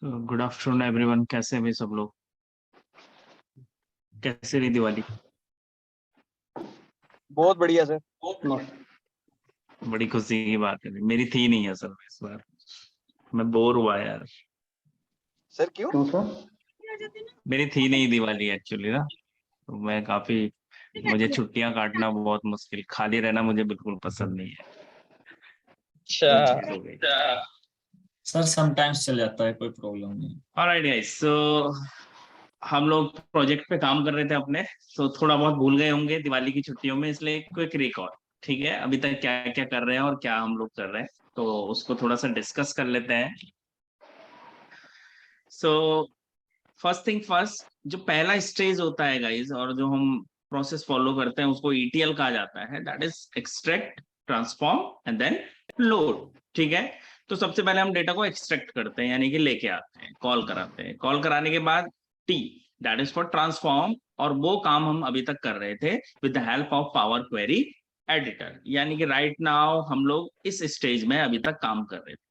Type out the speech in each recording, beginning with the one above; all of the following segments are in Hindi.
गुड आफ्टरनून एवरीवन, कैसे हैं भाई सब लोग? कैसे रही दिवाली? बहुत बढ़िया सर। बड़ी खुशी की बात है, मेरी थी नहीं असल में इस बार। मैं बोर हुआ यार। सर क्यों? मेरी थी नहीं दिवाली एक्चुअली ना, तो मैं काफी, मुझे छुट्टियां काटना बहुत मुश्किल, खाली रहना मुझे बिल्कुल पसंद नहीं है। वो अच्छा। चीज हो गई। सर समटाइम्स चल जाता है, कोई प्रॉब्लम नहीं। ऑलराइट गाइस, सो हम लोग प्रोजेक्ट पे काम कर रहे थे अपने, तो थोड़ा बहुत भूल गए होंगे दिवाली की छुट्टियों में, इसलिए क्विक रिकॉल। ठीक है, अभी तक क्या क्या कर रहे हैं और क्या हम लोग कर रहे हैं, तो उसको थोड़ा सा डिस्कस कर लेते हैं। सो फर्स्ट थिंग फर्स्ट, जो पहला स्टेज होता है गाइस, और जो हम प्रोसेस फॉलो करते हैं उसको ईटीएल कहा जाता है, that is extract, transform and then load. ठीक है, तो सबसे पहले हम डेटा को एक्सट्रैक्ट करते हैं, यानी कि लेके आते हैं, कॉल कराते हैं। कॉल कराने के बाद T, that is for transform, और वो काम हम अभी तक कर रहे थे with the help of power query editor. यानी कि राइट नाउ हम लोग इस स्टेज में अभी तक काम कर रहे थे।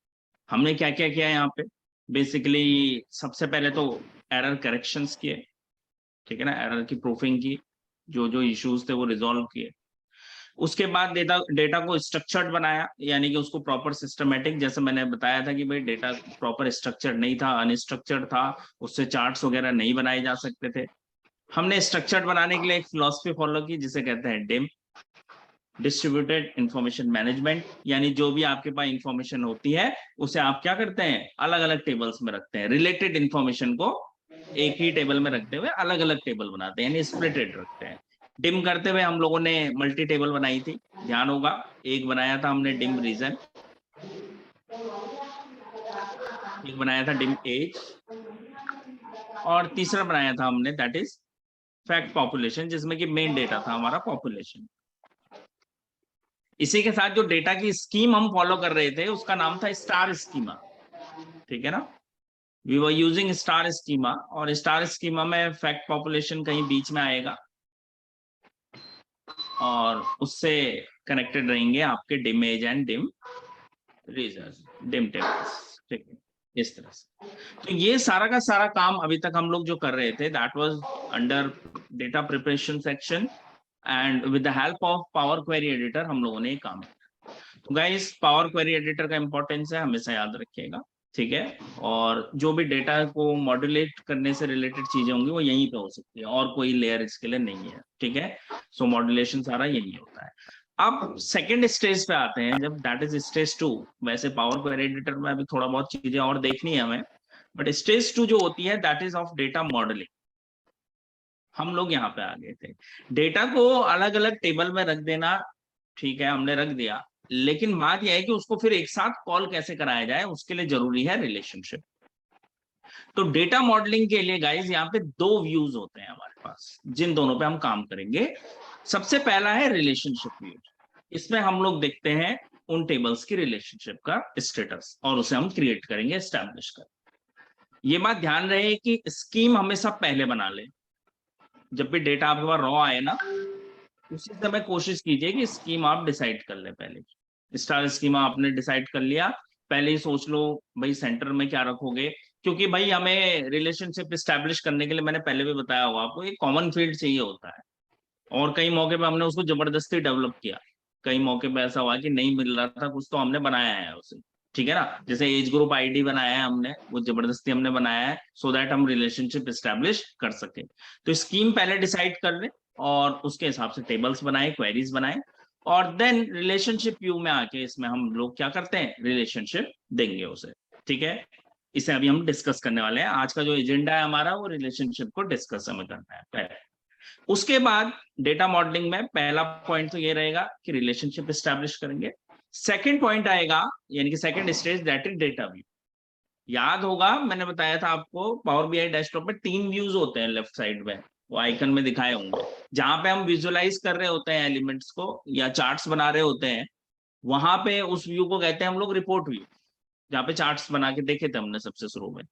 हमने क्या क्या किया यहाँ पे? बेसिकली सबसे पहले तो एरर करेक्शंस किए, ठीक है ना, एरर की प्रूफिंग की, जो जो इश्यूज थे वो रिजॉल्व किए। उसके बाद डेटा डेटा को स्ट्रक्चर्ड बनाया, यानी कि उसको प्रॉपर सिस्टमेटिक, जैसे मैंने बताया था कि भाई डेटा प्रॉपर स्ट्रक्चर्ड नहीं था, अनस्ट्रक्चर्ड था, उससे चार्ट्स वगैरह नहीं बनाए जा सकते थे। हमने स्ट्रक्चर्ड बनाने के लिए एक फिलॉसफी फॉलो की जिसे कहते हैं डिम, डिस्ट्रीब्यूटेड इंफॉर्मेशन मैनेजमेंट। यानी जो भी आपके पास इंफॉर्मेशन होती है उसे आप क्या करते हैं, अलग अलग टेबल्स में रखते हैं। रिलेटेड इंफॉर्मेशन को एक ही टेबल में रखते हुए अलग अलग टेबल बनाते हैं, यानी स्प्लिटेड रखते हैं। डिम करते हुए हम लोगों ने मल्टी टेबल बनाई थी, ध्यान होगा। एक बनाया था हमने डिम रीजन, एक बनाया था डिम एज, और तीसरा बनाया था हमने दैट इज फैक्ट पॉपुलेशन, जिसमें कि मेन डेटा था हमारा पॉपुलेशन। इसी के साथ जो डेटा की स्कीम हम फॉलो कर रहे थे उसका नाम था स्टार स्कीमा। ठीक है ना, we were using star schema, और स्टार स्कीमा में फैक्ट पॉपुलेशन कहीं बीच में आएगा और उससे कनेक्टेड रहेंगे आपके dim age and dim region, dim tables. ठीक है, इस तरह से। तो ये सारा का सारा काम अभी तक हम लोग जो कर रहे थे that was under data preparation section, and with the help of power query editor हम लोगों ने ये काम किया। तो गाइस, पावर क्वेरी एडिटर का इंपॉर्टेंस है, हमेशा याद रखिएगा। ठीक है, और जो भी डेटा को मॉड्यूलेट करने से रिलेटेड चीजें होंगी वो यहीं पे हो सकती है, और कोई लेयर इसके लिए नहीं है। ठीक है, सो मॉड्यूलेशन सारा यही होता है। अब सेकेंड स्टेज पे आते हैं, जब दैट इज स्टेज 2। वैसे पावर क्वेरी एडिटर में अभी थोड़ा बहुत चीजें और देखनी है हमें, बट स्टेज 2 जो होती है that is of data modelling. हम लोग यहाँ पे आ गए थे, डेटा को अलग अलग टेबल में रख देना, ठीक है, हमने रख दिया, लेकिन बात यह है कि उसको फिर एक साथ कॉल कैसे कराया जाए, उसके लिए जरूरी है रिलेशनशिप। तो डेटा मॉडलिंग के लिए गाइस यहाँ पे दो व्यूज होते हैं हमारे पास, जिन दोनों पे हम काम करेंगे। सबसे पहला है रिलेशनशिप व्यू। इसमें हम लोग देखते हैं उन टेबल्स की रिलेशनशिप का स्टेटस, और उसे हम क्रिएट करेंगे, एस्टैब्लिश कर। ये बात ध्यान रहे कि स्कीम हमेशा पहले बना ले। जब भी डेटा आपके पास रॉ आए ना, उसी समय कोशिश कीजिए कि स्कीम आप डिसाइड कर ले। पहले स्टार स्कीमा आपने डिसाइड कर लिया, पहले ही सोच लो भाई सेंटर में क्या रखोगे, क्योंकि भाई हमें रिलेशनशिप स्टैब्लिश करने के लिए, मैंने पहले भी बताया होगा आपको, एक कॉमन फील्ड चाहिए होता है। और कई मौके पे हमने उसको जबरदस्ती डेवलप किया, कई मौके पे ऐसा हुआ कि नहीं मिल रहा था कुछ, तो हमने बनाया है उसे। ठीक है ना, जैसे एज ग्रुप आईडी बनाया है हमने, वो जबरदस्ती हमने बनाया है सो दैट हम रिलेशनशिप स्टैब्लिश कर सके। तो स्कीम पहले डिसाइड कर ले, और उसके हिसाब से टेबल्स बनाए, क्वेरीज बनाए, और देन रिलेशनशिप व्यू में आके इसमें हम लोग क्या करते हैं, रिलेशनशिप देंगे उसे। ठीक है, इसे अभी हम डिस्कस करने वाले हैं। आज का जो एजेंडा है हमारा वो रिलेशनशिप को डिस्कस हमें करना है पहले। उसके बाद डेटा मॉडलिंग में पहला पॉइंट तो ये रहेगा कि रिलेशनशिप एस्टैब्लिश करेंगे। सेकंड पॉइंट आएगा, यानी कि second stage, that is data view. याद होगा मैंने बताया था आपको, पावर बीआई डेस्कटॉप में 3 व्यूज होते हैं लेफ्ट साइड में, वो आइकन में दिखाए होंगे, जहां पे हम विजुअलाइज कर रहे होते हैं एलिमेंट्स को या चार्ट्स बना रहे होते हैं। वहां पे उस व्यू को कहते हैं हम लोग रिपोर्ट व्यू, जहाँ पे चार्ट्स बना के देखे थे हमने सबसे शुरू में।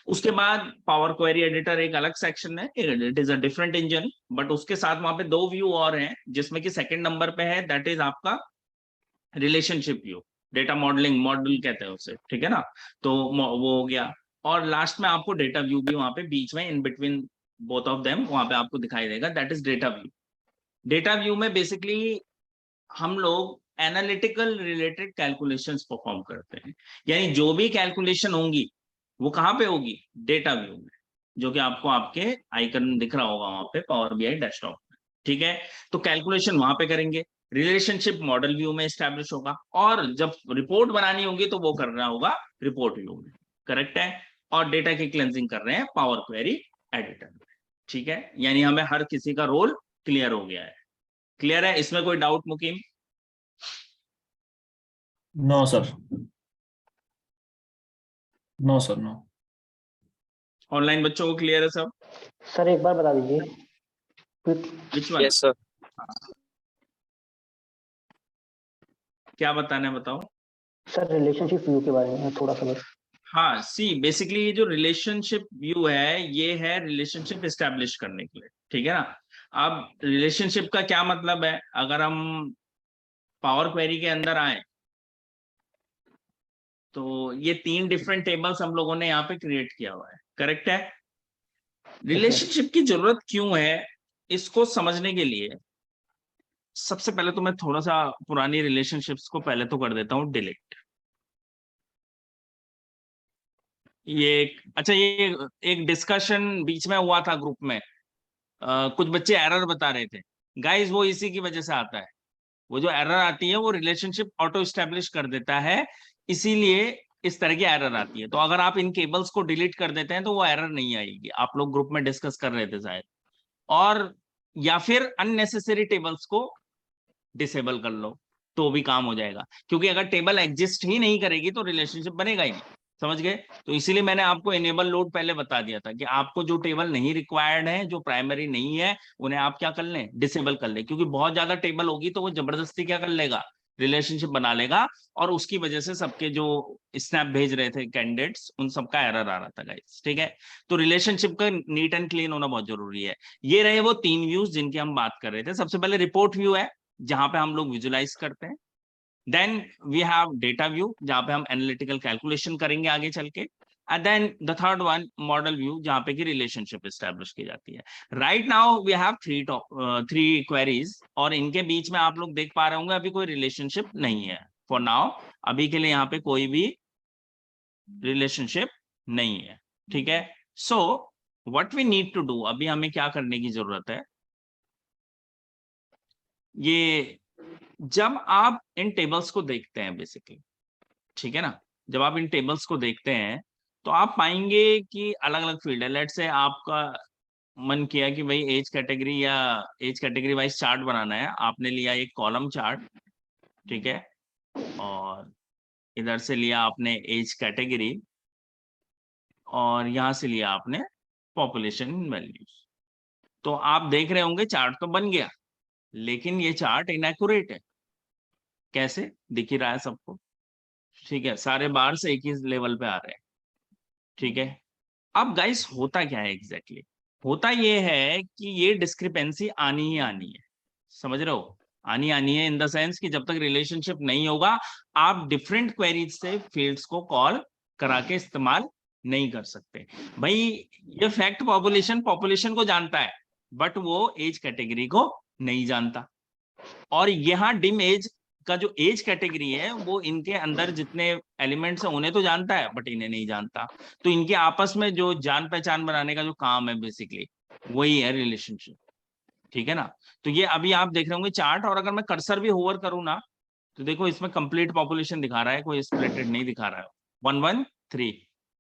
उसके बाद पावर क्वेरी एडिटर एक अलग सेक्शन है, it is a different engine, but उसके साथ वहां पे 2 व्यू और हैं, जिसमें कि सेकंड नंबर पे है दैट इज आपका relationship view. Data modelling module कहते हैं उसे, ठीक है ना। तो वो हो गया, और लास्ट में आपको डेटा व्यू भी वहां पे बीच में in between both of them वहां पे आपको दिखाई देगा, that is data view. Data view में बेसिकली हम लोग एनालिटिकल रिलेटेड कैलकुलेशंस परफॉर्म करते हैं, यानी जो भी कैलकुलेशन होंगी वो कहाँ पे होगी, डेटा व्यू में, जो कि आपको आपके आइकन दिख रहा होगा वहां पे पावर बीआई डैशबोर्ड में, ठीक है। तो कैलकुलेशन वहां पे करेंगे, रिलेशनशिप मॉडल व्यू में एस्टैब्लिश होगा, और जब रिपोर्ट बनानी होगी तो वो करना होगा रिपोर्ट व्यू में, करेक्ट है। और डेटा की क्लेंजिंग कर रहे हैं पावर क्वेरी एडिटर में, ठीक है। यानी हमें हर किसी का रोल क्लियर हो गया है। क्लियर है, इसमें कोई doubt Mukeem? No sir, no sir, no. Online बच्चों को क्लियर है सब? सर एक बार बता दीजिए। Which one? Yes sir. क्या बताना है बताओ। सर रिलेशनशिप व्यू के बारे में थोड़ा सा बस। हाँ, सी बेसिकली ये जो रिलेशनशिप व्यू है ये है रिलेशनशिप एस्टेब्लिश करने के लिए, ठीक है ना। अब रिलेशनशिप का क्या मतलब है, अगर हम पावर क्वेरी के अंदर आए तो ये 3 डिफरेंट टेबल्स हम लोगों ने यहाँ पे क्रिएट किया हुआ है, करेक्ट है। रिलेशनशिप की जरूरत क्यों है, इसको समझने के लिए सबसे पहले तो मैं थोड़ा सा पुरानी रिलेशनशिप्स को पहले तो कर देता हूँ डिलीट। अच्छा, ये एक डिस्कशन बीच में हुआ था ग्रुप में, कुछ बच्चे एरर बता रहे थे गाइस, वो इसी की वजह से आता है। वो जो एरर आती है वो रिलेशनशिप ऑटो स्टैब्लिश कर देता है, इसीलिए इस तरह की एरर आती है। तो अगर आप इन केबल्स को डिलीट कर देते हैं तो वो एरर नहीं आएगी, आप लोग ग्रुप में डिस्कस कर रहे थे शायद। और या फिर अननेसेसरी टेबल्स को डिसेबल कर लो तो भी काम हो जाएगा, क्योंकि अगर टेबल एग्जिस्ट ही नहीं करेगी तो रिलेशनशिप बनेगा ही नहीं, समझ गए। तो इसीलिए मैंने आपको इनेबल लोड पहले बता दिया था कि आपको जो टेबल नहीं रिक्वायर्ड है, जो प्राइमरी नहीं है, उन्हें आप क्या कर लें, डिसेबल कर लें, क्योंकि बहुत ज्यादा टेबल होगी तो वो जबरदस्ती क्या कर लेगा, रिलेशनशिप बना लेगा, और उसकी वजह से सबके जो स्नैप भेज रहे थे कैंडिडेट्स उन सबका एरर आ रहा था गाइस, ठीक है। तो रिलेशनशिप का नीट एंड क्लीन होना बहुत जरूरी है। ये रहे वो 3 व्यूज जिनकी हम बात कर रहे थे। सबसे पहले रिपोर्ट व्यू है जहां पे हम लोग विजुलाइज करते हैं, then we have data view जहां पे हम एनालिटिकल कैलकुलेशन करेंगे आगे चल के, and then the third one model view जहां पे की रिलेशनशिप एस्टैब्लिश की जाती है। Right now we have 3 queries, और इनके बीच में आप लोग देख पा रहे होंगे अभी कोई रिलेशनशिप नहीं है फॉर नाउ, अभी के लिए यहाँ पे कोई भी रिलेशनशिप नहीं है, ठीक है। So what we need to do, अभी हमें क्या करने की जरूरत है, ये जब आप इन टेबल्स को देखते हैं बेसिकली, ठीक है ना, जब आप इन टेबल्स को देखते हैं तो आप पाएंगे कि अलग अलग फील्ड है। लेट्स से आपका मन किया कि भाई एज कैटेगरी या एज कैटेगरी वाइज चार्ट बनाना है, आपने लिया एक कॉलम चार्ट, ठीक है, और इधर से लिया आपने एज कैटेगरी, और यहां से लिया आपने पॉपुलेशन वैल्यूज। तो आप देख रहे होंगे चार्ट तो बन गया, लेकिन ये चार्ट इनएक्यूरेट है। कैसे, दिख ही रहा है सबको, ठीक है, सारे बार से एक ही लेवल पे आ रहे हैं, ठीक है। अब गाइस होता क्या है एग्जैक्टली होता ये है कि ये डिस्क्रिपेंसी आनी ही आनी है, समझ रहे हो, आनी आनी है इन द सेंस कि जब तक रिलेशनशिप नहीं होगा आप डिफरेंट क्वेरीज से फील्ड्स को कॉल करा के इस्तेमाल नहीं कर सकते। भाई ये फैक्ट पॉपुलेशन पॉपुलेशन को जानता है, बट वो एज कैटेगरी को नहीं जानता। और यहाँ डिम एज का जो एज कैटेगरी है वो इनके अंदर जितने एलिमेंट्स हैं उन्हें तो जानता है, बट इन्हें नहीं जानता। तो इनके आपस में जो जान पहचान बनाने का जो काम है बेसिकली वही है रिलेशनशिप, ठीक है ना। तो ये अभी आप देख रहे होंगे चार्ट, और अगर मैं कर्सर भी होवर करूँ ना तो देखो इसमें कंप्लीट पॉपुलेशन दिखा रहा है, कोई स्प्लिटेड नहीं दिखा रहा है। 113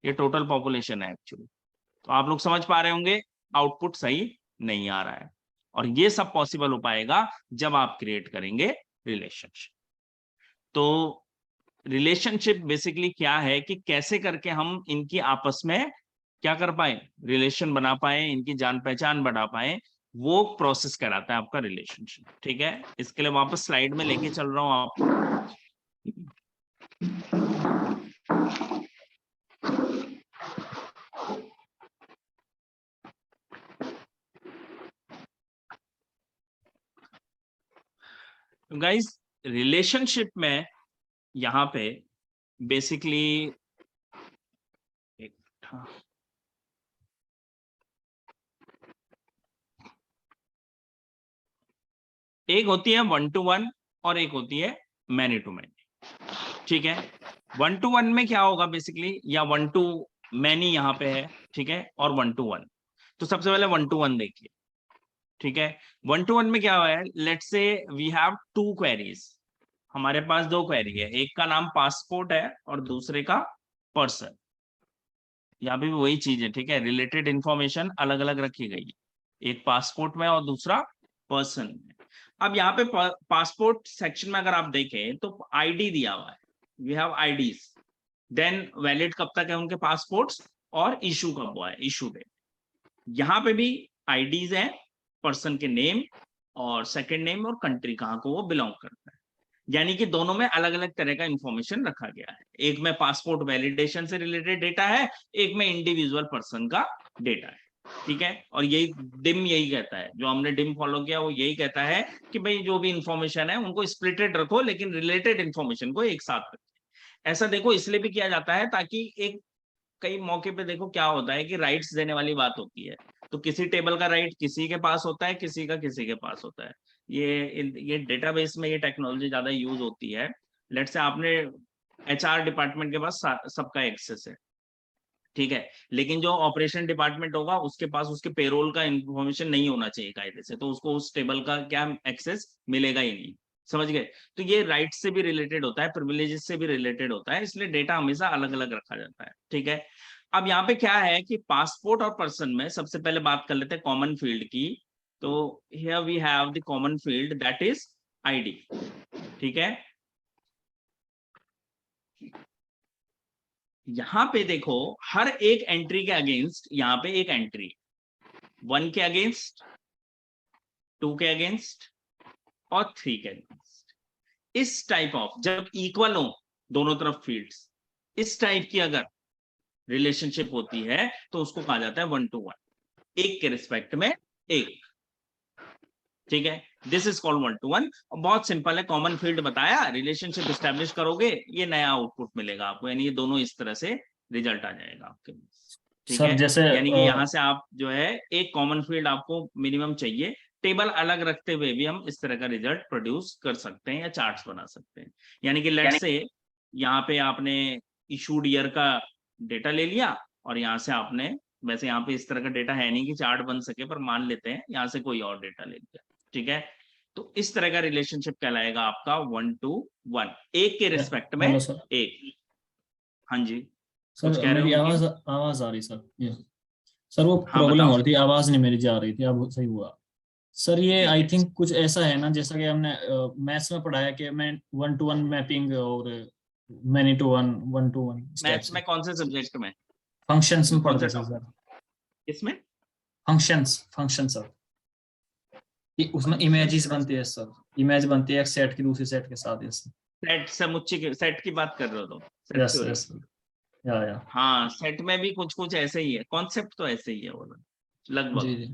ये टोटल पॉपुलेशन है एक्चुअली। तो आप लोग समझ पा रहे होंगे आउटपुट सही नहीं आ रहा है, और ये सब पॉसिबल हो पाएगा जब आप क्रिएट करेंगे रिलेशनशिप। तो रिलेशनशिप बेसिकली क्या है कि कैसे करके हम इनकी आपस में क्या कर पाए, रिलेशन बना पाए, इनकी जान पहचान बढ़ा पाए, वो प्रोसेस कराता है आपका रिलेशनशिप, ठीक है। इसके लिए वापस स्लाइड में लेके चल रहा हूं आपको। गाइस रिलेशनशिप में यहाँ पे बेसिकली एक होती है 1 to 1 और एक होती है मैनी टू मैनी, ठीक है। 1 to 1 में क्या होगा बेसिकली, या 1 to मैनी यहाँ पे है, ठीक है, और 1 to 1। तो सबसे पहले 1 to 1 देखिए, ठीक है। 1 to 1 में क्या हुआ है, लेट्स से वी हैव 2 क्वेरीज, हमारे पास 2 क्वेरी है, एक का नाम पासपोर्ट है और दूसरे का पर्सन। यहाँ पे भी वही चीज है, ठीक है, रिलेटेड इंफॉर्मेशन अलग अलग रखी गई है, एक पासपोर्ट में और दूसरा पर्सन में। अब यहाँ पे पासपोर्ट सेक्शन में अगर आप देखें तो आईडी दिया हुआ है, we have IDs, then valid कब तक है उनके पासपोर्ट्स और इशू कब हुआ है, इशू डेट। यहाँ पे भी आईडीज है, पर्सन के नेम और सेकंड नेम और कंट्री कहाँ को वो बिलोंग करता है, यानी कि दोनों में अलग अलग तरह का इंफॉर्मेशन रखा गया है। एक में पासपोर्ट वैलिडेशन से रिलेटेड डेटा है, एक में इंडिविजुअल पर्सन का डेटा है, ठीक है। और यही डिम यही कहता है, जो हमने डिम फॉलो किया वो यही कहता है कि भाई जो भी इंफॉर्मेशन है उनको स्प्लिटेड रखो, लेकिन रिलेटेड इंफॉर्मेशन को एक साथ रखो। ऐसा देखो इसलिए भी किया जाता है ताकि एक कई मौके पे देखो क्या होता है कि राइट्स देने वाली बात होती है, तो किसी टेबल का राइट किसी के पास होता है, किसी का किसी के पास होता है। ये डेटाबेस में ये टेक्नोलॉजी ज्यादा यूज होती है। लेट्स से आपने एचआर डिपार्टमेंट के पास सबका एक्सेस है, ठीक है, लेकिन जो ऑपरेशन डिपार्टमेंट होगा उसके पास उसके पेरोल का इंफॉर्मेशन नहीं होना चाहिए कायदे से, तो उसको उस टेबल का क्या एक्सेस मिलेगा ही नहीं, समझ गए। तो ये राइट से भी रिलेटेड होता है, प्रिविलेजेस से भी रिलेटेड होता है, इसलिए डेटा हमेशा अलग अलग रखा जाता है, ठीक है। अब यहाँ पे क्या है कि पासपोर्ट और पर्सन में सबसे पहले बात कर लेते हैं कॉमन फील्ड की। तो here we have the common field that is ID, ठीक है। यहाँ पे देखो हर एक एंट्री के अगेंस्ट, यहाँ पे एक एंट्री 1 के अगेंस्ट, 2 के अगेंस्ट और 3 के अगेंस्ट। इस टाइप ऑफ जब इक्वल हो दोनों तरफ फील्ड्स, इस टाइप की अगर रिलेशनशिप होती है तो उसको कहा जाता है 1 to 1, एक के रिस्पेक्ट में एक, ठीक है। This is called 1 to 1। बहुत सिंपल है, कॉमन फील्ड बताया, रिलेशनशिप एस्टेब्लिश करोगे, ये नया आउटपुट मिलेगा आपको, यानी ये दोनों इस तरह से रिजल्ट आ जाएगा आपके पास, ठीक सर है। जैसे यानी कि यहाँ से आप जो है एक कॉमन फील्ड आपको मिनिमम चाहिए, टेबल अलग रखते हुए भी हम इस तरह का रिजल्ट प्रोड्यूस कर सकते हैं या चार्ट्स बना सकते हैं। यानी कि लेट्स से यहाँ पे आपने इशूड ईयर का डेटा ले लिया और यहाँ से आपने, वैसे यहाँ पे इस तरह का डेटा है नहीं कि चार्ट बन सके, पर मान लेते हैं यहाँ से कोई और डेटा ले लिया, ठीक है। तो इस तरह का रिलेशनशिप कहलाएगा आपका 1 to 1, एक के रिस्पेक्ट में हेलो सर, एक। हाँ जी, कुछ सर कह रहे मेरी हो? आवाज आ रही सर, ये सर वो हाँ प्रॉब्लम बताओ। हो रही थी, आवाज नहीं मेरी जा रही थी, अब सही हुआ। सर ये ठीक आई है, थिंक कुछ ऐसा है ना, जैसा कि हमने मैथ्स में पढ़ाया कि मैं 1 to 1 मैपिंग और many to 1 to 1 step maths में कौन से सब्जेक्ट में, फंक्शंस में कौन सा पढ़ते थे टॉपिक सर, इसमें? फंक्शन सर, उसमें इमेजेस बनती है सर, इमेज बनती है एक सेट की दूसरी सेट के साथ, यस सेट समुच्चय के सेट की बात कर रहे हो तो सेट यस थ्योरी। यस या हाँ, सेट में भी कुछ कुछ ऐसे ही है, कॉन्सेप्ट तो ऐसे ही है वो लगभग। जी जी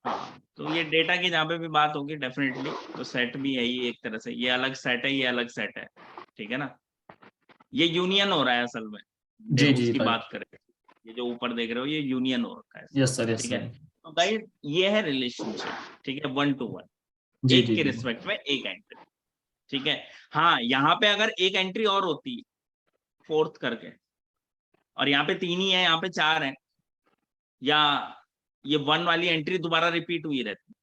हाँ, तो ये डेटा की जहाँ पे भी बात होगी डेफिनेटली, तो सेट भी यही एक तरह से, ये अलग सेट है, ये अलग सेट है, ठीक है ना। ये यूनियन हो रहा है असल में, जी जी उसकी भाई, बात करें, ये जो ऊपर देख रहे हो ये यूनियन हो रखा है, यस सर, यस ठीक है। सर, तो गाइस ये है रिलेशनशिप, ठीक है, 1 to 1, जी एक जी के जी रिस्पेक्ट में एक एंट्री, ठीक है। हाँ, यहाँ पे अगर एक एंट्री और होती 4th करके, और यहाँ पे 3 ही है, यहाँ पे 4 है, या ये 1 वाली एंट्री दोबारा रिपीट हुई रहती,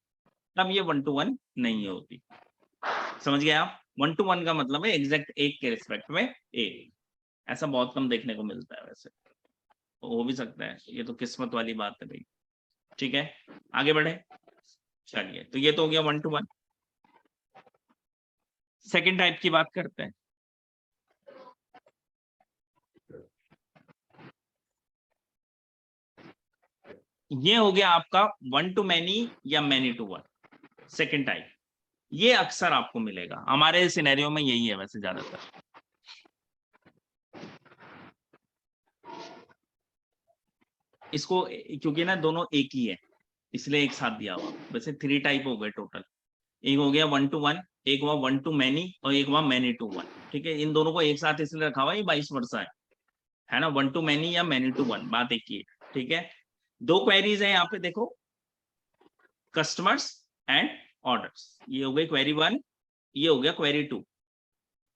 तब ये 1 to 1 नहीं होती, समझ गए आप। 1 to 1 का मतलब है एग्जैक्ट एक के रिस्पेक्ट में एक। ऐसा बहुत कम देखने को मिलता है, वैसे हो भी सकता है, ये तो किस्मत वाली बात है भाई, ठीक है। आगे बढ़े, चलिए, तो ये तो हो गया 1 to 1। सेकेंड टाइप की बात करते हैं। ये हो गया आपका 1 to many या many to 1, सेकेंड टाइप। ये अक्सर आपको मिलेगा, हमारे सिनेरियो में यही है वैसे ज्यादातर। इसको क्योंकि ना दोनों एक ही है इसलिए एक साथ दिया हुआ, वैसे 3 टाइप हो गए टोटल। एक हो गया 1 to 1, एक हुआ 1 to many और एक हुआ many to 1। ठीक है, इन दोनों को एक साथ इसलिए रखा हुआ है, ये 22 वर्षा है ना, 1 to many या many to 1, बात एक ही है। ठीक है, दो क्वेरीज है यहाँ पे देखो, कस्टमर्स एंड ऑर्डर्स, ये हो गई क्वेरी 1, ये हो गया क्वेरी 2।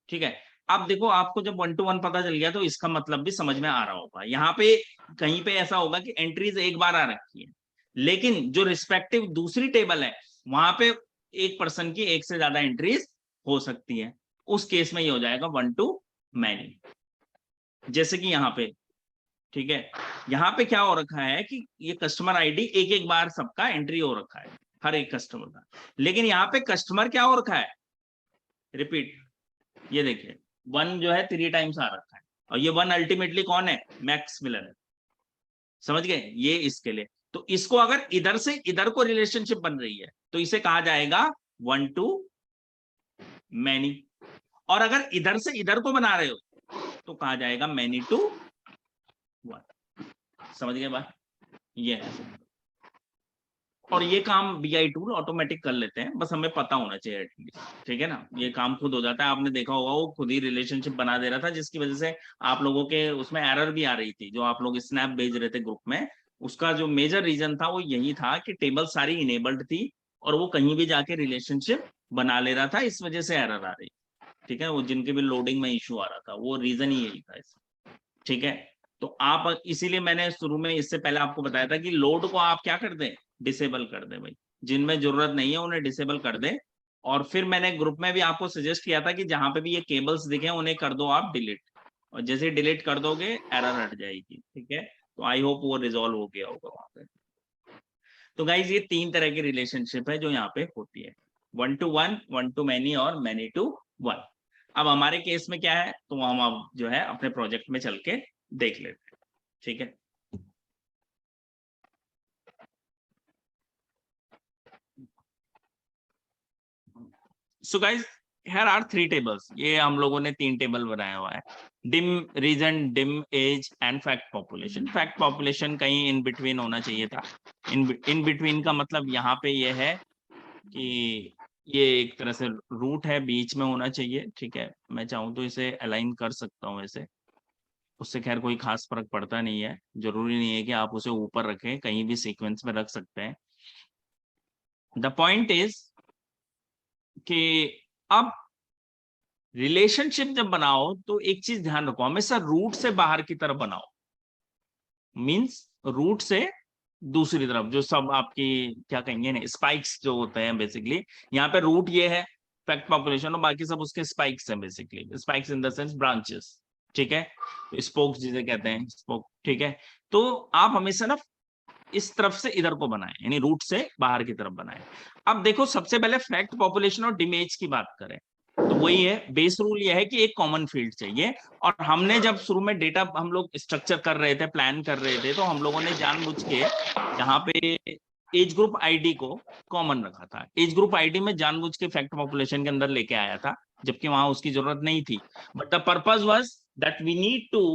ठीक है, अब देखो आपको जब 1 to 1 पता चल गया तो इसका मतलब भी समझ में आ रहा होगा। यहाँ पे कहीं पे ऐसा होगा कि एंट्रीज एक बार आ रखी है, लेकिन जो रिस्पेक्टिव दूसरी टेबल है वहां पे एक पर्सन की एक से ज्यादा एंट्रीज हो सकती है, उस केस में ये हो जाएगा 1 to many, जैसे कि यहाँ पे। ठीक है, यहाँ पे क्या हो रखा है कि ये कस्टमर आईडी एक एक बार सबका एंट्री हो रखा है, हर एक कस्टमर का, लेकिन यहाँ पे कस्टमर क्या हो रखा है, रिपीट, ये देखिए 1 जो है 3 टाइम्स आ रखा है, और ये 1 अल्टीमेटली कौन है, मैक्स मिलर है, समझ गए, ये इसके लिए। तो इसको अगर इधर से इधर को रिलेशनशिप बन रही है तो इसे कहा जाएगा 1 to many, और अगर इधर से इधर को बना रहे हो तो कहा जाएगा many to 1। समझ गए बात, ये है। और ये काम BI टूल ऑटोमेटिक कर लेते हैं, बस हमें पता होना चाहिए एटलीस्ट। ठीक है ना, ये काम खुद हो जाता है, आपने देखा होगा वो खुद ही रिलेशनशिप बना दे रहा था, जिसकी वजह से आप लोगों के उसमें एरर भी आ रही थी, जो आप लोग स्नैप भेज रहे थे ग्रुप में, उसका जो मेजर रीजन था वो यही था कि टेबल सारी इनेबल्ड थी और वो कहीं भी जाके रिलेशनशिप बना ले रहा था, इस वजह से एरर आ रही। ठीक है, वो जिनके भी लोडिंग में इशू आ रहा था, वो रीजन ही यही था इसका। ठीक है, तो आप, इसीलिए मैंने शुरू में इससे पहले आपको बताया था कि लोड को आप क्या कर दें, डिसेबल कर दें भाई, जिनमें जरूरत नहीं है उन्हें डिसेबल कर दें। और फिर मैंने ग्रुप में भी आपको सजेस्ट किया था कि जहां पे भी ये केबल्स दिखे उन्हें कर दो आप डिलीट, और जैसे डिलीट कर दोगे एरर हट जाएगी। ठीक है, तो आई होप वो रिजॉल्व हो गया होगा वहां पे। तो गाइज ये 3 तरह की रिलेशनशिप है जो यहाँ पे होती है, 1 to 1, 1 to many और many to 1। अब हमारे केस में क्या है, तो हम अब जो है अपने प्रोजेक्ट में चल के देख लेते हैं। ठीक है, so guys here are 3 tables, ये हम लोगों ने 3 टेबल बनाया हुआ है, dim region, dim age and fact population. Fact population कहीं इन बिटवीन होना चाहिए था, इन बिटवीन का मतलब यहाँ पे ये है कि ये एक तरह से रूट है, बीच में होना चाहिए। ठीक है, मैं चाहूँ तो इसे अलाइन कर सकता हूँ ऐसे, उससे खैर कोई खास फर्क पड़ता नहीं है, जरूरी नहीं है कि आप उसे ऊपर रखें, कहीं भी सीक्वेंस में रख सकते हैं। द पॉइंट इज कि अब रिलेशनशिप जब बनाओ तो एक चीज ध्यान रखो, हमेशा रूट से बाहर की तरफ बनाओ, मींस रूट से दूसरी तरफ, जो सब आपकी क्या कहेंगे ना, स्पाइक्स जो होते हैं बेसिकली, यहाँ पे रूट ये है फैक्ट पॉपुलेशन, और बाकी सब उसके स्पाइक्स हैं basically, spikes in the sense branches. ठीक है, स्पोक्स जिसे कहते हैं, स्पोक। ठीक है, तो आप हमेशा ना इस तरफ से इधर को बनाएं, यानी रूट से बाहर की तरफ बनाएं। अब देखो, सबसे पहले फैक्ट पॉपुलेशन और डिमेज की बात करें तो वही है, बेस रूल ये है कि एक कॉमन फील्ड चाहिए। और हमने जब शुरू में डेटा हम लोग स्ट्रक्चर कर रहे थे, प्लान कर रहे थे, तो हम लोगों ने जानबूझ के यहाँ पे एज ग्रुप आईडी को कॉमन रखा था। एज ग्रुप आईडी में जानबूझ के फैक्ट पॉपुलेशन के अंदर लेके आया था, जबकि वहां उसकी जरूरत नहीं थी। But the purpose was that we need to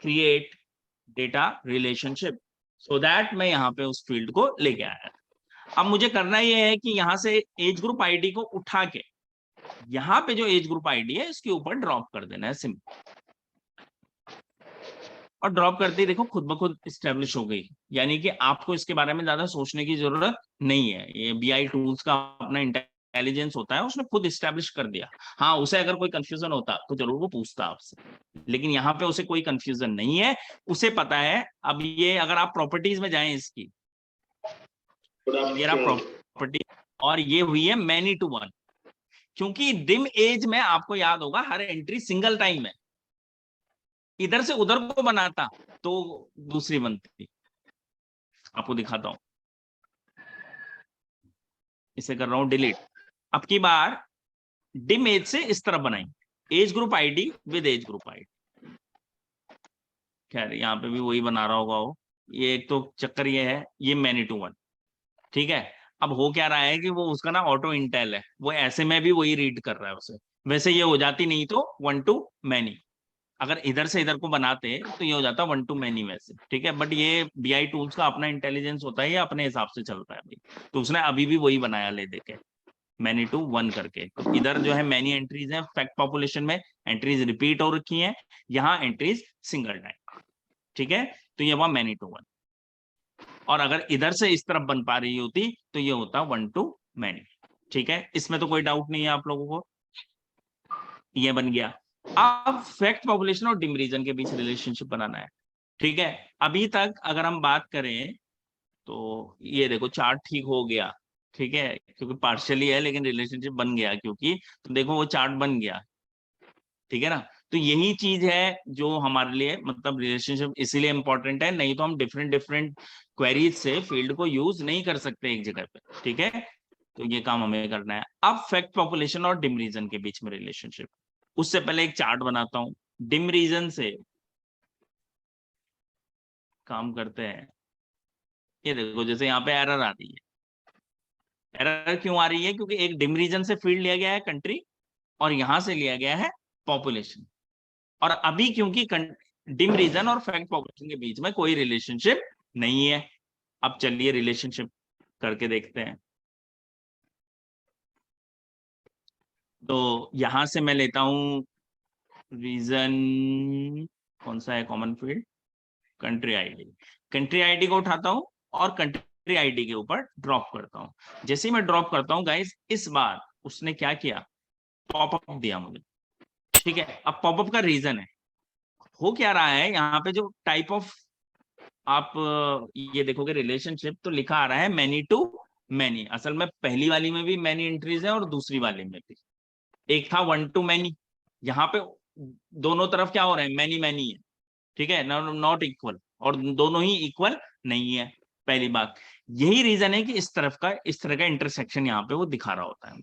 create data relationship, so that मैं यहाँ पे उस फील्ड को लेके आया। अब मुझे करना ये है कि यहाँ से एज ग्रुप आईडी को उठा के यहाँ पे जो एज ग्रुप आईडी है इसके ऊपर ड्रॉप कर देना है, सिंपल। और ड्रॉप करते ही देखो खुद ब खुद स्टैब्लिश हो गई, यानी कि आपको इसके बारे में ज्यादा सोचने की जरूरत नहीं है। ये BI टूल्स का अपना इंटेलिजेंस होता है, उसने खुद स्टैब्लिश कर दिया। हाँ, उसे अगर कोई कंफ्यूजन होता तो जरूर वो पूछता आपसे, लेकिन यहाँ पे उसे कोई कंफ्यूजन नहीं है, उसे पता है। अब ये अगर आप प्रॉपर्टीज में जाएं इसकी, प्रॉपर्टी, और ये हुई है मैनी टू 1, क्योंकि डिम एज में आपको याद होगा हर एंट्री सिंगल टाइम है, इधर से उधर को बनाता तो दूसरी बनती। आपको दिखाता हूं, इसे कर रहा हूं डिलीट। अब की बार डिम एज से इस तरफ बनाएंगे, as group ID with as group ID. खैर यहाँ पे भी वही बना रहा होगा वो, ये एक तो चक्कर ये है, ये मैनी टू 1। ठीक है, अब हो क्या रहा है कि वो उसका ना ऑटो इंटेल है, वो ऐसे में भी वही रीड कर रहा है उसे। वैसे ये हो जाती नहीं तो 1 to many, अगर इधर से इधर को बनाते तो ये हो जाता 1 to many वैसे। ठीक है, बट ये BI टूल्स का अपना इंटेलिजेंस होता है, ये अपने हिसाब से चलता है भाई, तो उसने अभी भी वही बनाया ले देके। मैनी टू 1 करके। तो इधर जो है मैनी एंट्रीज हैं फैक्ट पॉपुलेशन में, एंट्रीज रिपीट हो रखी हैं, यहाँ एंट्रीज सिंगल टाइम, ठीक है। तो ये हुआ मैनी टू 1। और अगर इधर से इस तरफ बन पा रही होती तो ये होता 1 to मैनी, ठीक है। इसमें तो कोई डाउट नहीं है आप लोगों को, ये बन गया। अब फैक्ट पॉपुलेशन और डिम रीजन के बीच रिलेशनशिप बनाना है, ठीक है। अभी तक अगर हम बात करें तो ये देखो चार्ट ठीक हो गया, ठीक है, क्योंकि पार्शियली है लेकिन रिलेशनशिप बन गया, क्योंकि तो देखो वो चार्ट बन गया, ठीक है ना। तो यही चीज है जो हमारे लिए मतलब रिलेशनशिप इसीलिए इंपॉर्टेंट है, नहीं तो हम डिफरेंट डिफरेंट क्वेरीज से फील्ड को यूज नहीं कर सकते एक जगह पे, ठीक है। तो ये काम हमें करना है। अब फैक्ट पॉपुलेशन और डिम रीजन के बीच में रिलेशनशिप, उससे पहले एक चार्ट बनाता हूं। डिम रीजन से काम करते हैं, ये देखो जैसे यहाँ पे एरर आ रही है। एरर क्यों आ रही है? क्योंकि एक डिम रीजन से फील्ड लिया गया है कंट्री, और यहां से लिया गया है पॉपुलेशन। और अभी क्योंकि डिम रीजन और फैक्ट पॉपुलेशन के बीच में कोई रिलेशनशिप नहीं है। अब चलिए रिलेशनशिप करके देखते हैं। तो यहां से मैं लेता हूं रीजन, कौन सा है common field, country ID. Country ID को उठाता हूं और कंट्री आईडी के ऊपर ड्रॉप करता हूं। जैसे ही मैं ड्रॉप करता हूं गाइस, इस बार उसने क्या किया, पॉपअप दिया मुझे, ठीक है। अब पॉपअप का रीजन है, हो क्या रहा है यहाँ पे, जो टाइप ऑफ आप ये देखोगे रिलेशनशिप तो लिखा आ रहा है मैनी टू मैनी। असल में पहली वाली में भी मैनी एंट्रीज है और दूसरी वाली में भी। एक था 1 to मैनी, यहाँ पे दोनों तरफ क्या हो रहा है, मैनी मैनी है, ठीक है, नॉट इक्वल, और दोनों ही इक्वल नहीं है। पहली बात यही रीजन है कि इस तरह का इंटरसेक्शन यहाँ पे वो दिखा रहा होता है।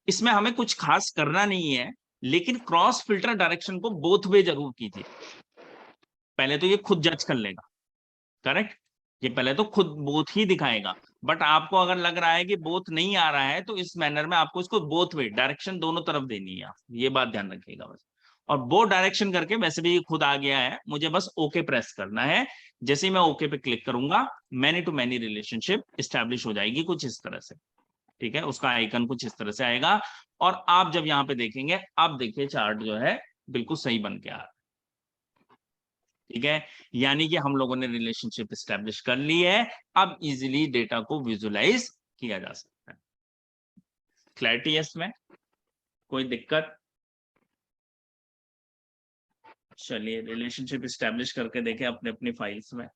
इसमें हमें कुछ खास करना नहीं है, लेकिन क्रॉस फिल्टर डायरेक्शन को बोथ वे जरूर कीजिए। पहले तो ये खुद जज कर लेगा, करेक्ट, ये पहले तो खुद बोथ ही दिखाएगा। बट आपको अगर लग रहा है कि बोथ नहीं आ रहा है, तो इस मैनर में आपको इसको बोथ वे डायरेक्शन दोनों तरफ देनी है, ये बात ध्यान रखिएगा बस। और बोथ डायरेक्शन करके वैसे भी खुद आ गया है, मुझे बस ओके प्रेस करना है। जैसे ही मैं ओके पे क्लिक करूंगा, many to many relationship establish हो जाएगी कुछ इस तरह से, ठीक है। उसका आइकन कुछ इस तरह से आएगा। और आप जब यहाँ पे देखेंगे, आप देखिए चार्ट जो है बिल्कुल सही बन के आ रहा है, ठीक है। यानी कि हम लोगों ने रिलेशनशिप एस्टेब्लिश कर ली है। अब इजीली डेटा को विजुलाइज किया जा सकता है। क्लैरिटी है इसमें, कोई दिक्कत? चलिए रिलेशनशिप एस्टेब्लिश करके देखें अपने अपनी फाइल्स में।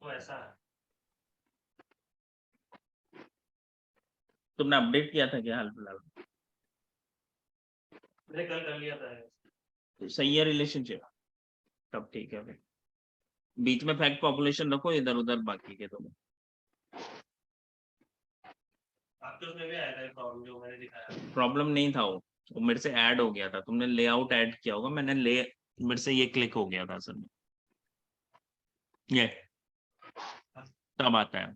तो ऐसा तुमने अपडेट किया था क्या हाल फिलहाल? मैंने कल कर लिया था। तो सही है रिलेशनशिप, तब ठीक है। फिर बीच में फैक्ट पॉपुलेशन रखो, इधर उधर बाकी के तुम्हें। आपके उसमें भी आया था प्रॉब्लम जो मैंने दिखाया? प्रॉब्लम नहीं था वो मेरे से ऐड हो गया था। तुमने लेआउट ऐड किया होगा, मैंने मेरे से ये क्लिक हो गया था असल में, ये तब आता है।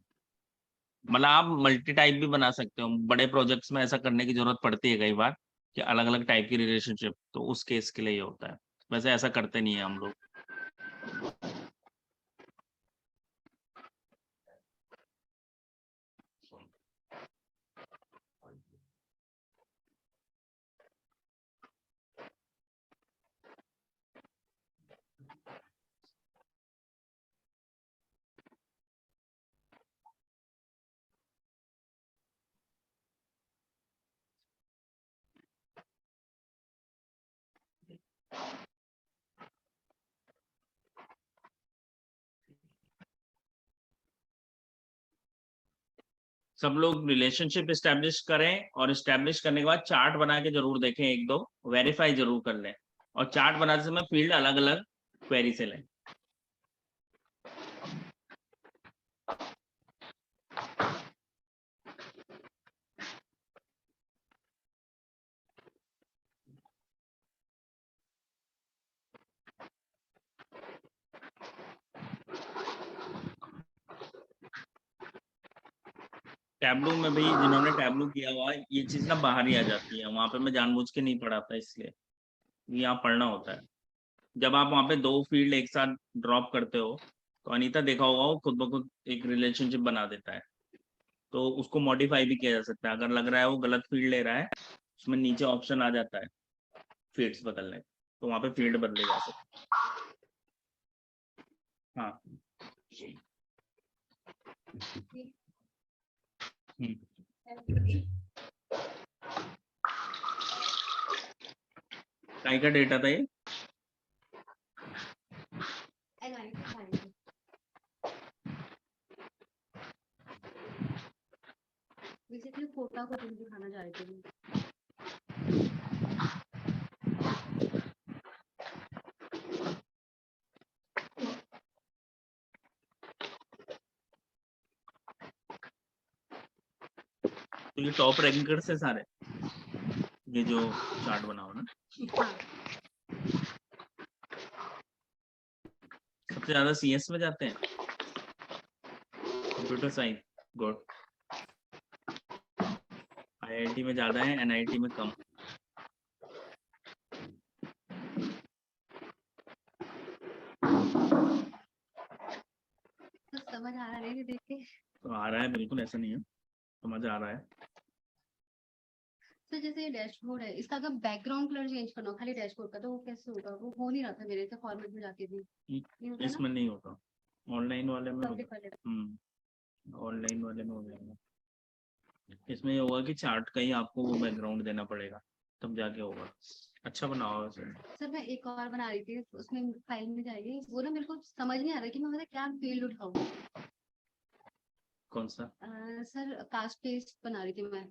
मतलब आप मल्टी टाइप भी बना सकते हो, बड़े प्रोजेक्ट्स में ऐसा करने की जरूरत पड़ती है कई बार कि अलग अलग टाइप की रिलेशनशिप, तो उस केस के लिए ये होता है। वैसे ऐसा करते नहीं है हम लोग। सब लोग रिलेशनशिप एस्टेब्लिश करें, और एस्टेब्लिश करने के बाद चार्ट बना के जरूर देखें, एक दो वेरीफाई जरूर कर लें। और चार्ट बनाते समय फील्ड अलग अलग क्वेरी से लें। टैबलू में भी जिन्होंने टैबलू किया हुआ है ये चीज ना बाहर ही आ जाती है, वहां पे मैं जानबूझ के नहीं पढ़ाता इसलिए, यहाँ पढ़ना होता है। जब आप वहाँ पे 2 फील्ड एक साथ ड्रॉप करते हो तो अनीता देखा होगा वो खुद ब खुद एक रिलेशनशिप बना देता है, तो उसको मॉडिफाई भी किया जा सकता है। अगर लग रहा है वो गलत फील्ड ले रहा है, उसमें नीचे ऑप्शन आ जाता है फील्ड्स बदलने, तो वहाँ पे फील्ड बदले जा सकते हैं। हाँ काय का डेटा था ये? बेसिकली फोटा को तुम दिखाना चाह रहे थे। तो ये टॉप रैंकर से सारे ये जो चार्ट बनाओ ना, हाँ सबसे ज्यादा सीएस में जाते हैं, कंप्यूटर साइंस, गुड। आईआईटी में ज्यादा है, एनआईटी में कम। तो समझ आ रहा है देख के। तो आ रहा है, बिल्कुल ऐसा नहीं है, समझ आ रहा है। तो जैसे ये डैशबोर्ड है, इसका अगर बैकग्राउंड कलर चेंज करना हो खाली डैशबोर्ड का, तो वो कैसे होगा? वो हो नहीं रहा था मेरे से फॉर्मेट में जाके भी। नहीं होता ना? इसमें नहीं होता, ऑनलाइन वाले में Public होगा। वाले। ऑनलाइन वाले में हो जाएगा। इसमें ये होगा कि चार्ट का ही आपको वो बैकग्राउंड देना पड़ेगा, तब जाके होगा। अच्छा बनाओ वैसे। सर मैं एक और बना रही थी, उसमें फाइल में जाएगी वो ना, मेरे को समझ नहीं आ रहा कि मैं मतलब क्या फील्ड उठाऊं। कौन सा? सर कास्ट पेस्ट बना रही थी मैं।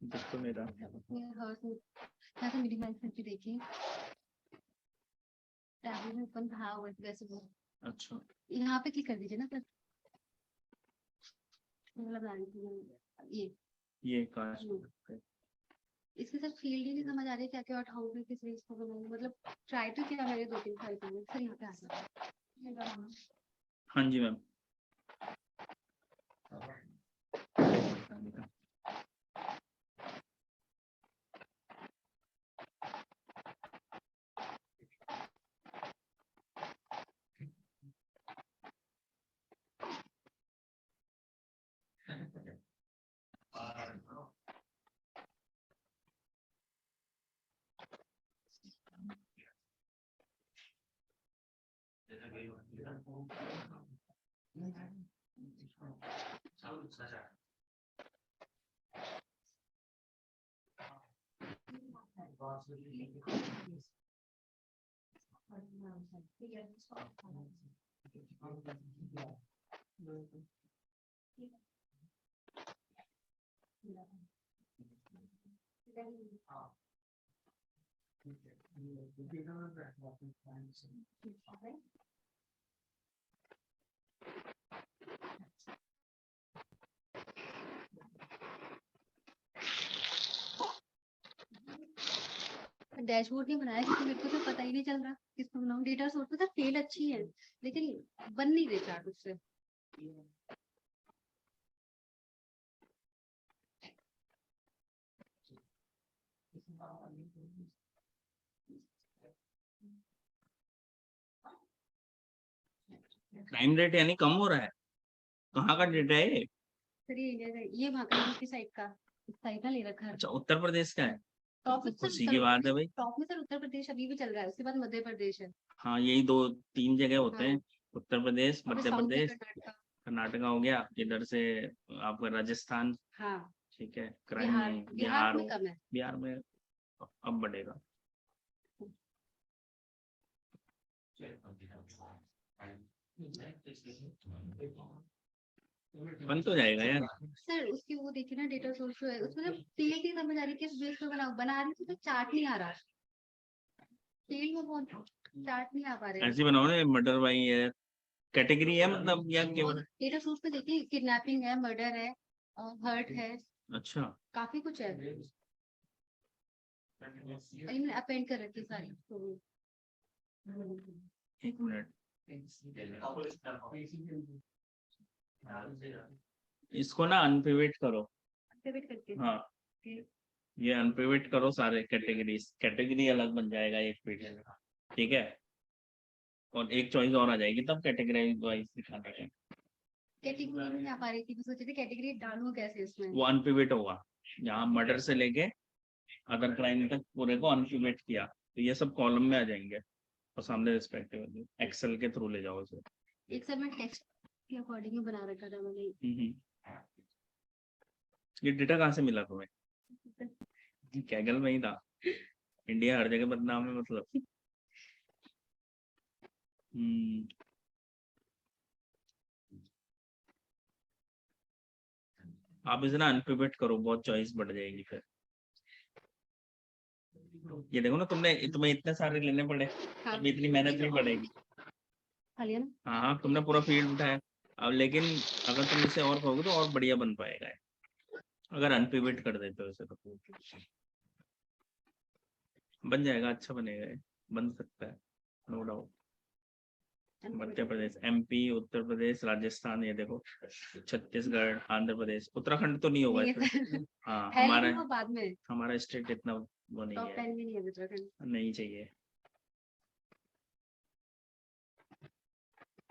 दिख तो नहीं रहा। यहाँ से मेरी मैसेज भी देखी, टैब में ओपन था वैसे वो। अच्छा यहाँ पे क्लिक कर दीजिए ना सर। मतलब बना रही थी मैं ये कास्ट, इसके साथ फील्ड ही नहीं समझ आ रही क्या क्या उठाऊं, मैं किस चीज को बनाऊं। मतलब ट्राई तो किया मैंने 2-3 फाइल में। सर यहाँ पे आ जाए। हाँ जी मैम। डैशबोर्ड नहीं बनाया क्योंकि मेरे को तो पता ही नहीं चल रहा किसको बनाऊं। डेटा सोर्स में सर फील्ड अच्छी है लेकिन बन नहीं रही चार्ट उससे। क्राइम रेट यानी कम हो रहा है? कहाँ का डेटा है ये? सर ये इंडिया का, ये वहाँ का यूपी साइड का, इस साइड का ले रखा है। अच्छा उत्तर प्रदेश का है? टॉप में खुशी की बात है भाई। टॉप में सर उत्तर प्रदेश अभी भी चल रहा है, उसके बाद मध्य प्रदेश है। हाँ यही 2-3 जगह होते हैं, उत्तर प्रदेश, और मध्य साउथ में प्रदेश, कर्नाटका। कर्नाटका हो गया, इधर से आपका राजस्थान, हाँ ठीक है। क्राइम बिहार, में बिहार में हो, कम है। बिहार में अब बढ़ेगा। बन तो जाएगा यार। सर उसकी वो देखिए ना डेटा सोर्स जो है उसमें जब फील्ड ही समझ आ रही किस बेस पे बना रही थी, तो चार्ट नहीं आ रहा। फील्ड में बहुत चार्ट नहीं आ पा रहे। ऐसे बनाओ ना, मर्डर बाई है, कैटेगरी है मतलब, या केवल डेटा सोर्स पे देखिए किडनैपिंग है, मर्डर है, हर्ट है, अच्छा काफी कुछ है। अपेंड कर रखी है सारी। एक मिनट, इसको ना अनपिवट करो। पिवट करके हाँ, फिर ये अनपिवट करो सारे कैटेगरीज, कैटेगरी अलग बन जाएगा एक फील्ड, ठीक है। और एक चॉइस और आ जाएगी तब कैटेगरी वाइज दिखाने का। कैटेगरी नहीं आ पा रही थी, मैं सोच रही थी कैटेगरी डालूं कैसे इसमें। वो अनपिवट होगा, यहाँ मर्डर से लेके अदर क्राइम तक पूरे को अनपिवट किया तो ये सब कॉलम में आ जाएंगे और सामने रिस्पेक्टिव एक्सेल के थ्रू ले जाओ उसे। एक सब में टेक्स्ट के अकॉर्डिंग ही बना रखा था मैंने। ये डेटा कहाँ से मिला तुम्हें? कैगल में ही था। इंडिया हर जगह बदनाम है मतलब। आप इसे ना अनपिवट करो, बहुत चॉइस बढ़ जाएगी फिर। ये देखो ना, तुम्हें इतने सारे लेने पड़े, हाँ, अब इतनी मेहनत नहीं पड़ेगी। खा लिया ना। हाँ, तुमने पूरा फील्ड उठाया अब, लेकिन अगर तुम इसे और कहोगे तो और बढ़िया बन पाएगा अगर अनपिवट कर देते हो इसे तो। बन जाएगा, अच्छा बनेगा, बन सकता है, no doubt. Madhya Pradesh, MP, Uttar Pradesh, Rajasthan, ये देखो छत्तीसगढ़, आंध्र प्रदेश, उत्तराखंड तो नहीं होगा इसमें। हाँ, है लेकिन वो बाद में हमारा स्टेट इतना वो नहीं टॉप है, 10 में नहीं है उत्तराखंड। नहीं चाहिए।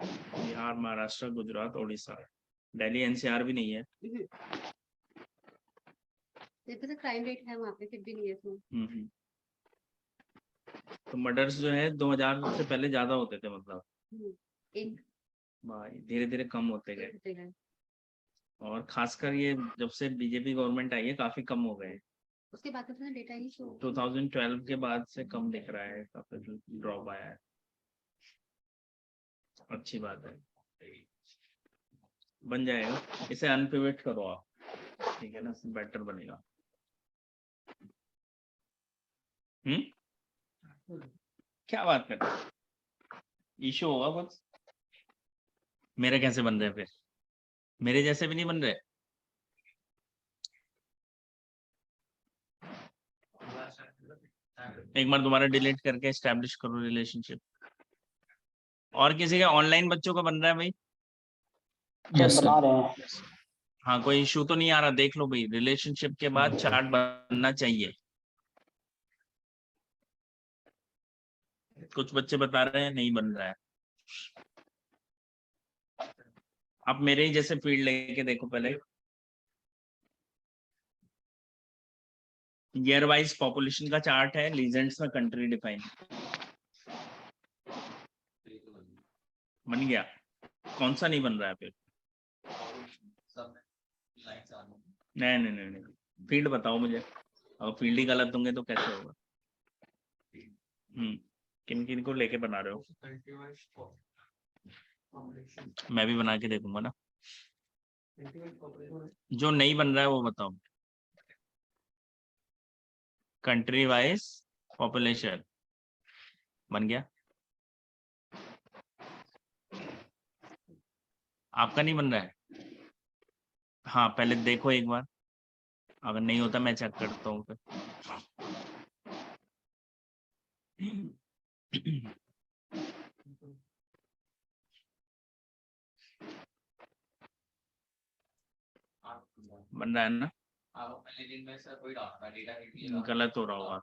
बिहार, महाराष्ट्र, गुजरात, उड़ीसा, दिल्ली एनसीआर भी नहीं है। जैसे क्राइम रेट है वहाँ पे, फिर भी नहीं है इसमें। तो मर्डर्स जो है 2000 से पहले ज्यादा होते थे, मतलब एक भाई धीरे धीरे कम होते गए। होते गए। और खासकर ये जब से बीजेपी गवर्नमेंट आई है काफी कम हो गए। उसके बाद तो डेटा ही शो 2012 के बाद से कम दिख रहा है, काफी ड्रॉप आया है। अच्छी बात है, बन जाएगा। इसे अनपिवट करो आप, ठीक है ना, बेटर बनेगा। क्या बात करते हो? इशू होगा कुछ? मेरे कैसे बन रहे हैं फिर? मेरे जैसे भी नहीं बन रहे। एक बार दोबारा डिलीट करके एस्टैब्लिश करो रिलेशनशिप। और किसी का ऑनलाइन बच्चों का बन रहा है भाई? यस बना सर। रहे हैं। हाँ, कोई इशू तो नहीं आ रहा? देख लो भाई, रिलेशनशिप के बाद चार्ट बनना चाहिए। कुछ बच्चे बता रहे हैं नहीं बन रहा है। आप मेरे ही जैसे फील्ड लेके देखो पहले। ईयर वाइज पॉपुलेशन का चार्ट है, लीजेंड्स में कंट्री डिफाइन बन गया। कौन सा नहीं बन रहा है फिर? नहीं, फील्ड बताओ मुझे। और फील्ड ही गलत होंगे तो कैसे होगा? किन किन को लेके बना रहे हो? मैं भी बना के देखूंगा ना। जो नहीं बन रहा है वो बताओ। कंट्री वाइज पॉपुलेशन बन गया। आपका नहीं बन रहा है? हाँ, पहले देखो एक बार, अगर नहीं होता मैं चेक करता हूँ फिर। बन रहा है ना? गलत हो रहा होगा।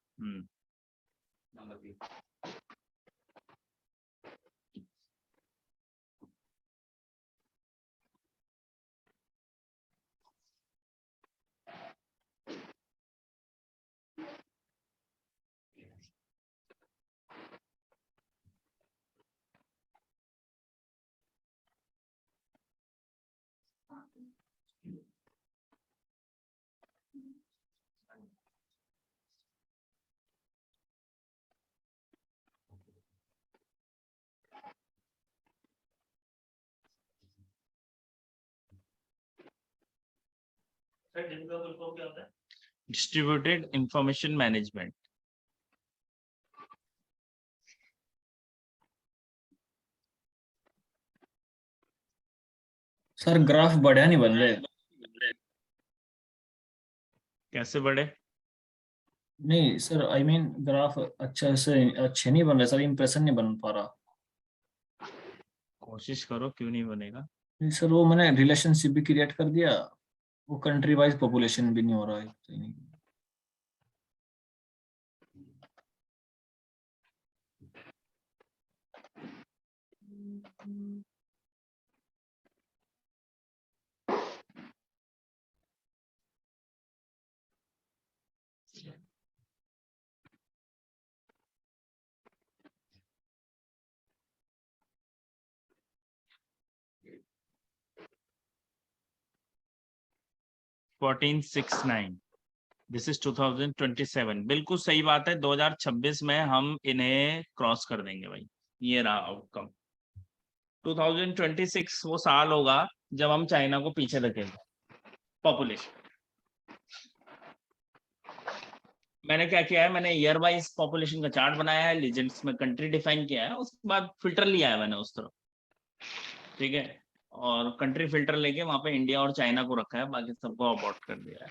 Distributed information management. Sir graph बढ़िया नहीं बन रहे। कैसे बढ़े? नहीं सर, आई मीन ग्राफ अच्छे नहीं बन रहे सर, इम्प्रेशन नहीं बन पा रहा। कोशिश करो, क्यों नहीं बनेगा। सर वो मैंने रिलेशनशिप भी क्रिएट कर दिया, वो कंट्री वाइज पॉपुलेशन भी नहीं हो रहा है, सही नहीं। Fourteen six nine, this is 2027। बिल्कुल सही बात है, 2026 में हम इन्हें क्रॉस कर देंगे भाई, ये रहा आउटकम। 2026 वो साल होगा जब हम चाइना को पीछे रखेंगे पॉपुलेशन। मैंने क्या किया है, मैंने ईयर वाइज पॉपुलेशन का चार्ट बनाया है, लीजेंड्स में कंट्री डिफाइन किया है, उसके बाद फिल्टर लिया है मैंने उस तरफ, ठीक है। और कंट्री फिल्टर लेके वहां पे इंडिया और चाइना को रखा है, बाकी सबको अबॉर्ट कर दिया है।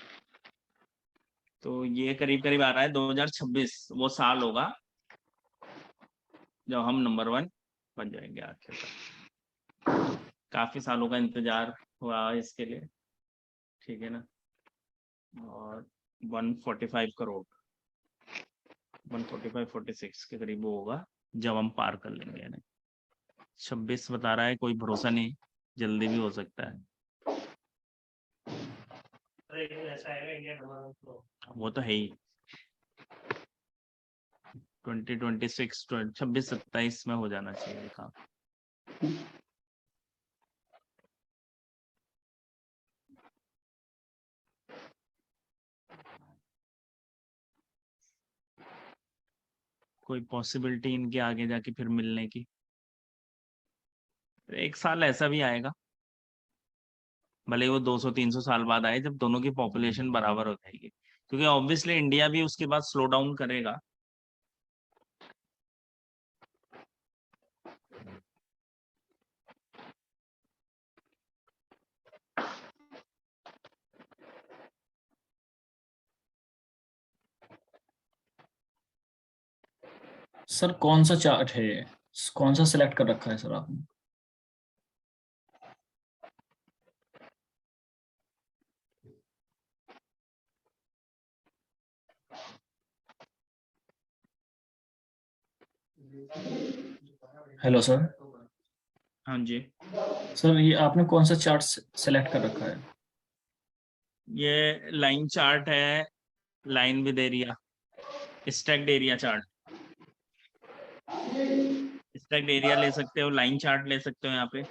तो ये करीब करीब आ रहा है 2026 वो साल होगा जब हम नंबर 1 बन जाएंगे आखिर तक। काफी सालों का इंतजार हुआ इसके लिए, ठीक है ना। और 145 करोड़, 145-46 के करीब वो होगा जब हम पार कर लेंगे ना। 26 बता रहा है, कोई भरोसा नहीं, जल्दी भी हो सकता है। वो तो है ही, 2026 26-27 में हो जाना चाहिए काम। कोई पॉसिबिलिटी इनके आगे जाके फिर मिलने की? एक साल ऐसा भी आएगा, भले ही वो 200-300 साल बाद आए, जब दोनों की पॉपुलेशन बराबर हो जाएगी, क्योंकि ऑब्वियसली इंडिया भी उसके बाद स्लो डाउन करेगा। सर कौन सा चार्ट है ये? कौन सा सिलेक्ट कर रखा है सर आपने? Hello sir. हाँ जी, सर ये आपने कौन सा चार्ट सेलेक्ट कर रखा है? ये लाइन चार्ट है, line with area, stacked area chart. Stacked area ले सकते हो, लाइन चार्ट ले सकते हो यहाँ पे।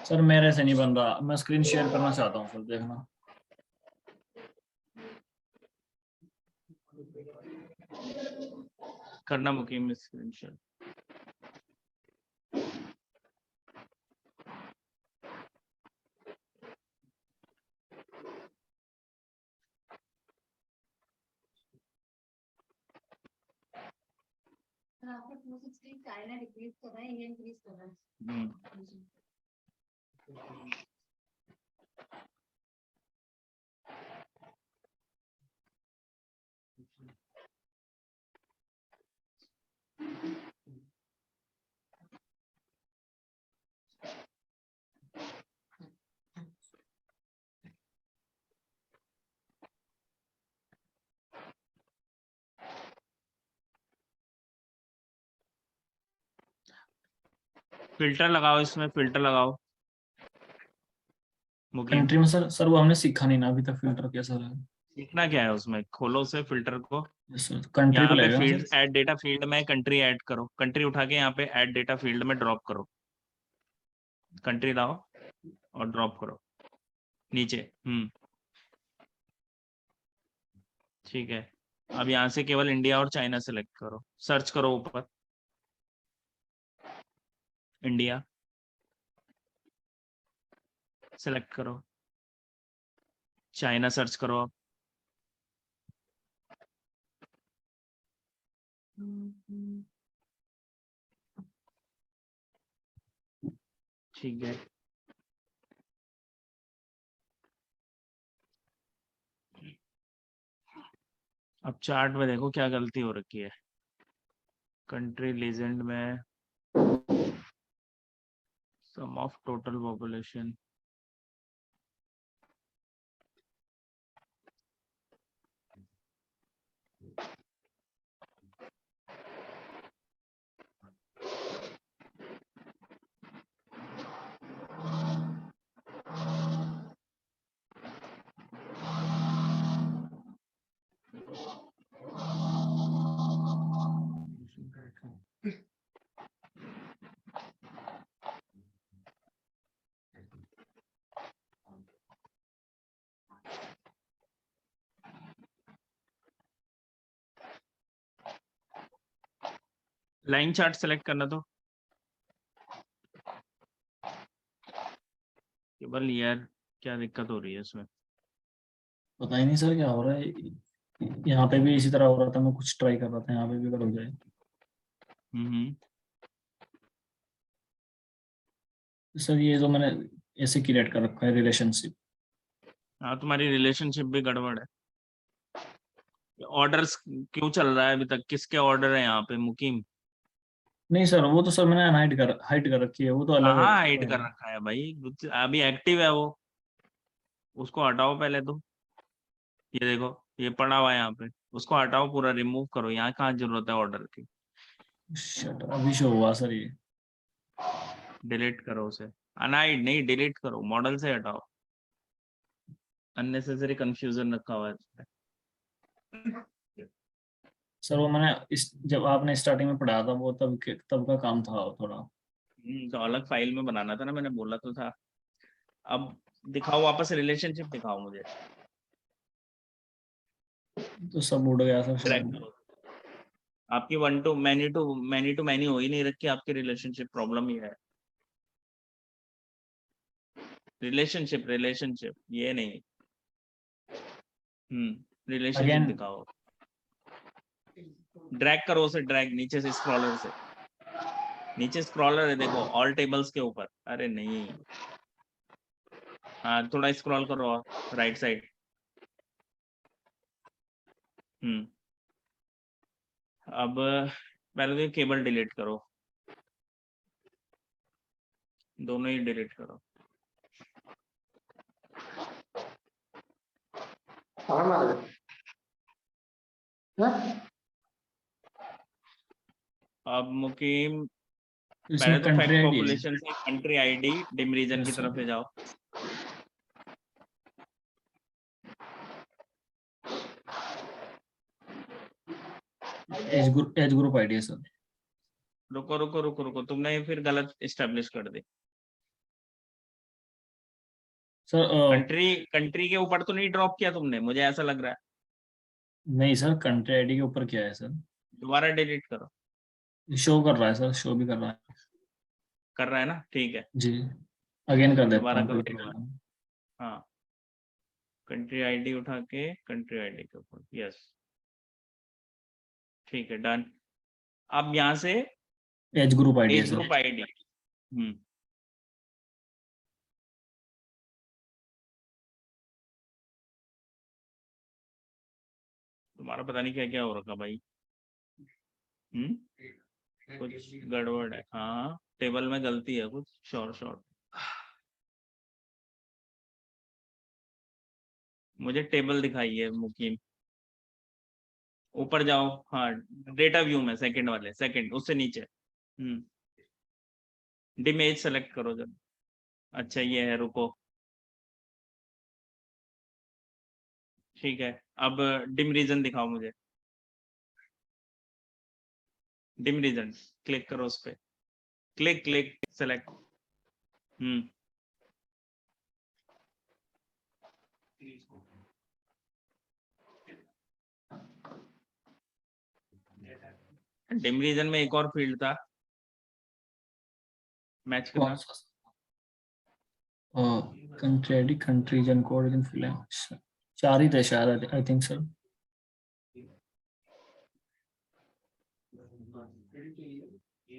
सर मेरे से नहीं बन रहा, मैं स्क्रीन शेयर करना चाहता हूँ सर, देखना। करना मुकीम स्क्रीन शेयर। आपको 260 चाइना डिक्रीज कर रहा है, इंडिया इंक्रीज कर रहा है। फिल्टर लगाओ, इसमें फिल्टर लगाओ मुकीम। कंट्री में सर वो हमने सीखा नहीं ना अभी तक, फिल्टर कैसा है। सीखना क्या है उसमें, खोलो उसे फिल्टर को। सर कंट्री पे यहाँ पे लगेगा ना field, sir? Add data field में कंट्री ऐड करो, कंट्री उठा के यहाँ पे ऐड डेटा फील्ड में ड्रॉप करो, कंट्री लाओ और ड्रॉप करो नीचे। ठीक है। अब यहाँ से केवल इंडिया और चाइना सेलेक्ट करो, सर्च करो ऊपर इंडिया सेलेक्ट करो, चाइना सर्च करो अब। ठीक है, अब चार्ट में देखो क्या गलती हो रखी है। कंट्री लीजेंड में sum of total population, line chart select करना तो केवल यार क्या दिक्कत हो रही है इसमें। पता ही नहीं सर क्या हो रहा है, यहाँ पे भी इसी तरह हो रहा था, मैं कुछ ट्राई कर रहा था, यहाँ पे भी अगर हो जाए। सर ये जो मैंने ऐसे क्रिएट कर रखा है रिलेशनशिप, हाँ तुम्हारी रिलेशनशिप भी गड़बड़ है। ऑर्डर्स क्यों चल रहा है अभी तक, किसके ऑर्डर है यहाँ पे मुकीम? नहीं सर वो तो सर मैंने हाइड कर रखी है, वो तो अलग है। कहाँ हाइड कर रखा है भाई, अभी एक्टिव है वो, उसको हटाओ पहले तो। ये देखो ये पड़ा हुआ है यहाँ पे, उसको हटाओ, पूरा रिमूव करो, यहाँ कहाँ जरूरत है ऑर्डर की। शट, अभी शो हुआ सर ये। डिलीट करो उसे, अनहाइड नहीं डिलीट करो, मॉडल से हटाओ, अननेसेसरी कंफ्यूजन रखा हुआ है इसमें। सर वो मैंने जब आपने स्टार्टिंग में पढ़ाया था वो तब का काम था वो थोड़ा। तो अलग फाइल में बनाना था ना, मैंने बोला तो था। अब दिखाओ वापस रिलेशनशिप दिखाओ मुझे। तो सब उड़ गया सर ट्रैक शायद। करो, आपकी मैनी टू मैनी हो ही नहीं रखी, आपकी रिलेशनशिप प्रॉब्लम ही है। रिलेशनशिप ये नहीं। रिलेशनशिप अगेन दिखाओ, ड्रैग करो उसे, ड्रैग नीचे से, स्क्रॉलर से नीचे, स्क्रॉलर है देखो ऑल टेबल्स के ऊपर। अरे नहीं, हाँ थोड़ा स्क्रॉल करो राइट साइड। अब पहले तो केबल डिलीट करो, दोनों ही डिलीट करो। अब मुकीम पहले इसमें तो कंट्री फैक्ट आईडी है। पॉपुलेशन से कंट्री आईडी डिम रीजन की Yes, तरफ sir. ले जाओ। एज ग्रुप आईडी है सर। रुको रुको रुको रुको, तुमने ये फिर गलत इस्टेब्लिश कर दी। सर कंट्री के ऊपर तो नहीं ड्रॉप किया तुमने, मुझे ऐसा लग रहा है। नहीं सर, कंट्री आईडी के ऊपर क्या है सर? दोबारा डिलीट करो। शो कर रहा है सर, शो भी कर रहा है। कर रहा है ना, ठीक है। जी, अगेन कर देता दोबारा हूँ, करो फिर कर दोबारा। लेता हूँ। हाँ कंट्री आईडी उठा के कंट्री आईडी के ऊपर, यस ठीक है डन। अब यहाँ से एज ग्रुप आईडी है एज सर। Group ID. तुम्हारा पता नहीं क्या क्या हो रखा भाई। कुछ गड़बड़ है, हाँ टेबल में गलती है कुछ, शॉर्ट मुझे टेबल दिखाई है मुकीम। ऊपर जाओ, हाँ डेटा व्यू में सेकंड वाले, सेकंड उससे नीचे। डिमेज सेलेक्ट करो जब। अच्छा ये है, रुको ठीक है। अब डिम रीजन दिखाओ मुझे, डिम रीजन क्लिक करो उस पे, click click select. Dim region में एक और फील्ड था, मैच कौन करना। सा? कंट्री आईडी, कंट्री जन कोड, चार ही थे शायद, आई थिंक सर।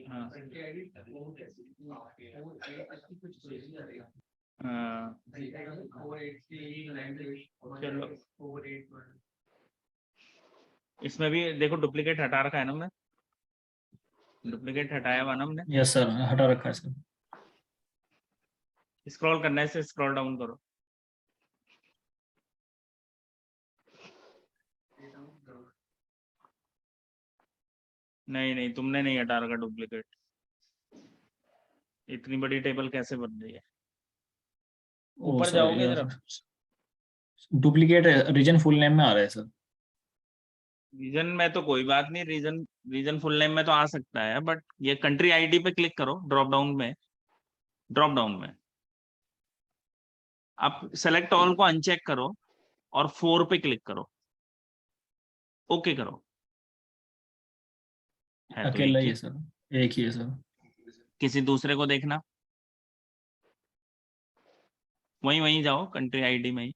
हाँ चलो इसमें भी देखो डुप्लीकेट हटा रखा है ना हमने, डुप्लीकेट हटाया हुआ ना हमने। यस सर, हटा रखा है सर। स्क्रॉल करने से स्क्रॉल डाउन करो। नहीं नहीं, तुमने नहीं हटा रखा डुप्लीकेट। इतनी बड़ी टेबल कैसे बन रही है? ओ ऊपर सर, जाओगे ये जरा। डुप्लीकेट रीजन फुल नेम में आ रहा है सर। रीजन में तो कोई बात नहीं, रीजन रीजन फुल नेम में तो आ सकता है, बट ये कंट्री आईडी पे क्लिक करो ड्रॉप डाउन में। ड्रॉप डाउन में आप सेलेक्ट ऑल को अनचेक करो और 4 पे क्लिक करो, ओके करो। है तो अकेला एक ही ही, है सर, एक ही है सर। किसी दूसरे को देखना। वहीं वहीं जाओ कंट्री आईडी में ही,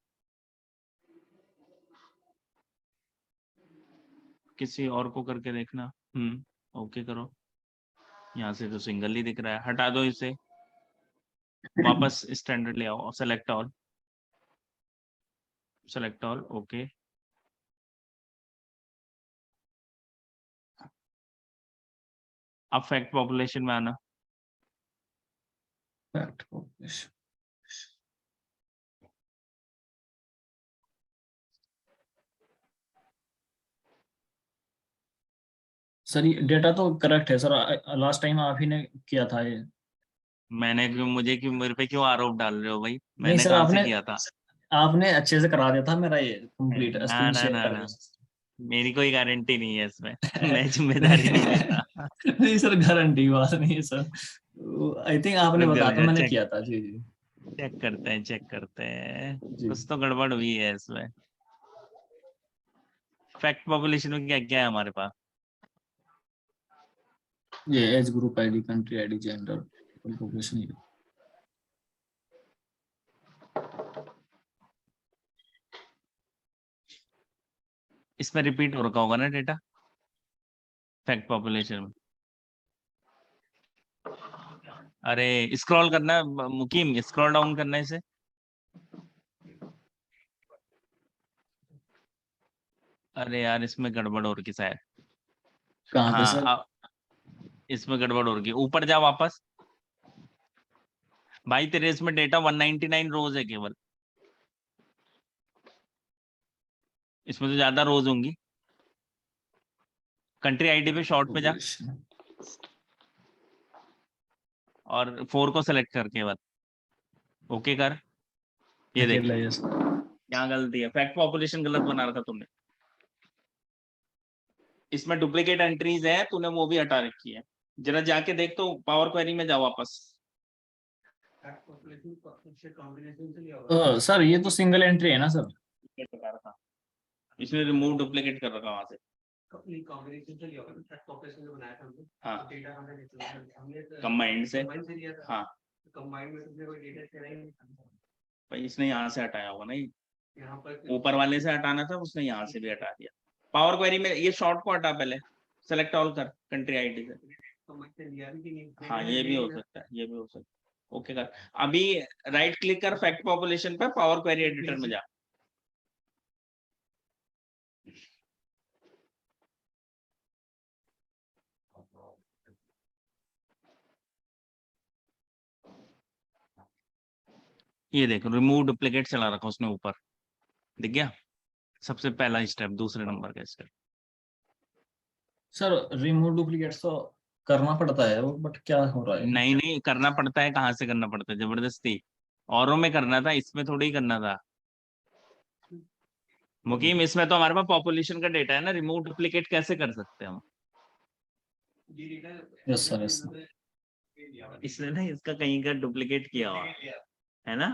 किसी और को करके देखना। ओके करो। यहाँ से तो सिंगल ही दिख रहा है, हटा दो इसे। वापस स्टैंडर्ड ले आओ, select all, select all, okay. अब फैक्ट पॉपुलेशन में आना। Fact population. सर ये डेटा तो करेक्ट है सर, लास्ट टाइम आप ही ने किया था ये। मैंने क्यों, मुझे क्यों, मेरे पे क्यों आरोप डाल रहे हो भाई? नहीं मैंने सर, कहाँ से आपने किया था? आपने अच्छे से करा दिया था मेरा ये कंप्लीट, ना स्क्रीन ना शेयर ना कर ना, दिया। मेरी कोई गारंटी नहीं है इसमें। मैं जिम्मेदारी नहीं लेता। नहीं सर, गारंटी की बात नहीं है सर, आई थिंक आपने रुक जा, बताया रुक था, जा, मैंने चेक किया था। जी जी चेक करते हैं, चेक करते हैं। जी। कुछ तो गड़बड़ हुई है इसमें। फैक्ट पॉपुलेशन में क्या क्या है हमारे पास? ये as group ID, country ID, gender, population ये। इसमें रिपीट हो रखा होगा ना डेटा, फैक्ट पॉपुलेशन में। अरे स्क्रॉल करना है, मुकीम स्क्रॉल डाउन करना है इसे। अरे यार इसमें गड़बड़ हो रही शायद। कहाँ पे हाँ सर? इसमें गड़बड़ हो रही है, ऊपर जा वापस। भाई तेरे इसमें डेटा 199 रोज है केवल, इसमें तो ज्यादा रोज होंगी। कंट्री आईडी पे शॉर्ट पे जा पॉपुलेशन और 4 को सेलेक्ट कर केवल, ओके कर। ये देख, अकेला, यस। यहाँ गलती है, फैक्ट पॉपुलेशन गलत बना रखा तुमने। इसमें डुप्लीकेट एंट्रीज है, तूने वो भी हटा रखी है। जरा जाके देख तो, पावर क्वेरी में जाओ वापस। सर ये तो सिंगल एंट्री है ना सर? इसने रिमूव डुप्लीकेट कर रखा वहां से। हाँ कंबाइंड से, हाँ भाई इसने यहाँ से हटाया होगा ना, ऊपर वाले से हटाना था, उसने यहाँ से भी हटा दिया। पावर क्वेरी में ये शॉर्ट को हटा पहले, सेलेक्ट ऑल कर कंट्री आईडी से। हाँ ये भी हो सकता है, ये भी हो सकता है, ओके कर। अभी राइट क्लिक कर फैक्ट पॉपुलेशन पे, पावर क्वेरी एडिटर में जा। ये देखो रिमूव डुप्लीकेट चला रखा उसने ऊपर, दिख गया? सबसे पहला स्टेप, दूसरे नंबर का स्टेप। सर रिमूव डुप्लीकेट्स तो करना पड़ता है वो, बट क्या हो रहा है? नहीं नहीं करना पड़ता है, कहाँ से करना पड़ता है? जबरदस्ती औरों में करना था, इसमें थोड़ी करना था मुकीम। इसमें तो हमारे पास पॉपुलेशन का डेटा है ना, रिमूव डुप्लीकेट कैसे कर सकते हैं हम? Yes sir, yes. इसने ना इसका कहीं का डुप्लीकेट किया हुआ है ना,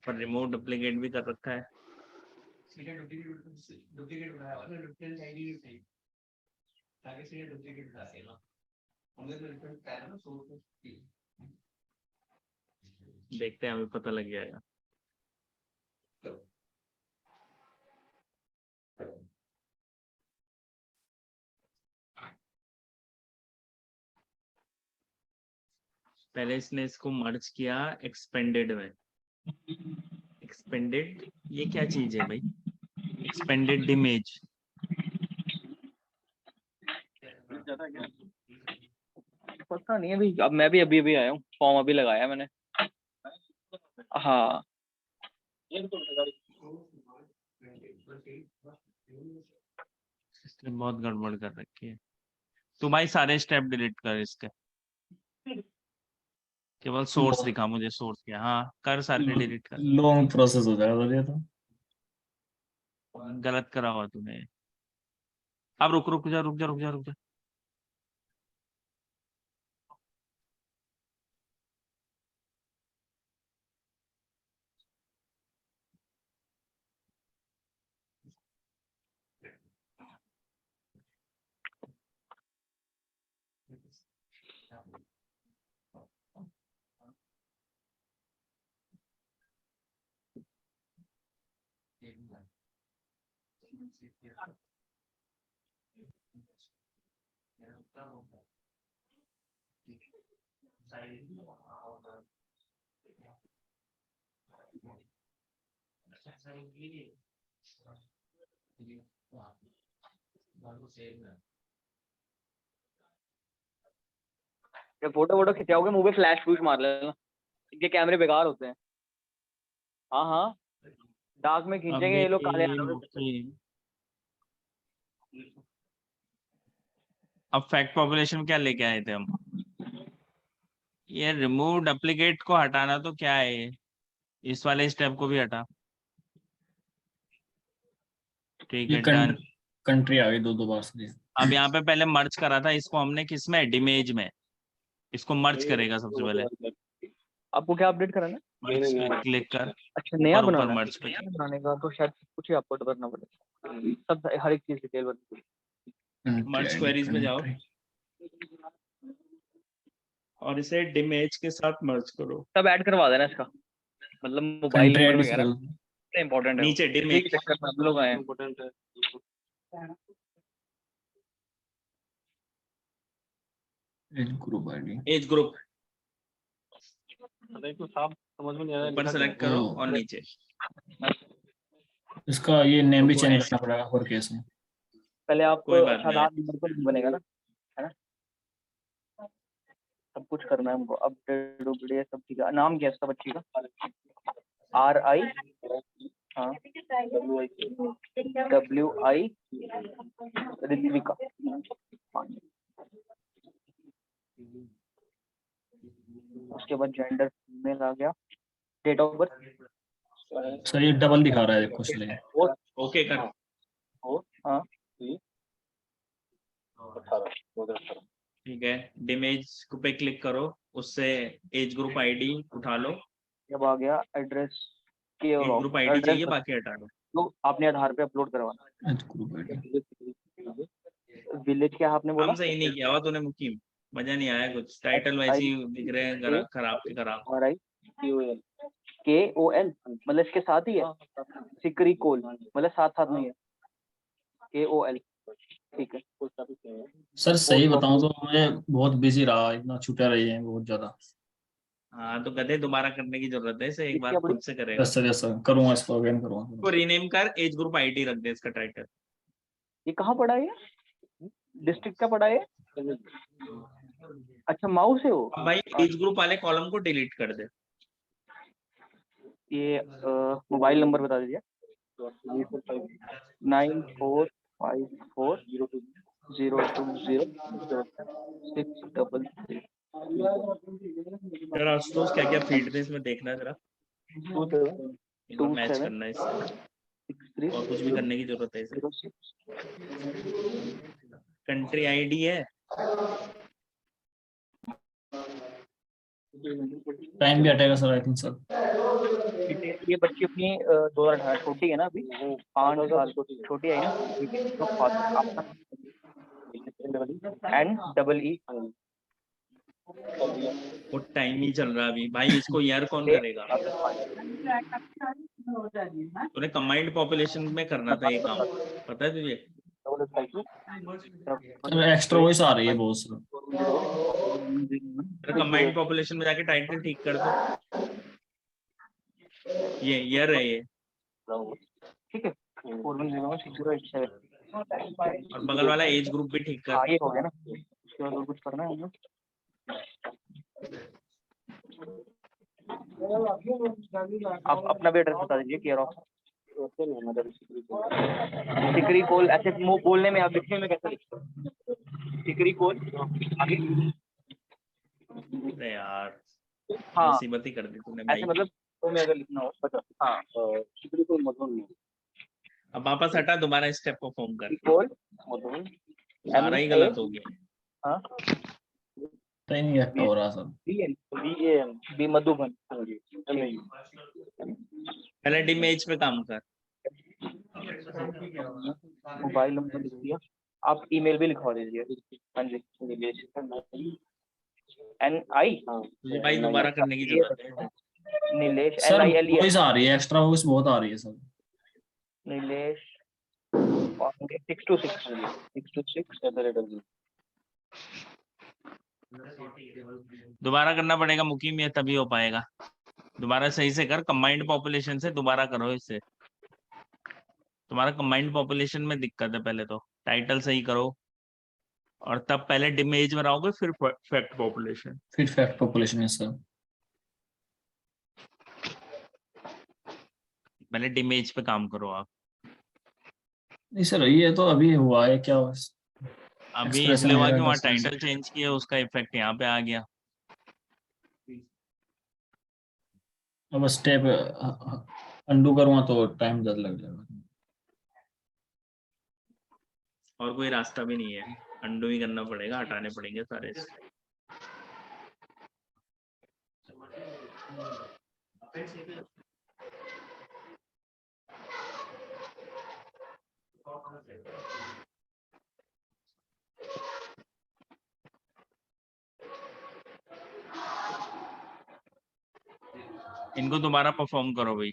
पर रिमूव डुप्लीकेट भी कर रखा है। देखते हैं, अभी पता लग जाएगा। पहले इसने इसको मर्ज किया एक्सपेंडेड में, एक्सपेंडेड, ये क्या चीज है भाई? एक्सपेंडेड इमेज, पता नहीं अभी, अब मैं भी अभी आया हूँ, फॉर्म अभी लगाया मैंने। हाँ इसने बहुत गड़बड़ कर रखी है। तू भाई सारे स्टेप डिलीट कर इसके, केवल सोर्स दिखा मुझे, सोर्स क्या, हाँ कर सारे डिलीट कर, लॉन्ग प्रोसेस हो जाएगा सर ये तो। गलत करा हुआ तूने। अब रुक रुक जा रुक जा रुक जा रुक जा। ये फोटो वोटो खिंचाओगे मुंह पे फ्लैश फ्लूश मार लेना, इनके कैमरे बेकार होते हैं। हाँ हाँ डार्क में खींचेंगे ये लोग काले आने में। अब फैक्ट पॉपुलेशन क्या लेके आए थे हम? ये रिमूव डुप्लीकेट को हटाना तो क्या है ये? इस वाले स्टेप को भी हटा। ठीक ये है डन। कंट्री आ गई दो दो बार से। अब यहाँ पे पहले मर्ज करा था इसको हमने, किसमें? डिमेज में। इसको मर्ज करेगा सबसे पहले। आपको क्या अपडेट कराना है? मर्ज पे क्लिक कर अच्छा नया और ऊपर बनाना है? मर्ज पे। नया बनाने का तो शायद कुछ ही आपको करना पड़ेगा, सब हर एक चीज डिटेल बताइए। मर्ज क्वेरीज में जाओ और इसे डिमेज के साथ मर्ज करो। सब ऐड करवा देना इसका, मतलब मोबाइल कंट्री नंबर आईडी वगैरह इंपॉर्टेंट है। नीचे इसी डिमेज, के चक्कर में हम लोग आए हैं। ग्रुप आईडी एज ग्रुप तो साहब समझ में नहीं आ रहा है, ऊपर लिखा सेलेक्ट क्या करो ओ। और नीचे। इसका ये नेम भी रुको चेंज ऐसे। करना पड़ेगा हर केस में। पहले आपको कोई बात नहीं। आधार नंबर पर नहीं बनेगा ना, है ना? सब कुछ करना है हमको, अपडेट उपडेट सब ठीक है। नाम क्या है इसका बच्ची का? RI, हाँ WI ऋत्विका। उसके बाद जेंडर फीमेल आ गया, डेट ऑफ बर्थ सर ये डबल दिखा रहा है कुछ लेकिन। ओके कर। हाँ ठीक है, डिमेज पे क्लिक करो, उससे एज ग्रुप आईडी उठा लो। जब आ गया एड्रेस के एज ग्रुप आईडी चाहिए, बाकी हटा लो। तो आपने आधार पे अपलोड करवाना। ग्रुप आईडी विलेज क्या आपने बोला? हम सही नहीं किया हुआ तूने मुकीम, मजा नहीं आया कुछ। टाइटल वैसे ही दिख रहे हैं खराब के खराब। RI KOL मतलब इसके साथ ही है, सिकरी कोल मतलब साथ साथ नहीं है, KOL ठीक है। सर सही बताऊं तो मैं बहुत बिजी रहा, इतना छुट्टियां रही हैं बहुत ज्यादा। हाँ तो गधे, दोबारा करने की जरूरत है इसे, एक बार खुद से करेगा। यस सर यस सर, करूंगा इसको अगेन इसको करूंगा। रीनेम कर, एज ग्रुप आईडी रख दे इसका टाइटल। ये कहाँ पड़ा है? डिस्ट्रिक्ट का पड़ा है? अच्छा माउस है वो। अब भाई एज ग्रुप वाले कॉलम को डिलीट कर दे। ये मोबाइल नंबर बता दीजिए। 9454020633। यार आशुतोष क्या क्या फील्ड थे इसमें देखना जरा, एक बार मैच करना है इससे, और कुछ भी करने की जरूरत है इसे। कंट्री आईडी है, टाइम भी हटेगा सर आई थिंक सर। ये बच्ची अपनी 2018 छोटी है ना, अभी 5 साल छोटी है ना, NEE। वो टाइम ही चल रहा है अभी भाई, इसको यार कौन करेगा? तूने कंबाइंड पॉपुलेशन में करना था ये काम, पता है तुझे? एक्स्ट्रा वॉइस आ रही है बहुत सर। कंबाइंड पॉपुलेशन में जाके टाइटल ठीक कर दो। ये ईयर है ये, ठीक है 41016087 और बगल वाला एज ग्रुप भी ठीक हाँ कर। ये हो गया ना, उसके बाद और कुछ करना है हमें? आप अपना भी एड्रेस बता दीजिए केयर ऑफ टिकरी कोल। ऐसे मुंह बोलने में, आप लिखने में कैसे लिखते हो? टिकरी कोल आगे। अरे यार हाँ मुसीबत ही कर दी तूने भाई। ऐसे मतलब तो में अगर लिखना हो बता। हाँ टिकरी कोल मधुन अब वापस हटा, दोबारा स्टेप परफॉर्म कर, कोल मधुन सारा ही गलत हो गया। हाँ तो नहीं एक्ट हो रहा सर। बी मधुबन। पहले इमेज पे काम कर। मोबाइल नंबर लिख दिया, आप ईमेल भी लिखवा दीजिए। हाँ जी NI तुझे भाई दोबारा करने की जरूरत है। नीलेश सर NILES वॉइस आ रही है, एक्स्ट्रा वॉइस बहुत आ रही है सर। नीलेश 626 दोबारा करना पड़ेगा मुकीम, ये तभी हो पाएगा। दोबारा सही से कर, कंबाइंड पॉपुलेशन से दोबारा करो इसे। तुम्हारा कंबाइंड पॉपुलेशन में दिक्कत है, पहले तो टाइटल सही करो और तब पहले डिमेज में रहोगे फिर फैक्ट पॉपुलेशन। फिर फैक्ट पॉपुलेशन है सर। पहले डिमेज पे काम करो आप। नहीं सर ये तो अभी हुआ है क्या? अभी Expression इसलिए हुआ error कि वहाँ का sense। टाइटल चेंज किया, उसका इफेक्ट यहाँ पे आ गया। अब स्टेप अंडू करूँगा तो टाइम ज्यादा लग जाएगा। और कोई रास्ता भी नहीं है, अंडू ही करना पड़ेगा, हटाने पड़ेंगे सारे। इनको दोबारा परफॉर्म करो भाई।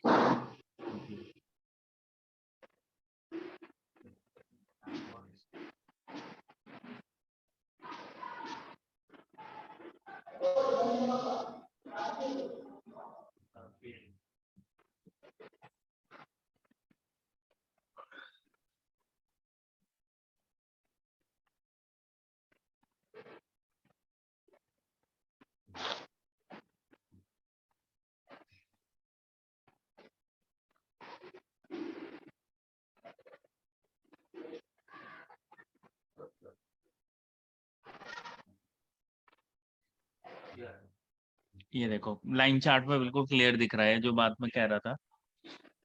ये देखो लाइन चार्ट में बिल्कुल क्लियर दिख रहा है जो बात मैं कह रहा था।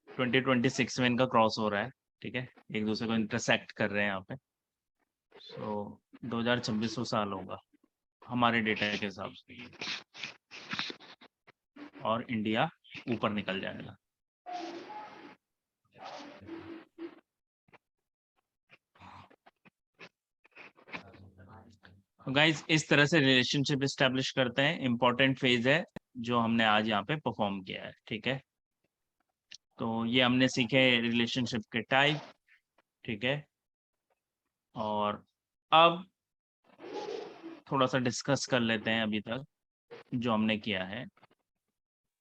2026 में इनका क्रॉस हो रहा है, ठीक है, एक दूसरे को इंटरसेक्ट कर रहे हैं यहाँ पे। सो 2026 साल होगा हमारे डेटा के हिसाब से, और इंडिया ऊपर निकल जाएगा। तो गाइस इस तरह से रिलेशनशिप एस्टेब्लिश करते हैं, इंपॉर्टेंट फेज है जो हमने आज यहाँ पे परफॉर्म किया है, ठीक है। तो ये हमने सीखे रिलेशनशिप के टाइप, ठीक है। और अब थोड़ा सा डिस्कस कर लेते हैं अभी तक जो हमने किया है।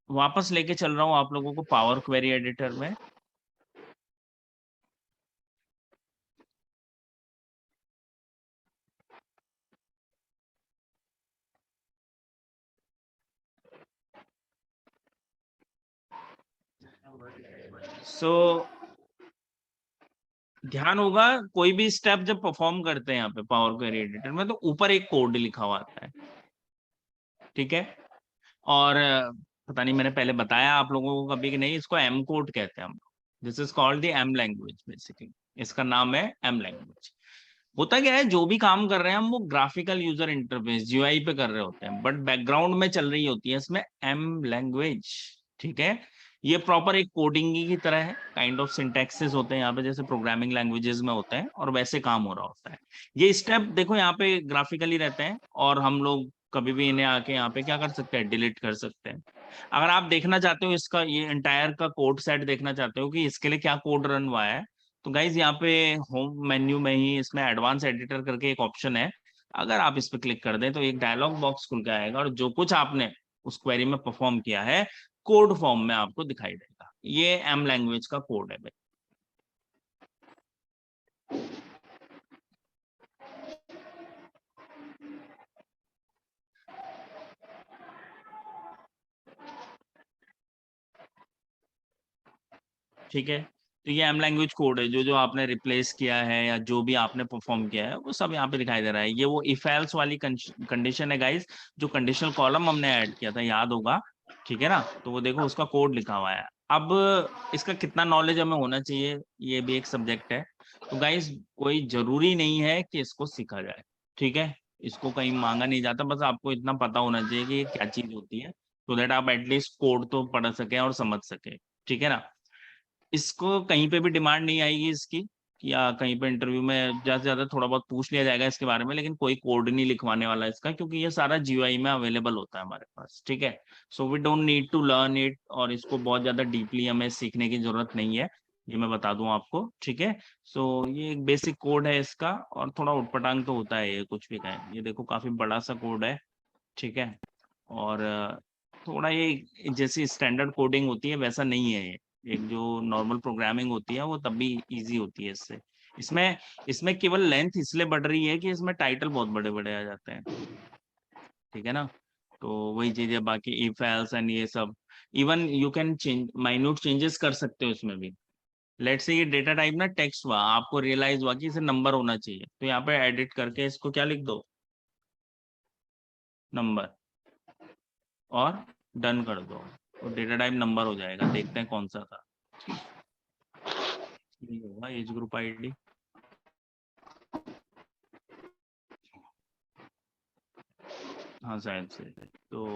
वापस लेके चल रहा हूँ आप लोगों को पावर क्वेरी एडिटर में। ध्यान होगा कोई भी स्टेप जब परफॉर्म करते हैं यहाँ पे पावर क्वेरी एडिटर में, तो ऊपर एक कोड लिखा हुआ आता है, ठीक है। और पता नहीं मैंने पहले बताया आप लोगों को कभी कि नहीं, इसको एम कोड कहते हैं हम। This is called the M language basically, इसका नाम है एम लैंग्वेज। होता क्या है, जो भी काम कर रहे हैं हम वो ग्राफिकल यूजर इंटरफेस जीयूआई पे कर रहे होते हैं, बट बैकग्राउंड में चल रही होती है इसमें एम लैंग्वेज, ठीक है। ये प्रॉपर एक कोडिंग की तरह है, काइंड ऑफ सिंटैक्सेस होते हैं यहाँ पे जैसे प्रोग्रामिंग लैंग्वेजेस में होते हैं, और वैसे काम हो रहा होता है। ये स्टेप देखो यहाँ पे ग्राफिकली रहते हैं, और हम लोग कभी भी इन्हें आके यहाँ पे क्या कर सकते हैं, डिलीट कर सकते हैं। अगर आप देखना चाहते हो इसका ये एंटायर का कोड सेट देखना चाहते हो कि इसके लिए क्या कोड रन हुआ है, तो गाइज यहाँ पे होम मेन्यू में ही इसमें एडवांस एडिटर करके एक ऑप्शन है। अगर आप इस पर क्लिक कर दें तो एक डायलॉग बॉक्स खुल के आएगा, और जो कुछ आपने उस क्वेरी में परफॉर्म किया है कोड फॉर्म में आपको दिखाई देगा। ये एम लैंग्वेज का कोड है भाई। ठीक है, तो ये एम लैंग्वेज कोड है, जो जो आपने रिप्लेस किया है या जो भी आपने परफॉर्म किया है वो सब यहाँ पे दिखाई दे रहा है। ये वो इफ एल्स वाली कंडीशन है गाइस, जो कंडीशनल कॉलम हमने ऐड किया था, याद होगा, ठीक है ना। तो वो देखो उसका कोड लिखा हुआ है। अब इसका कितना नॉलेज हमें होना चाहिए, ये भी एक सब्जेक्ट है। तो गाइस कोई जरूरी नहीं है कि इसको सीखा जाए, ठीक है, इसको कहीं मांगा नहीं जाता, बस आपको इतना पता होना चाहिए कि ये क्या चीज होती है, तो दैट आप एटलीस्ट कोड तो पढ़ सके और समझ सके, ठीक है ना। इसको कहीं पे भी डिमांड नहीं आएगी इसकी, या कहीं पे इंटरव्यू में ज्यादा से ज्यादा थोड़ा बहुत पूछ लिया जाएगा इसके बारे में, लेकिन कोई कोड नहीं लिखवाने वाला इसका, क्योंकि ये सारा GUI में अवेलेबल होता है हमारे पास, ठीक है। So we don't need to learn it, और इसको बहुत ज्यादा डीपली हमें सीखने की जरूरत नहीं है, ये मैं बता दूं आपको, ठीक है। सो ये एक बेसिक कोड है इसका, और थोड़ा उटपटांग तो होता है ये, कुछ भी कहें। ये देखो काफी बड़ा सा कोड है, ठीक है, और थोड़ा ये जैसी स्टैंडर्ड कोडिंग होती है वैसा नहीं है ये। एक जो नॉर्मल प्रोग्रामिंग होती है वो तब भी इजी होती है इससे। इसमें केवल लेंथ इसलिए बढ़ रही है कि इसमें टाइटल बहुत बड़े बड़े आ जाते हैं, ठीक है ना। तो वही चीज है, बाकी इफ एल्स एंड ये सब, even you can change, minute changes कर सकते हो इसमें भी। लेट्स से ये डेटा टाइप ना टेक्स्ट हुआ, आपको रियलाइज हुआ कि इसे नंबर होना चाहिए, तो यहाँ पे एडिट करके इसको क्या लिख दो, नंबर, और डन कर दो, तो डेटा टाइप नंबर हो जाएगा। देखते हैं कौन सा था, ये होगा एज ग्रुप आईडी, हाँ शायद से। तो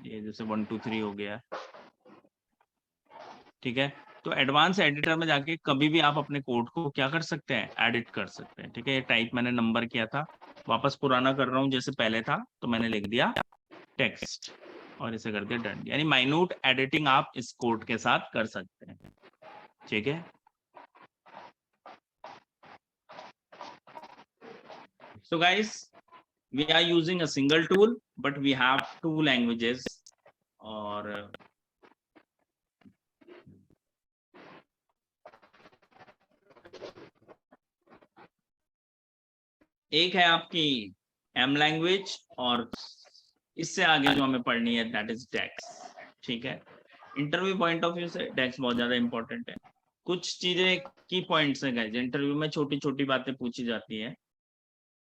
ये जैसे 1 2 3 हो गया, ठीक है। तो एडवांस एडिटर में जाके कभी भी आप अपने कोड को क्या कर सकते हैं, एडिट कर सकते हैं, ठीक है। ये टाइप मैंने नंबर किया था, वापस पुराना कर रहा हूँ जैसे पहले था, तो मैंने लिख दिया टेक्स्ट और इसे कर दिया डन। यानी माइन्यूट एडिटिंग आप इस कोड के साथ कर सकते हैं, ठीक है। So guys, we are using a single tool, but we have 2 languages, और एक है आपकी एम लैंग्वेज, और इससे आगे जो हमें पढ़नी है दैट इज डेक्स, ठीक है। इंटरव्यू पॉइंट ऑफ व्यू से डेक्स बहुत ज्यादा इंपॉर्टेंट है। कुछ चीजें की पॉइंट्स है गाइस, इंटरव्यू में छोटी छोटी बातें पूछी जाती है,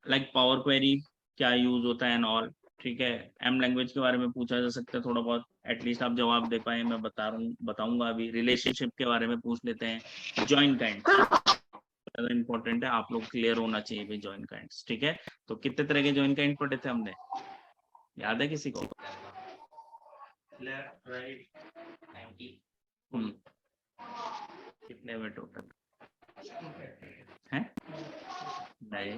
लाइक पावर क्वेरी क्या यूज होता है एंड ऑल, ठीक है। एम लैंग्वेज के बारे में पूछा जा सकता है थोड़ा बहुत, एटलीस्ट आप जवाब दे पाए, मैं बताऊंगा अभी। रिलेशनशिप के बारे में पूछ लेते हैं, जॉइन काइंड ज्यादा इंपॉर्टेंट है, आप लोग क्लियर होना चाहिए भाई जॉइन काइंड्स, ठीक है। तो कितने तरह के जॉइन काइंड पढ़े थे हमने, याद है किसी को? लेफ्ट राइट 90, कितने में टोटल हैं? नहीं,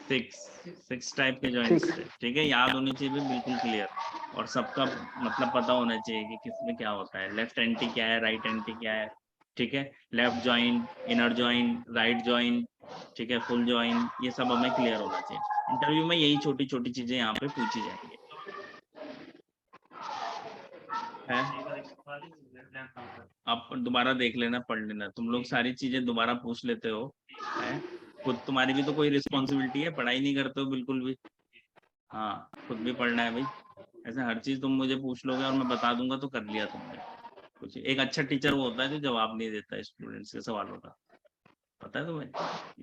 6 टाइप के जॉइंट्स थे, ठीक है। याद होनी चाहिए बिल्कुल क्लियर, और सबका मतलब पता होना चाहिए कि किसमें क्या होता है, लेफ्ट एंटी क्या है, राइट एंटी क्या है, ठीक है। Left join, inner join, right join, ठीक है, फुल जॉइन, ये सब हमें क्लियर होना चाहिए। इंटरव्यू में यही छोटी छोटी चीजें यहाँ पे पूछी जाएंगी, है। आप दोबारा देख लेना, पढ़ लेना, तुम लोग सारी चीजें दोबारा पूछ लेते हो, है। खुद तुम्हारी भी तो कोई रिस्पॉन्सिबिलिटी है, पढ़ाई नहीं करते हो बिल्कुल भी, हाँ खुद भी पढ़ना है भाई। ऐसे हर चीज तुम मुझे पूछ लोगे और मैं बता दूंगा तो कर लिया तुमने कुछ। एक अच्छा टीचर वो होता है जो जवाब नहीं देता है स्टूडेंट्स के सवालों का, पता है तुम्हें,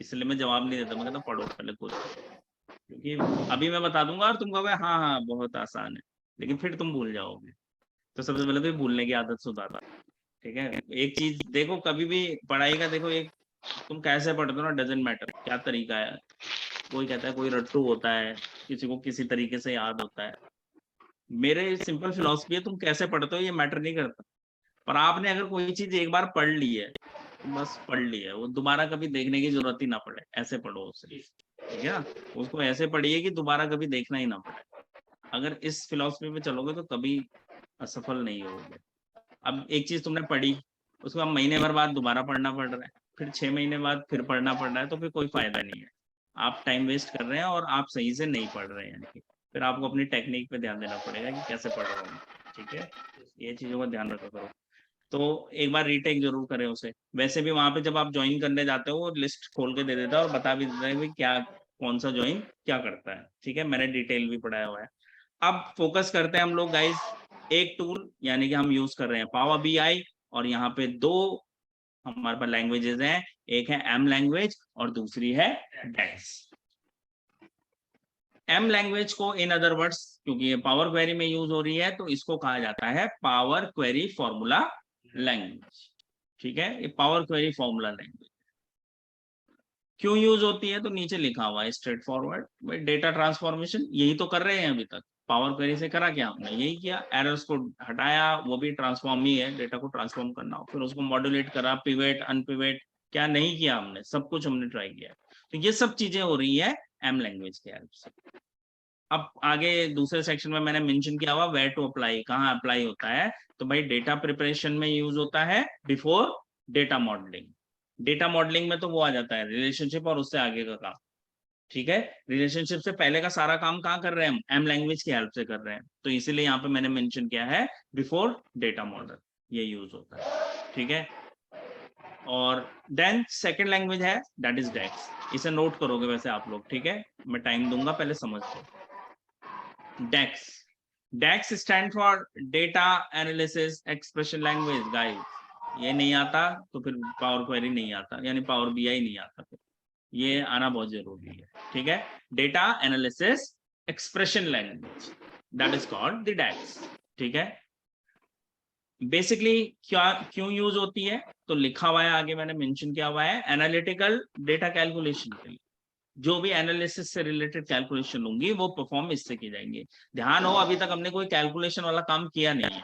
इसलिए मैं जवाब नहीं देता, मैं कहता पढ़ो पहले खुद, क्योंकि अभी मैं बता दूंगा और तुम कहोगे हाँ हाँ बहुत आसान है, लेकिन फिर तुम भूल जाओगे। तो सबसे पहले तो भूलने की आदत सुधारो, ठीक है। एक चीज देखो, कभी भी पढ़ाई का देखो, एक तुम कैसे पढ़ते हो ना, डजेंट मैटर क्या तरीका है। कोई कहता है कोई रट्टू होता है, किसी को किसी तरीके से याद होता है। मेरे सिंपल फिलॉसफी है, तुम कैसे पढ़ते हो ये मैटर नहीं करता, पर आपने अगर कोई चीज एक बार पढ़ ली है तो बस पढ़ ली है, वो दोबारा कभी देखने की जरूरत ही ना पड़े, ऐसे पढ़ो उसे, ठीक है ना। उसको ऐसे पढ़िए कि दोबारा कभी देखना ही ना पड़े। अगर इस फिलॉसफी में चलोगे तो कभी असफल नहीं होगे। अब एक चीज तुमने पढ़ी, उसको अब महीने भर बाद दोबारा पढ़ना पड़ रहा है, फिर 6 महीने बाद फिर पढ़ना पड़ रहा है, तो फिर कोई फायदा नहीं है, आप टाइम वेस्ट कर रहे हैं और आप सही से नहीं पढ़ रहे हैं। फिर आपको अपनी टेक्निक पे ध्यान देना पड़ेगा कि कैसे पढ़ रहा हूँ, ठीक है, ये चीजों का ध्यान रखा करो। तो एक बार रीटेक जरूर करें उसे। वैसे भी वहां पे जब आप ज्वाइन करने जाते हो वो लिस्ट खोल के दे देता है और बता भी देता है कि क्या कौन सा ज्वाइन क्या करता है, ठीक है, मैंने डिटेल भी पढ़ाया हुआ है। अब फोकस करते हैं हम लोग गाइस एक टूल, यानी कि हम यूज कर रहे हैं पावर बीआई, और यहाँ पे दो हमारे पास लैंग्वेजेस हैं, एक है एम लैंग्वेज और दूसरी है डेक्स। एम लैंग्वेज को इन अदर वर्ड्स, क्योंकि ये पावर क्वेरी में यूज हो रही है, तो इसको कहा जाता है पावर क्वेरी फॉर्मूला लैंग्वेज, ठीक है, ये पावर क्वेरी फॉर्मूला लैंग्वेज। क्यों यूज होती है तो नीचे लिखा हुआ है स्ट्रेट फॉरवर्ड, भाई डेटा ट्रांसफॉर्मेशन यही तो कर रहे हैं अभी तक। पावर क्वेरी से करा क्या हमने, यही किया, एरर्स को हटाया, वो भी ट्रांसफॉर्म ही है, डेटा को ट्रांसफॉर्म करना, फिर उसको मॉड्यूलेट करा, पिवेट अनपिवेट, क्या नहीं किया हमने, सब कुछ हमने ट्राई किया। तो ये सब चीजें हो रही है एम लैंग्वेज के हेल्प से। अब आगे दूसरे सेक्शन में मैंने मेंशन किया हुआ वेयर टू अप्लाई, कहाँ अप्लाई होता है, तो भाई डेटा प्रिपरेशन में यूज होता है before data modelling. Data modelling में तो वो आ जाता है रिलेशनशिप और उससे आगे का काम, ठीक है, रिलेशनशिप से पहले का सारा काम कहाँ कर रहे हैं हम, एम लैंग्वेज की हेल्प से कर रहे हैं, तो इसीलिए यहाँ पे मैंने मेंशन किया है बिफोर डेटा मॉडल ये यूज होता है, ठीक है। और देन सेकंड लैंग्वेज है दैट इज डेक्स, इसे नोट करोगे वैसे आप लोग, ठीक है, मैं टाइम दूंगा, पहले समझ लो। DAX, DAX stands for data analysis expression language guys, ये नहीं आता तो फिर पावर क्वेरी नहीं आता, यानी पावर बीआई नहीं आता, फिर ये आना बहुत जरूरी है, ठीक है, data analysis expression language that is called the DAX, ठीक है। बेसिकली क्या क्यों यूज होती है तो लिखा हुआ है आगे, मैंने मेंशन किया हुआ है एनालिटिकल डेटा कैलकुलेशन के लिए, जो भी एनालिसिस से रिलेटेड कैलकुलेशन होंगी वो परफॉर्म इससे की जाएंगी। ध्यान हो अभी तक हमने कोई कैलकुलेशन वाला काम किया नहीं है,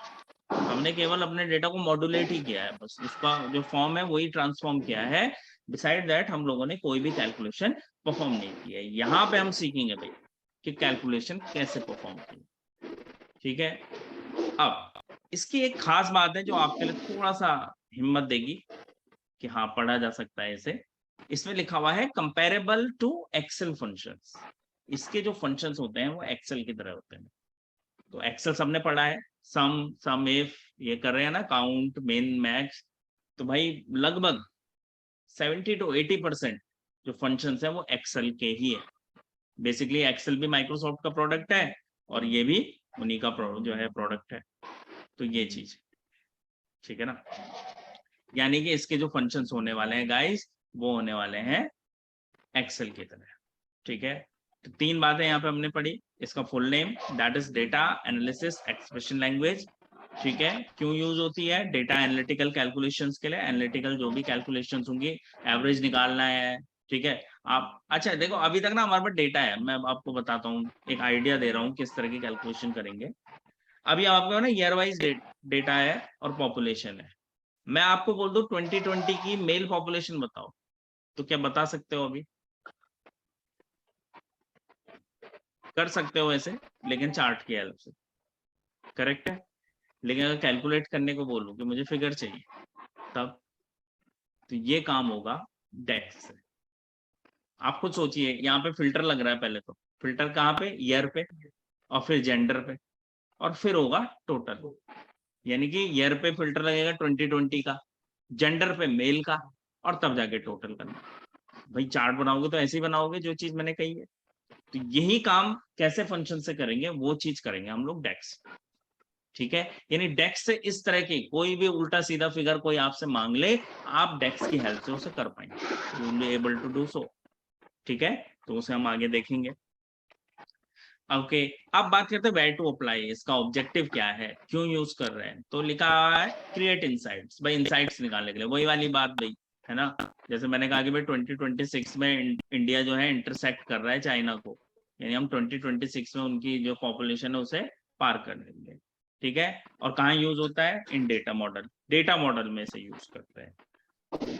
हमने केवल अपने डेटा को मॉड्यूलेट ही किया है, बस उसका जो फॉर्म है वही ट्रांसफॉर्म किया है, बिसाइड दैट हम लोगों ने कोई भी कैलकुलेशन परफॉर्म नहीं किया है। यहाँ पे हम सीखेंगे भाई कि कैलकुलेशन कैसे परफॉर्म की, ठीक है। अब इसकी एक खास बात है जो आपके लिए थोड़ा सा हिम्मत देगी कि हाँ पढ़ा जा सकता है इसे, इसमें लिखा हुआ है कंपेरेबल टू एक्सेल फंक्शंस। इसके जो फंक्शंस होते हैं वो एक्सेल की तरह होते हैं। तो एक्सेल सबने पढ़ा है, सम इफ ये कर रहे हैं ना, काउंट मेन मैक्स, तो भाई लगभग 70 to 80% जो फंक्शंस है वो एक्सेल के ही है। बेसिकली एक्सेल भी माइक्रोसॉफ्ट का प्रोडक्ट है और ये भी उन्हीं का जो है प्रोडक्ट है, तो ये चीज, ठीक है ना, यानी कि इसके जो फंक्शंस होने वाले हैं गाइस वो होने वाले हैं एक्सेल की तरह, ठीक है। तो तीन बातें यहाँ पे हमने पढ़ी, इसका full name that is data analysis expression language, ठीक है, क्यों यूज होती है, डेटा एनालिटिकल कैलकुलेशंस के लिए, एनालिटिकल जो भी कैलकुलेशंस होंगी, एवरेज निकालना है, ठीक है। आप अच्छा देखो अभी तक ना हमारे पास डेटा है, मैं आपको बताता हूँ, एक आइडिया दे रहा हूँ किस तरह की कैलकुलेशन करेंगे। अभी आपको ना ईयर वाइज डेटा है और पॉपुलेशन है, मैं आपको बोल दूं 2020 की मेल पॉपुलेशन बताओ, तो क्या बता सकते हो अभी, कर सकते हो ऐसे, लेकिन चार्ट की हेल्प से, करेक्ट है। लेकिन अगर कैलकुलेट करने को बोलूं कि मुझे फिगर चाहिए तब, तो ये काम होगा डेक्स से। आप खुद सोचिए, यहाँ पे फिल्टर लग रहा है, पहले तो फिल्टर कहाँ पे, ईयर पे, और फिर जेंडर पे, और फिर होगा टोटल, यानी कि ईयर पे फिल्टर लगेगा 2020 का, जेंडर पे मेल का, और तब जाके टोटल करना। भाई चार्ट बनाओगे तो ऐसे ही बनाओगे जो चीज मैंने कही है। तो यही काम कैसे फंक्शन से करेंगे वो चीज करेंगे हम लोग डेक्स, ठीक है। यानी डेक्स से इस तरह की कोई भी उल्टा सीधा फिगर कोई आपसे मांग ले, आप डेक्स की हेल्प से उसे कर पाएंगे, you will be able to do so, ठीक है। तो उसे हम आगे देखेंगे। ओके, अब बात करते हैं वेयर टू अप्लाई, इसका ऑब्जेक्टिव क्या है, क्यों यूज कर रहे हैं, तो लिखा है क्रिएट इनसाइट्स, भाई इनसाइट्स निकालने के लिए, वही वाली बात भाई है ना, जैसे मैंने कहा कि भाई 2026 में इंडिया जो है इंटरसेक्ट कर रहा है चाइना को, यानी हम 2026 में उनकी जो पॉपुलेशन है उसे पार कर लेंगे, ठीक है। और कहाँ यूज होता है, इन डेटा मॉडल में से यूज करते हैं।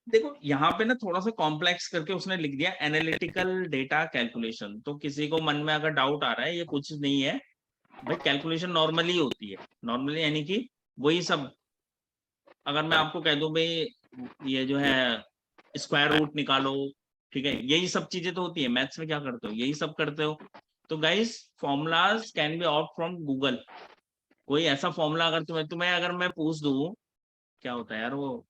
देखो यहाँ पे ना थोड़ा सा कॉम्प्लेक्स करके उसने लिख दिया एनालिटिकल डेटा कैलकुलेशन, तो किसी को मन में अगर डाउट आ रहा है, ये कुछ नहीं है भाई, कैलकुलेशन नॉर्मली होती है, नॉर्मली यानी कि वही सब, अगर मैं आपको कह दूं भाई ये जो है स्क्वायर रूट निकालो, ठीक है, यही सब चीजें तो होती है, मैथ्स में क्या करते हो, यही सब करते हो। तो guys formulas can be out from Google, कोई ऐसा फॉर्मूला अगर तुम्हें अगर मैं पूछ दूं, क्या होता है यार वो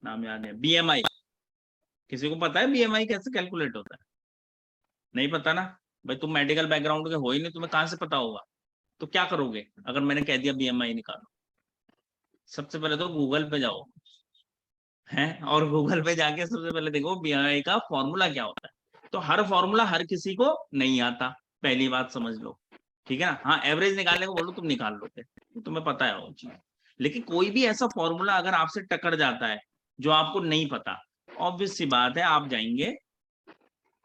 नाम याद है, बीएमआई। किसी को पता है बीएमआई कैसे कैलकुलेट होता है? नहीं पता ना? भाई तुम मेडिकल बैकग्राउंड के हो ही नहीं, तुम्हें कहाँ से पता होगा? तो क्या करोगे अगर मैंने कह दिया बीएमआई निकालो? सबसे पहले तो गूगल पे जाओ, हैं, और गूगल पे जाके सबसे पहले देखो बीएमआई का फॉर्मूला क्या होता है। तो हर फॉर्मूला हर किसी को नहीं आता, पहली बात समझ लो, ठीक है ना? हाँ, एवरेज निकालने को बोलो तुम निकाल लोगे, तो तुम्हें पता है वो चीज। लेकिन कोई भी ऐसा फॉर्मूला अगर आपसे टकर जाता है जो आपको नहीं पता, ऑब्वियस सी बात है आप जाएंगे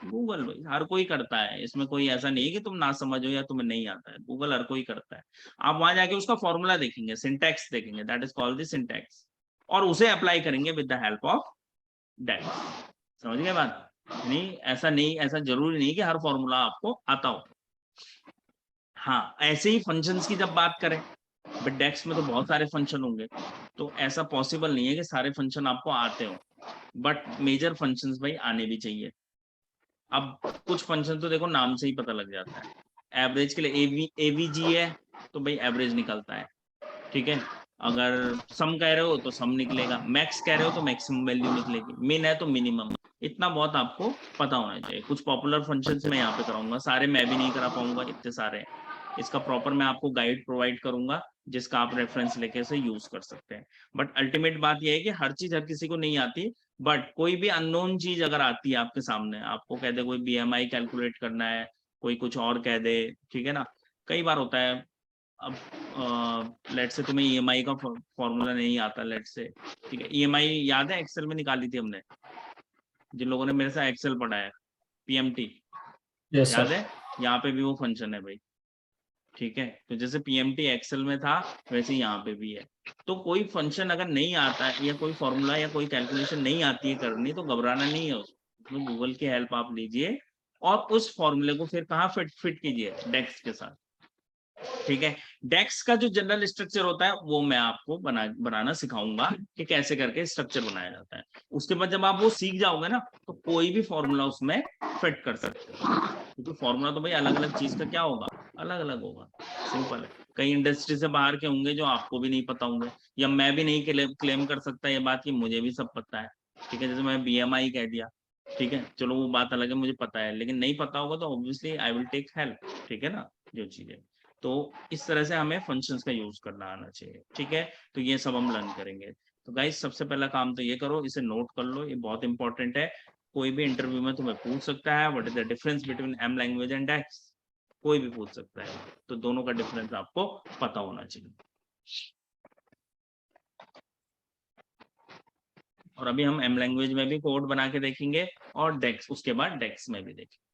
गूगल। भाई हर कोई करता है, इसमें कोई ऐसा नहीं है कि तुम ना समझो या तुम्हें नहीं आता है, गूगल हर कोई करता है। आप वहां जाके उसका फॉर्मूला देखेंगे, सिंटैक्स देखेंगे, that is called the syntax, और उसे अप्लाई करेंगे with the help of that. समझ गए बात? नहीं, ऐसा जरूरी नहीं कि हर फॉर्मूला आपको आता हो। हाँ, ऐसे ही फंक्शंस की जब बात करें, बट डेक्स में तो बहुत सारे फंक्शन होंगे, तो ऐसा पॉसिबल नहीं है कि सारे फंक्शन आपको आते हो, बट मेजर फंक्शंस भाई आने भी चाहिए। अब कुछ फंक्शन तो देखो नाम से ही पता लग जाता है। एवरेज के लिए एवीजी है, तो भाई एवरेज निकलता है, ठीक है। अगर सम कह रहे हो तो सम निकलेगा, मैक्स कह रहे हो तो मैक्सिमम वैल्यू निकलेगी, मिन है तो मिनिमम। इतना बहुत आपको पता होना चाहिए। कुछ पॉपुलर फंक्शंस मैं यहाँ पे कराऊंगा, सारे मैं भी नहीं करा पाऊंगा, इतने सारे हैं। इसका प्रॉपर मैं आपको गाइड प्रोवाइड करूंगा जिसका आप रेफरेंस लेके इसे यूज कर सकते हैं। बट अल्टीमेट बात यह है कि हर चीज हर किसी को नहीं आती, बट कोई भी अननोन चीज अगर आती है आपके सामने, आपको कह दे कोई बीएमआई कैलकुलेट करना है, कोई कुछ और कह दे, ठीक है ना? कई बार होता है। अब लेट से तुम्हें ईएमआई का फॉर्मूला नहीं आता, लेट से, ठीक है। ईएमआई याद है एक्सेल में निकाली थी हमने, जिन लोगों ने मेरे साथ एक्सेल पढ़ा है, पीएमटी यस याद सर। है? यहाँ पे भी वो फंक्शन है भाई, ठीक है। तो जैसे पीएमटी एक्सेल में था, वैसे यहाँ पे भी है। तो कोई फंक्शन अगर नहीं आता है या कोई फॉर्मूला या कोई कैलकुलेशन नहीं आती है करनी, तो घबराना नहीं है उसमें गूगल की हेल्प आप लीजिए, और उस फॉर्मूले को फिर कहाँ फिट कीजिए, डेक्स के साथ, ठीक है। डेक्स का जो जनरल स्ट्रक्चर होता है वो मैं आपको बनाना सिखाऊंगा कि कैसे करके स्ट्रक्चर बनाया जाता है। उसके बाद जब आप वो सीख जाओगे ना, तो कोई भी फॉर्मूला उसमें फिट कर सकते हो, क्योंकि फॉर्मूला तो भाई अलग अलग चीज का क्या होगा, अलग अलग होगा। सिंपल है। कई इंडस्ट्री से बाहर के होंगे जो आपको भी नहीं पता होंगे, या मैं भी नहीं क्लेम कर सकता ये बात कि मुझे भी सब पता है, ठीक है। जैसे मैं बीएमआई कह दिया, ठीक है, चलो वो बात अलग है, मुझे पता है, लेकिन नहीं पता होगा तो obviously I will take help, ठीक है ना, जो चीजें। तो इस तरह से हमें फंक्शंस का यूज करना आना चाहिए, ठीक है। तो ये सब हम लर्न करेंगे। तो गाइस सबसे पहला काम तो ये करो, इसे नोट कर लो, ये बहुत इंपॉर्टेंट है। कोई भी इंटरव्यू में तुम्हें पूछ सकता है what is the difference between M language and X, कोई भी पूछ सकता है, तो दोनों का डिफरेंस आपको पता होना चाहिए। और अभी हम एम लैंग्वेज में भी कोड बना के देखेंगे, और डेक्स उसके बाद डेक्स में भी देखेंगे।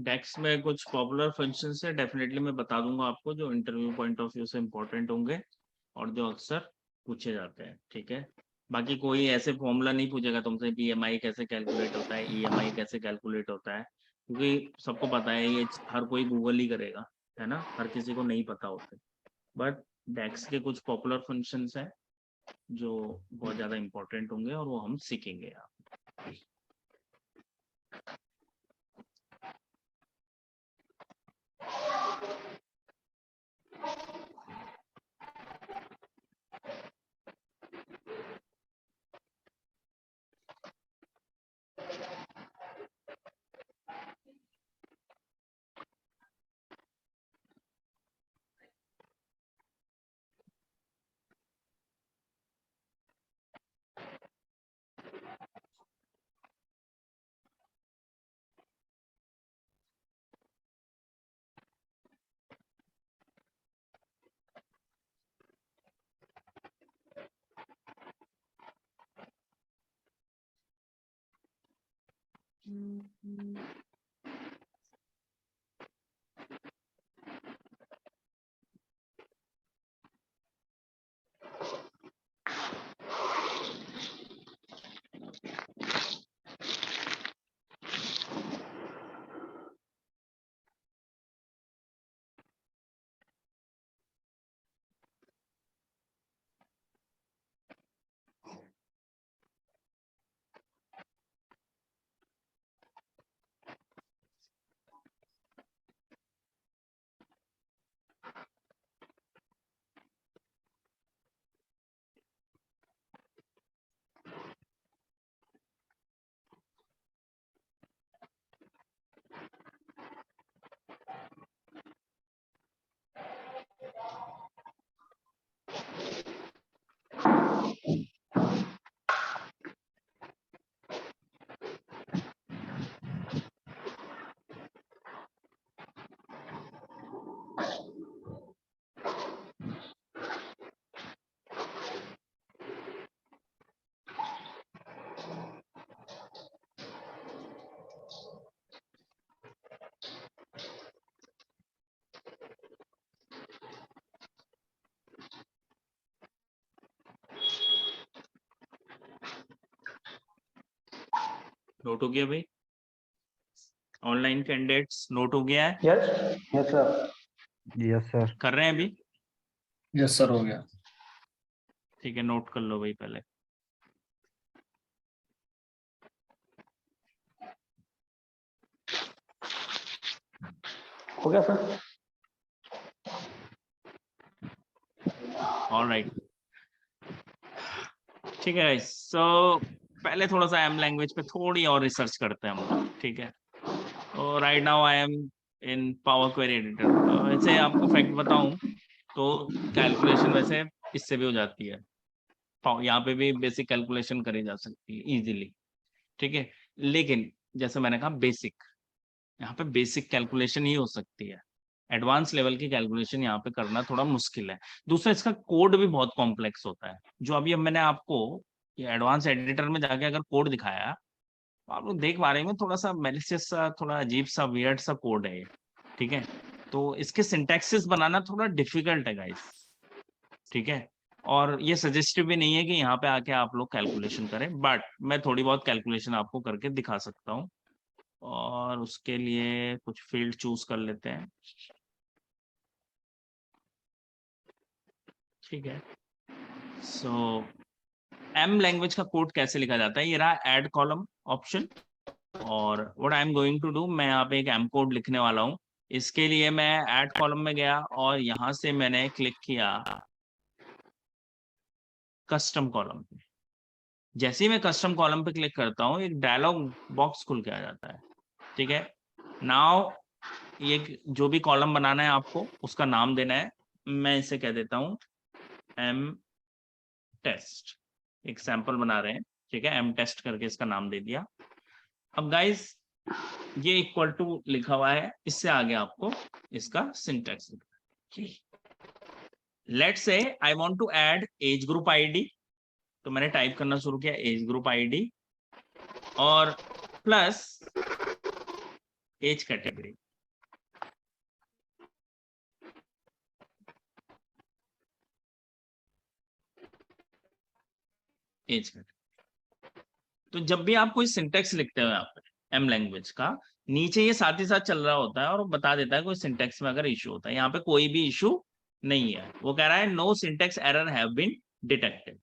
डेक्स में कुछ पॉपुलर फंक्शंस है, डेफिनेटली मैं बता दूंगा आपको, जो इंटरव्यू पॉइंट ऑफ व्यू से इंपॉर्टेंट होंगे और जो अक्सर पूछे जाते हैं, ठीक है। बाकी कोई ऐसे फॉर्मूला नहीं पूछेगा तुमसे पीएमआई कैसे कैलकुलेट होता है, ईएमआई कैसे कैलकुलेट होता है, क्योंकि सबको पता है ये हर कोई गूगल ही करेगा, है ना, हर किसी को नहीं पता होते। बट डेक्स के कुछ पॉपुलर फंक्शंस हैं जो बहुत ज्यादा इंपॉर्टेंट होंगे और वो हम सीखेंगे यहाँ। नोट हो गया भाई? ऑनलाइन कैंडिडेट्स नोट हो गया है? Yes yes sir. Yes sir. कर रहे हैं अभी? यस सर, हो गया। ठीक है, नोट कर लो भाई पहले। हो गया सर। ऑलराइट, ठीक है। सो पहले थोड़ा सा एम लैंग्वेज पे थोड़ी और रिसर्च करते हैं हम लोग, ठीक है। तो right now I am in power query editor. वैसे आपको फैक्ट बताऊं तो कैलकुलेशन वैसे इससे भी हो जाती है, यहाँ पे भी बेसिक कैलकुलेशन करी जा सकती है इजीली, ठीक है। लेकिन जैसे मैंने कहा बेसिक, यहाँ पे बेसिक कैलकुलेशन ही हो सकती है, एडवांस लेवल की कैलकुलेशन यहाँ पे करना थोड़ा मुश्किल है। दूसरा, इसका कोड भी बहुत कॉम्प्लेक्स होता है। जो अभी मैंने आपको ये एडवांस एडिटर में जाके अगर कोड दिखाया तो आप लोग देख पा रहे हैं, थोड़ा सा मैलिशियस सा, थोड़ा अजीब सा, वियर्ड सा कोड है ये, ठीक है। तो इसके सिंटैक्सेस बनाना थोड़ा डिफिकल्ट है गाइस, ठीक है। और ये सजेस्टिव भी नहीं है कि यहाँ पे आके आप लोग कैलकुलेशन करें, बट मैं थोड़ी बहुत कैलकुलेशन आपको करके दिखा सकता हूँ। और उसके लिए कुछ फील्ड चूज कर लेते हैं, ठीक है। सो एम लैंग्वेज का कोड कैसे लिखा जाता है, ये रहा ऐड कॉलम ऑप्शन। और what I am going to do, मैं यहाँ पे एक एम कोड लिखने वाला हूँ। इसके लिए मैं ऐड कॉलम में गया और यहाँ से मैंने क्लिक किया कस्टम कॉलम पे। जैसे ही मैं कस्टम कॉलम पे क्लिक करता हूँ एक डायलॉग बॉक्स खुल के आ जाता है, ठीक है। नाउ ये जो भी कॉलम बनाना है आपको उसका नाम देना है। मैं इसे कह देता हूँ एम टेस्ट, एक सैंपल बना रहे हैं, ठीक है। एम टेस्ट करके इसका नाम दे दिया। अब गाइस ये इक्वल टू लिखा हुआ है, इससे आगे आपको इसका सिंटैक्स लिखना है। Let's say I want to add age group ID, तो मैंने टाइप करना शुरू किया एज ग्रुप आईडी और plus age category. Age category. तो जब भी आप कोई सिंटेक्स लिखते हो यहाँ पे एम लैंग्वेज का, नीचे ये साथ ही साथ चल रहा होता है और वो बता देता है कोई सिंटेक्स में अगर इशू होता है। यहाँ पे कोई भी इशू नहीं है, वो कह रहा है no syntax error have been detected.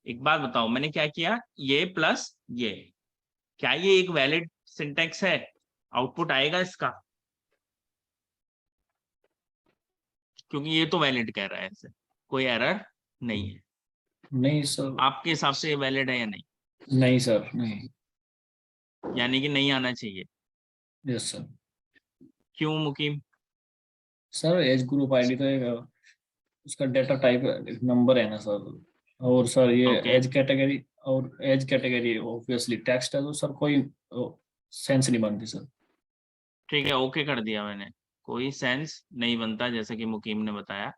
एक बात बताओ, मैंने क्या किया, ये प्लस ये, क्या ये एक वैलिड सिंटेक्स है? आउटपुट आएगा इसका, क्योंकि ये तो वैलिड कह रहा है, ऐसे कोई एरर नहीं है। नहीं सर, आपके हिसाब से ये वैलिड है या नहीं? नहीं सर, नहीं। यानी कि नहीं आना चाहिए। Yes sir. क्यों मुकीम? सर एज ग्रुप आईडी तो एक उसका डेटा टाइप नंबर है ना सर। और सर ये ओके एज कैटेगरी, और एज कैटेगरी ऑब्वियसली टेक्स्ट है, तो सर कोई सेंस नहीं बनती सर। ठीक है, ओके कर दिया मैंने, कोई सेंस नहीं बनता जैसे कि मुकीम ने बताया,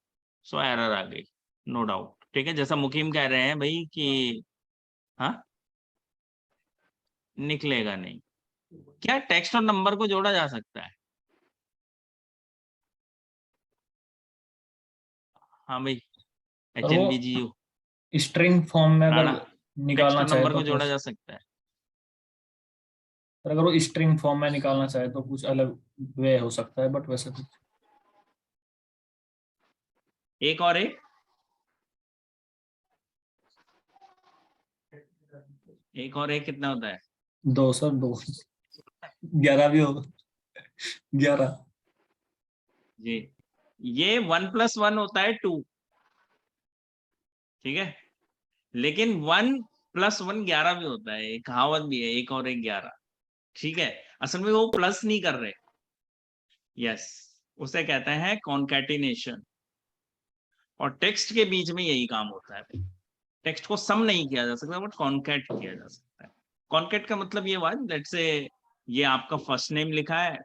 सो एरर आ गई, नो डाउट। ठीक है, जैसा मुकीम कह रहे हैं भाई कि हाँ निकलेगा नहीं। क्या टेक्स्ट और नंबर को जोड़ा जा सकता है? हाँ भाई, और वो HNBGU स्ट्रिंग फॉर्म में अगर राणा, टेक्स्ट निकालना और चाहे नंबर तो को जोड़ा जा सकता है। पर अगर वो स्ट्रिंग फॉर्म में निकालना चाहे तो कुछ अलग वे हो सकता है, बट वैसे कुछ एक और एक, एक और एक कितना होता है? दो सर, दो 11 भी होगा, 11। जी, ये 1+1 होता है 2, ठीक है, लेकिन 1+1 11 भी होता है, एक कहावत भी है, एक और एक 11। ठीक है, असल में वो प्लस नहीं कर रहे। यस, उसे कहते हैं कॉन्कैटिनेशन। और टेक्स्ट के बीच में यही काम होता है। टेक्स्ट को सम नहीं किया जा सकता, बट कॉन्कैट किया जा सकता है। कॉन्कैट का मतलब ये हुआ, लेट्स से ये आपका फर्स्ट नेम लिखा है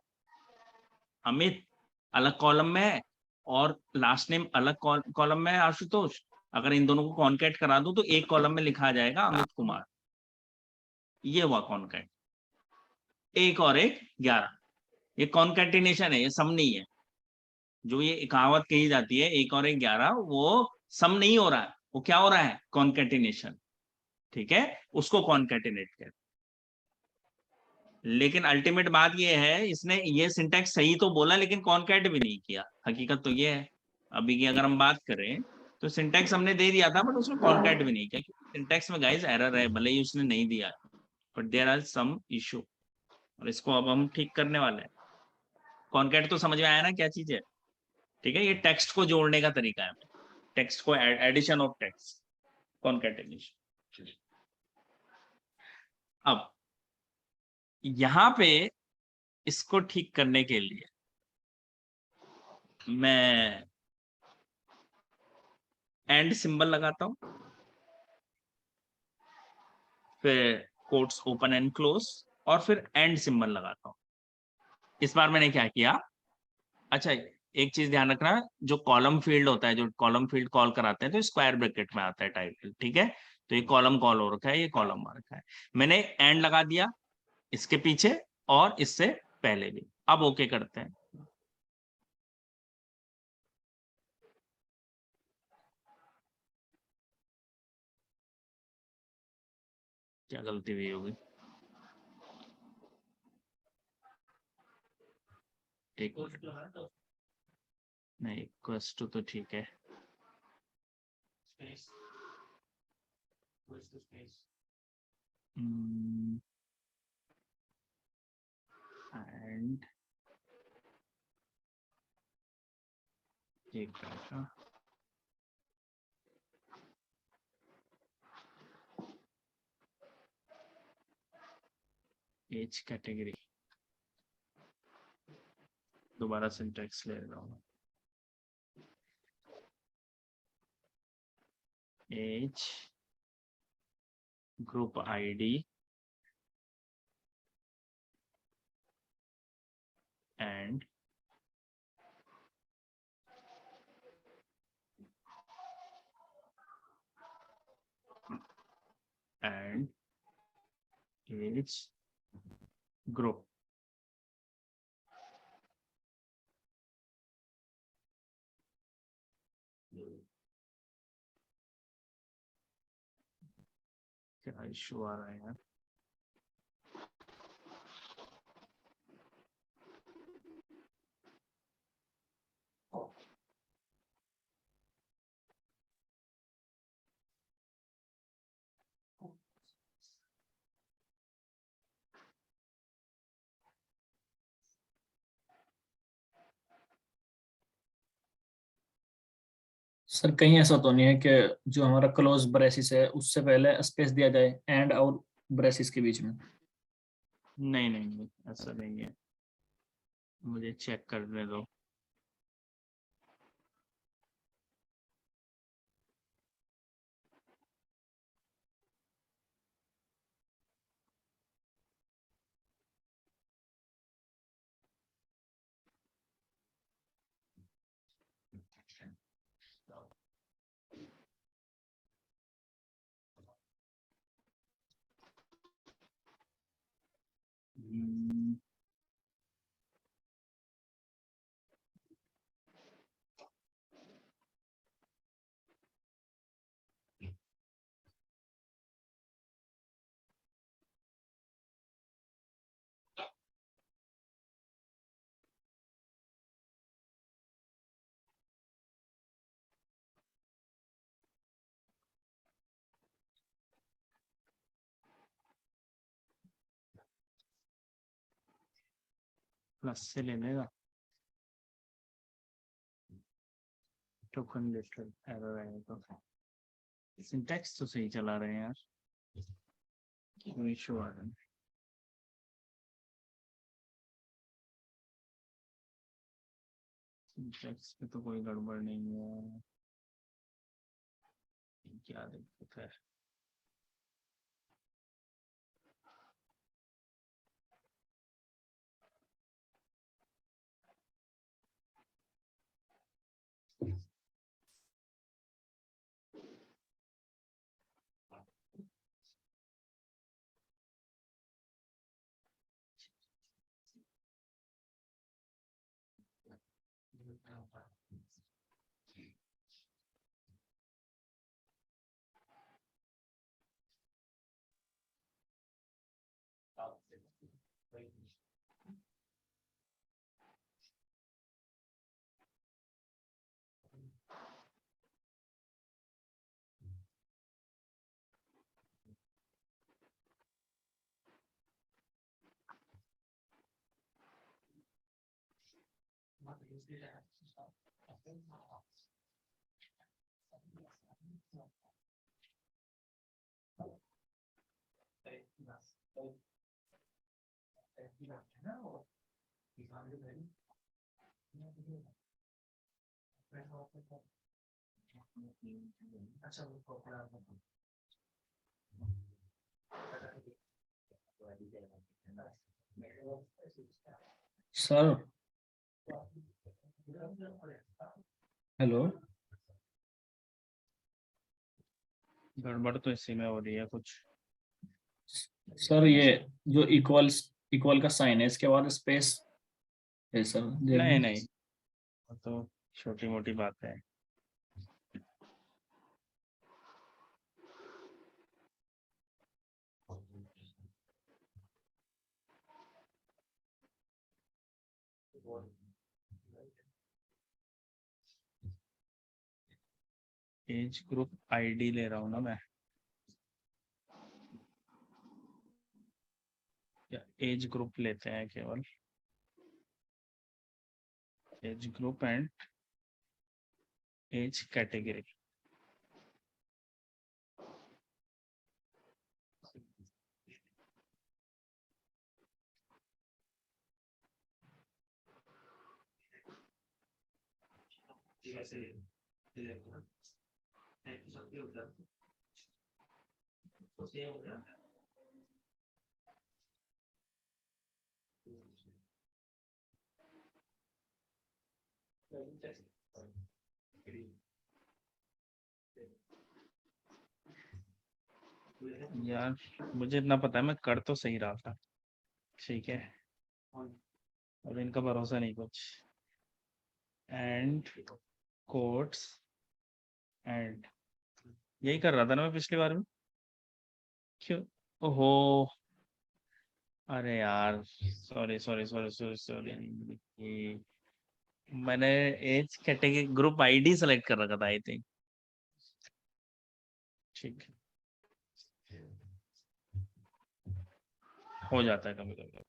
अमित, अलग कॉलम में है, और लास्ट नेम अलग कॉलम में है आशुतोष। अगर इन दोनों को कॉन्कैट करा दूं तो एक कॉलम में लिखा जाएगा अमित कुमार। ये हुआ कॉन्कैट, एक और एक 11। ये कॉन्कैटिनेशन है, ये सम नहीं है। जो ये कहावत कही जाती है एक और एक 11, वो सम नहीं हो रहा है, वो क्या हो रहा है, कॉन्कैटिनेशन। ठीक है, उसको कॉन्कैटिनेट कहते हैं। लेकिन अल्टीमेट बात ये है, इसने ये सिंटैक्स सही तो बोला लेकिन कॉन्कैट भी नहीं किया। हकीकत तो ये है, अभी की अगर हम बात करें तो सिंटैक्स हमने दे दिया था बट उसने कॉन्कैट भी नहीं किया। सिंटैक्स में गाइस एरर है, भले ही उसने नहीं दिया, but there are some issue, और इसको अब हम ठीक करने वाले हैं। कॉन्कैट तो समझ में आया ना क्या चीज है? ठीक है, ये टेक्स्ट को जोड़ने का तरीका है, टेक्स्ट को एडिशन ऑफ टेक्स्ट, कॉन्कैटिनेशन। अब यहां पे इसको ठीक करने के लिए मैं एंड सिंबल लगाता हूं, फिर कोट्स ओपन एंड क्लोज, और फिर एंड सिंबल लगाता हूं। इस बार मैंने क्या किया, अच्छा एक चीज ध्यान रखना, जो कॉलम फील्ड होता है, जो कॉलम फील्ड कॉल कराते हैं तो स्क्वायर ब्रैकेट में आता है टाइटल। ठीक है, तो ये कॉलम कॉल हो रखा है, ये कॉलम आ रखा है। मैंने एंड लगा दिया इसके पीछे और इससे पहले भी। अब ओके करते हैं। क्या गलती हुई होगी, एक मिनट, नहीं क्वेस्ट तो ठीक है। एंड एक मिनट, एज कैटेगरी, दोबारा सिंटैक्स ले रहा हूँ। As group ID and age group क्या इशू आ रहा है यार? सर कहीं ऐसा तो नहीं है कि जो हमारा क्लोज ब्रेसिस है उससे पहले स्पेस दिया जाए एंड और ब्रेसिस के बीच में? नहीं नहीं नहीं, ऐसा नहीं है, मुझे चेक करने दो। हम्म, प्लस से ले लेगा। टोकन लिटरल एरर आएगा तो सिंटैक्स तो सही चला रहे हैं यार, क्यों इशू आ रहा है? सिंटैक्स पे तो कोई गड़बड़ नहीं है, क्या दिक्कत है? सर हेलो गड़बड़ तो इसी में हो रही है कुछ। सर, ये जो इक्वल का साइन है इसके बाद स्पेस है सर, नहीं नहीं, वो तो छोटी मोटी बात है। एज ग्रुप आईडी ले रहा हूँ ना मैं, या एज ग्रुप लेते हैं केवल, age group and age category. यार मुझे इतना पता है, मैं कर तो सही रहा था, ठीक है, और इनका भरोसा नहीं कुछ। एंड कोट्स, एंड यही कर रहा था ना मैं पिछली बार भी। क्यों? ओहो, अरे यार, sorry sorry sorry sorry sorry, मैंने age category group ID select कर रखा था आई थिंक। ठीक है, हो जाता है कभी कभी।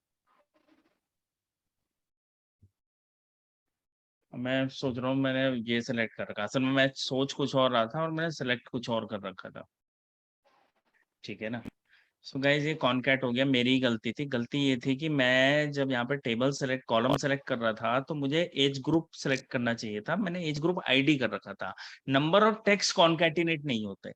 मैं सोच रहा हूँ मैंने ये सेलेक्ट कर रखा, असल में मैं सोच कुछ और रहा था और मैंने सेलेक्ट कुछ और कर रखा था। ठीक है ना। सो गाइस, ये कॉनकैट हो गया, मेरी ही गलती थी। गलती ये थी कि मैं जब यहाँ पे टेबल सेलेक्ट, कॉलम सेलेक्ट कर रहा था तो मुझे एज ग्रुप सेलेक्ट करना चाहिए था, मैंने एज ग्रुप आईडी कर रखा था। नंबर और टेक्स्ट कॉन्कैटिनेट नहीं होते।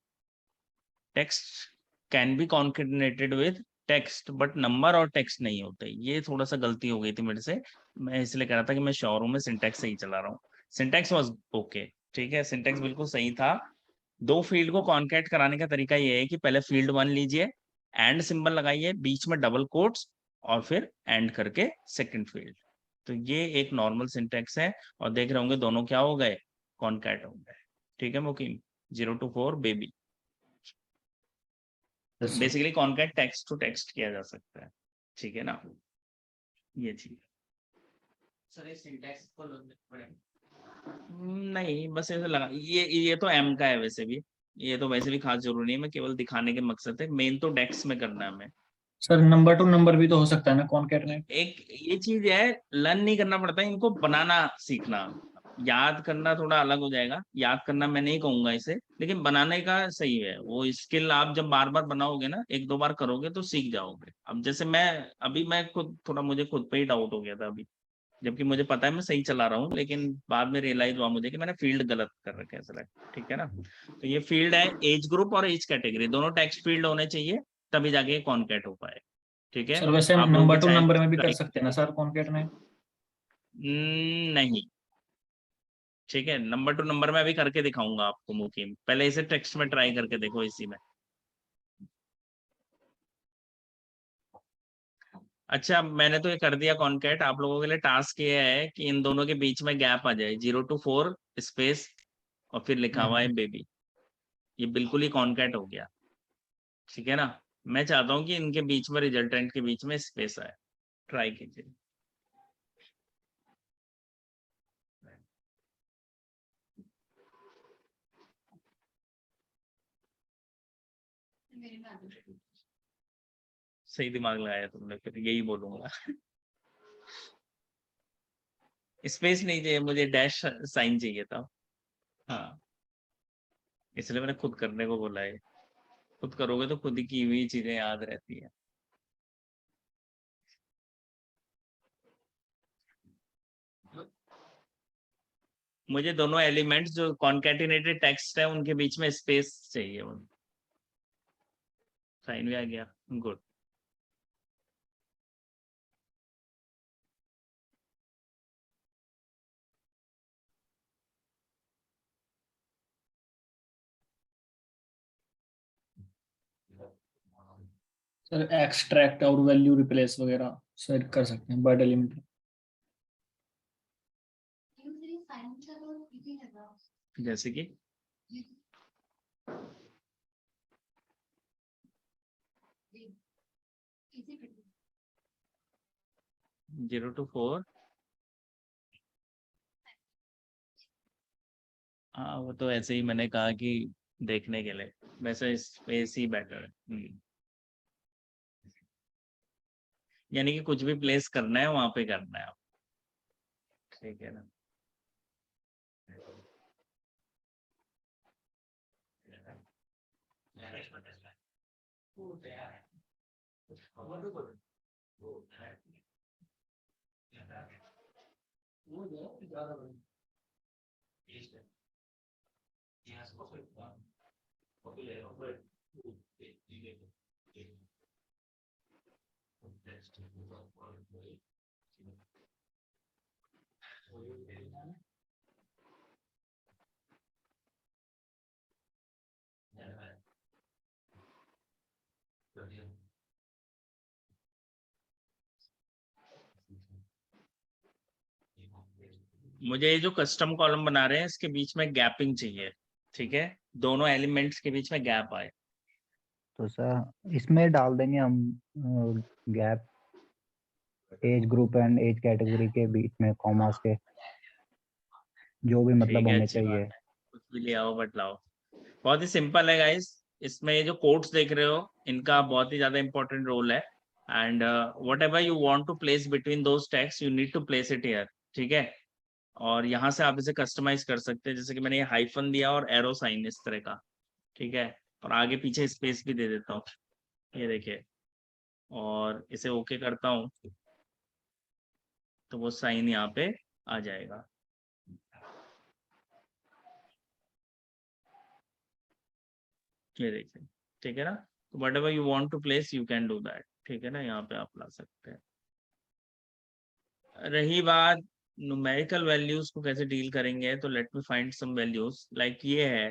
Text can be concatenated with text, but number और टेक्स्ट नहीं होते। ये थोड़ा सा गलती हो गई थी मेरे से। मैं इसलिए कह रहा था कि मैं श्योर हूँ मैं सिंटैक्स सही चला रहा हूँ। सिंटैक्स वाज ओके, ठीक है, सिंटैक्स बिल्कुल सही था। दो फील्ड को कॉन्कैट कराने का तरीका ये है कि पहले फील्ड 1 लीजिए, एंड सिंबल लगाइए, बीच में डबल कोट्स, और फिर एंड करके सेकंड फील्ड। तो ये एक नॉर्मल सिंटैक्स है, और देख रहे होंगे दोनों क्या हो गए, कॉन्कैट हो गए। ठीक है Mukeem, 0 to 4 baby. Yes, sir. Basically concat text to text किया जा सकता है। ठीक है ना, ये चीज। सर सिंटैक्स को नहीं, बस ऐसे लगा, ये तो एम का है वैसे भी, ये तो वैसे भी खास जरूरी नहीं है, मैं केवल दिखाने के मकसद है, मेन तो डेक्स में करना है हमें। सर नंबर टू नंबर भी तो हो सकता है ना कॉन्कैटनेट। एक ये चीज है, लर्न नहीं करना पड़ता है, इनको बनाना सीखना। याद करना थोड़ा अलग हो जाएगा, याद करना मैं नहीं कहूंगा इसे, लेकिन बनाने का सही है। वो स्किल आप जब बार बार बनाओगे ना, एक दो बार करोगे तो सीख जाओगे। अब जैसे मैं खुद थोड़ा, मुझे खुद पे ही डाउट हो गया था अभी, जबकि मुझे पता है मैं सही चला रहा हूँ, लेकिन बाद में रियलाइज हुआ मुझे कि मैंने फील्ड गलत कर रखे हैं सेलेक्ट। ठीक है ना। तो ये फील्ड है एज ग्रुप और एज कैटेगरी, दोनों टेक्स्ट फील्ड होने चाहिए, तभी जाके कॉन्कैट हो पाए। ठीक है, सर वैसे हम आप लोग नंबर भी टू चाहें नंबर में भी कर try सकते हैं ना सर कॉन्कैटनेट। नहीं, ठीक है, नंबर टू नंबर में अभी करके दिखाऊंगा आपको मुकीम, पहले इसे टेक्स्ट में ट्राई करके देखो इसी में। अच्छा, मैंने तो ये कर दिया कॉन्कैट। आप लोगों के लिए टास्क ये है कि इन दोनों के बीच में गैप आ जाए, 0 to 4 स्पेस, और फिर लिखा हुआ है बेबी। ये बिल्कुल ही कॉन्कैट हो गया। ठीक है ना। मैं चाहता हूँ कि इनके बीच में, रिजल्टेंट के बीच में स्पेस आए। ट्राई कीजिए। सही दिमाग लगाया तुमने, फिर यही बोलूंगा। स्पेस नहीं चाहिए मुझे, डैश साइन चाहिए था। हाँ, इसलिए मैंने खुद करने को बोला है। खुद करोगे तो खुद ही की हुई चीजें याद रहती है। मुझे दोनों एलिमेंट्स जो कॉन्कैटिनेटेड टेक्स्ट है उनके बीच में स्पेस चाहिए। साइन भी आ गया, गुड। सर एक्सट्रैक्ट और वैल्यू रिप्लेस वगैरह सर कर सकते हैं बर्ड एलिमेंट। जैसे कि 0 to 4, हाँ वो तो ऐसे ही मैंने कहा कि देखने के लिए, वैसे स्पेस ही बेटर है। यानी कि कुछ भी प्लेस करना है वहां पे करना है आप। ठीक है ना। मुझे ये जो कस्टम कॉलम बना रहे हैं इसके बीच में गैपिंग चाहिए। ठीक है, दोनों एलिमेंट्स के बीच में गैप आए। तो सर इसमें डाल देंगे हम gap age group and age category के बीच में कॉमास के जो भी मतलब ठीक है, होने अच्छी बात चाहिए। है। कुछ भी ले आओ बट लाओ। बहुत ही सिंपल है गाइस। इसमें ये जो कोड्स देख रहे हो इनका बहुत ही ज्यादा इंपॉर्टेंट रोल है। And whatever you want to place between those text you need to place it here. ठीक है, और यहाँ से आप इसे कस्टमाइज कर सकते हैं, जैसे कि मैंने ये हाइफन दिया और एरो साइन इस तरह का। ठीक है, और आगे पीछे स्पेस भी दे देता हूँ, ये देखिए, और इसे ओके करता हूँ तो वो साइन यहाँ पे आ जाएगा। ये देखिए, ठीक है ना। तो whatever you want to place you can do that. ठीक है ना, यहाँ पे आप ला सकते हैं। रही बात न्यूमेरिकल वैल्यूज को कैसे डील करेंगे, तो let me find some values like ये है।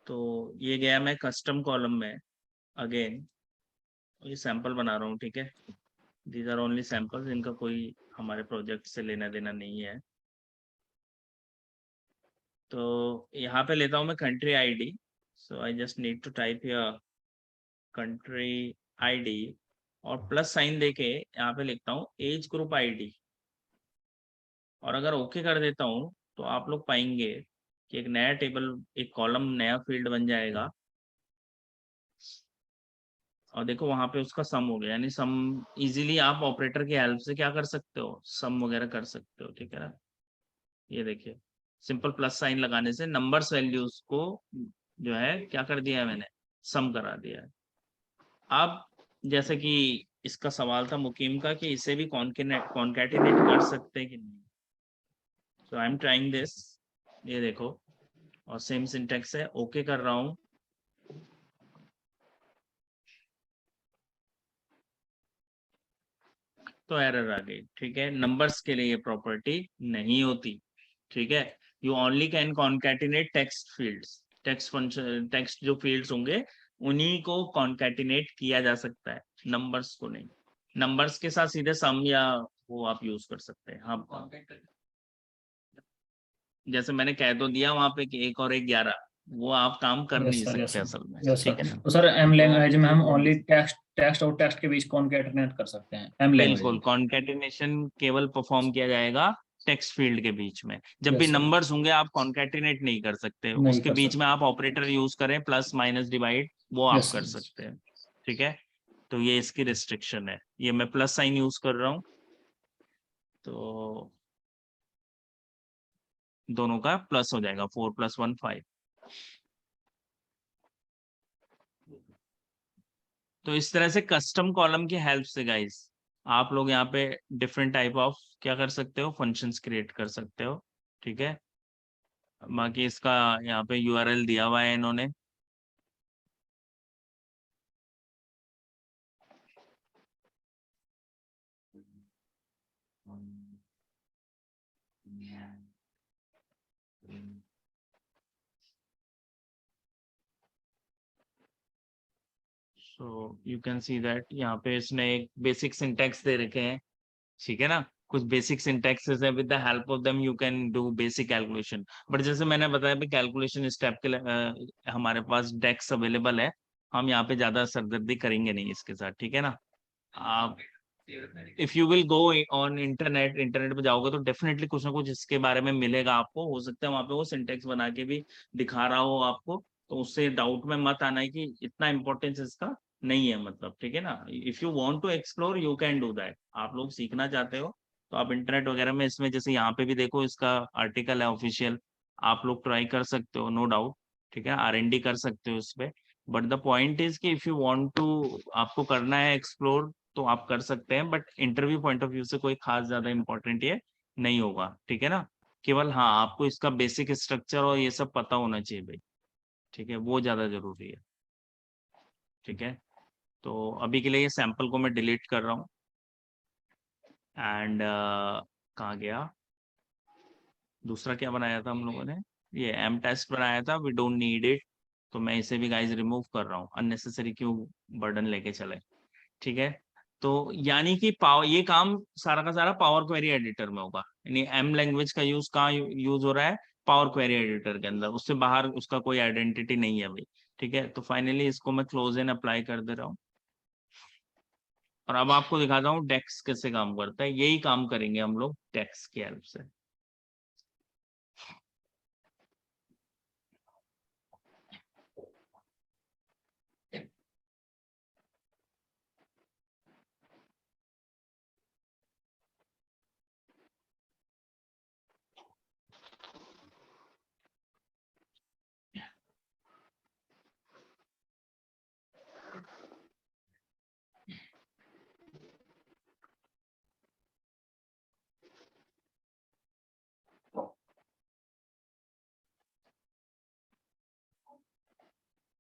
तो ये गया मैं कस्टम कॉलम में। अगेन ये सैंपल बना रहा हूँ, ठीक है। दीज आर ओनली सैंपल्स, इनका कोई हमारे प्रोजेक्ट से लेना देना नहीं है। तो यहाँ पे लेता हूँ मैं country ID. So I just need to type here country ID और प्लस साइन देके यहाँ पे लिखता हूँ एज ग्रुप आईडी। और अगर ओके कर देता हूँ तो आप लोग पाएंगे कि एक नया टेबल, एक कॉलम, नया फील्ड बन जाएगा। और देखो वहां पे उसका सम हो गया, यानी सम इजीली आप ऑपरेटर की हेल्प से क्या कर सकते हो, सम वगैरह कर सकते हो। ठीक है ना, ये देखिए सिंपल प्लस साइन लगाने से नंबर्स वैल्यूज को जो है क्या कर दिया है मैंने, सम करा दिया है। अब जैसे कि इसका सवाल था मुकीम का कि इसे भी कॉन्कैटिनेट कर सकते हैं कि नहीं। सो आई एम ट्राइंग दिस, ये देखो, और सेम सिंटेक्स है, ओके कर रहा हूँ। तो एरर आ गई। ठीक है, नंबर्स के लिए ये प्रॉपर्टी नहीं होती। ठीक है, you only can concatenate text fields. Text function, text जो फील्ड्स होंगे उन्हीं को कॉन्कैटिनेट किया जा सकता है, नंबर्स को नहीं। नंबर्स के साथ सीधे सम या वो आप यूज कर सकते हैं। हाँ, जैसे मैंने कह तो दिया वहां पे कि 1 और 1 11, वो आप काम कर नहीं यस सकते सर, असल में। यस ठीक सर। है ना, तो सर एम लैंग्वेज में हम तो ओनली टेक्स्ट और टेक्स्ट के बीच कॉन्कैटिनेट कर सकते हैं एम लैंग्वेज बिल्कुल में। कॉन्कैटिनेशन केवल परफॉर्म किया जाएगा टेक्स्ट फील्ड के बीच में। जब भी यस सर, नंबर्स होंगे आप कॉन्कैटिनेट नहीं कर सकते, नहीं उसके कर बीच सकते। में आप ऑपरेटर यूज करें, प्लस माइनस डिवाइड, वो आप यस कर सर, सकते हैं। ठीक है, तो ये इसकी रिस्ट्रिक्शन है। ये मैं प्लस साइन यूज कर रहा हूँ, तो दोनों का प्लस हो जाएगा, 4 + 1 5। तो इस तरह से कस्टम कॉलम की हेल्प से गाइस आप लोग यहाँ पे डिफरेंट टाइप ऑफ क्या कर सकते हो, फंक्शंस क्रिएट कर सकते हो। ठीक है, बाकी इसका यहाँ पे यूआरएल दिया हुआ है इन्होंने। So you can see that यहाँ पे इसने एक बेसिक सिंटैक्स दे रखे हैं। ठीक है ना, कुछ बेसिक सिंटैक्सेस है, with the help of them you can do basic calculation. But जैसे मैंने बताया भी कैलकुलेशन स्टेप के लिए हमारे पास डेक्स अवेलेबल है, हम यहाँ पे ज्यादा सरदर्दी करेंगे नहीं इसके साथ। ठीक है ना, आप if you will go on internet पे जाओगे तो डेफिनेटली कुछ ना कुछ इसके बारे में मिलेगा आपको। हो सकता है वहां पे वो सिंटेक्स बना के भी दिखा रहा हो आपको, तो उससे डाउट में मत आना है कि इतना इंपॉर्टेंस इसका नहीं है, मतलब। ठीक है ना, if you want to explore you can do that. आप लोग सीखना चाहते हो तो आप इंटरनेट वगैरह में, इसमें जैसे यहाँ पे भी देखो इसका आर्टिकल है ऑफिशियल, आप लोग ट्राई कर सकते हो, नो डाउट। ठीक है, R&D कर सकते हो इस पे। बट द पॉइंट इज कि इफ यू वांट टू, आपको करना है एक्सप्लोर, तो आप कर सकते हैं, but interview point of view से कोई खास ज्यादा इंपॉर्टेंट ये नहीं होगा। ठीक है ना, केवल हाँ आपको इसका बेसिक स्ट्रक्चर और ये सब पता होना चाहिए भाई। ठीक है, वो ज्यादा जरूरी है। ठीक है, तो अभी के लिए ये सैंपल को मैं डिलीट कर रहा हूँ। एंड कहाँ गया दूसरा, क्या बनाया था हम लोगों ने, ये एम टेस्ट बनाया था, वी डोंट नीड इट। तो मैं इसे भी गाइस रिमूव कर रहा हूँ, अननेसेसरी क्यों बर्डन लेके चले। ठीक है, तो यानी कि पावर, ये काम सारा का सारा पावर क्वेरी एडिटर में होगा। यानी एम लैंग्वेज का यूज कहाँ यूज हो रहा है, पावर क्वेरी एडिटर के अंदर, उससे बाहर उसका कोई आइडेंटिटी नहीं है भाई। ठीक है, तो फाइनली इसको मैं क्लोज एंड अप्लाई कर दे रहा हूँ और अब आपको दिखाता हूँ डेक्स कैसे काम करता है। यही काम करेंगे हम लोग डेक्स की हेल्प से।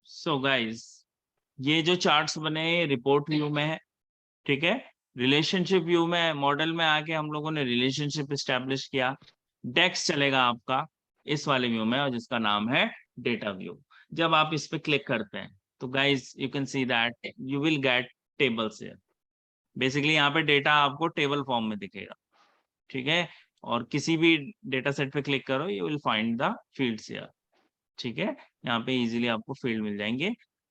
सो गाइस, ये जो चार्ट्स बने रिपोर्ट व्यू में है, ठीक है। रिलेशनशिप व्यू में, मॉडल में आके हम लोगों ने रिलेशनशिप एस्टेब्लिश किया। डेक्स चलेगा आपका इस वाले व्यू में और जिसका नाम है डेटा व्यू। जब आप इस पे क्लिक करते हैं तो guys you can see that you will get tables here. Basically यहाँ पे डेटा आपको टेबल फॉर्म में दिखेगा, ठीक है। और किसी भी डेटा सेट पे क्लिक करो, you will find the fields here, ठीक है। यहाँ पे इजीली आपको फील्ड मिल जाएंगे।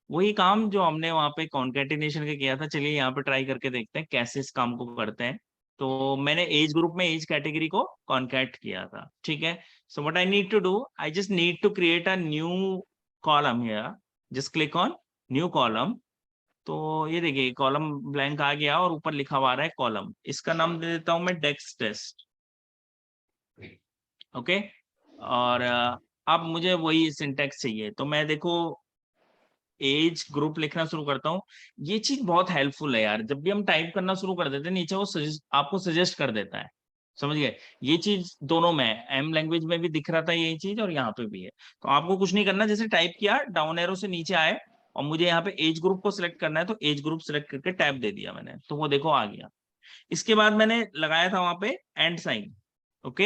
वही काम जो हमने वहाँ पे कॉन्केटिनेशन का किया था, चलिए यहाँ पे ट्राई करके देखते हैं कैसे इस काम को करते हैं। तो मैंने एज ग्रुप में एज कैटेगरी को कॉन्कैट किया था, ठीक है। So what I need to do, I just need to create a new column here. Just click on new column. तो ये देखिए कॉलम ब्लैंक आ गया और ऊपर लिखा हुआ आ रहा है कॉलम। इसका नाम दे देता हूँ मैं डेक्स टेस्ट, ओके। और अब मुझे वही सिंटेक्स चाहिए, तो मैं देखो एज ग्रुप लिखना शुरू करता हूँ। ये चीज बहुत हेल्पफुल है यार, जब भी हम टाइप करना शुरू कर देते हैं नीचे वो आपको सजेस्ट कर देता है, समझ गए। ये चीज दोनों में एम लैंग्वेज में भी दिख रहा था यही चीज और यहाँ पे भी है। तो आपको कुछ नहीं करना, जैसे टाइप किया डाउन एरो से नीचे आए और मुझे यहाँ पे एज ग्रुप को सिलेक्ट करना है तो एज ग्रुप सिलेक्ट करके टैब दे दिया मैंने, तो वो देखो आ गया। इसके बाद मैंने लगाया था वहां पे and sign, okay,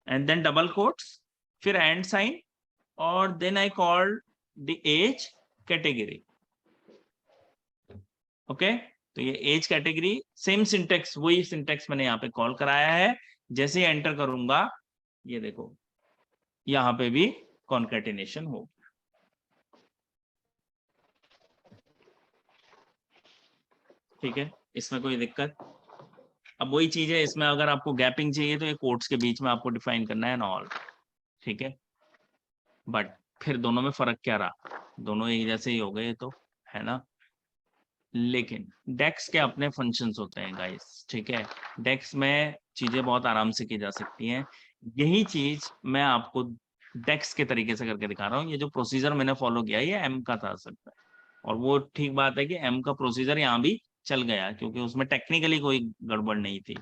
and then double quotes, फिर एंड साइन, और then I called the age category, okay. तो ये एज कैटेगरी सेम सिंटेक्स, वही सिंटेक्स मैंने यहाँ पे कॉल कराया है। जैसे ही एंटर करूंगा ये देखो यहाँ पे भी कॉन्केटिनेशन हो, ठीक है, इसमें कोई दिक्कत। अब वही चीज है, इसमें अगर आपको गैपिंग चाहिए तो ये कोट्स के बीच में आपको डिफाइन करना है ना ऑल, ठीक है। बट फिर दोनों में फर्क क्या रहा, दोनों एक जैसे ही हो गए तो, है ना। लेकिन डेक्स के अपने फंक्शंस होते हैं गाइस, ठीक है। डेक्स में चीजें बहुत आराम से की जा सकती हैं। यही चीज मैं आपको डेक्स के तरीके से करके दिखा रहा हूँ। ये जो प्रोसीजर मैंने फॉलो किया ये एम का था सकता है, और वो ठीक बात है कि एम का प्रोसीजर यहाँ भी चल गया क्योंकि उसमें टेक्निकली कोई गड़बड़ नहीं थी।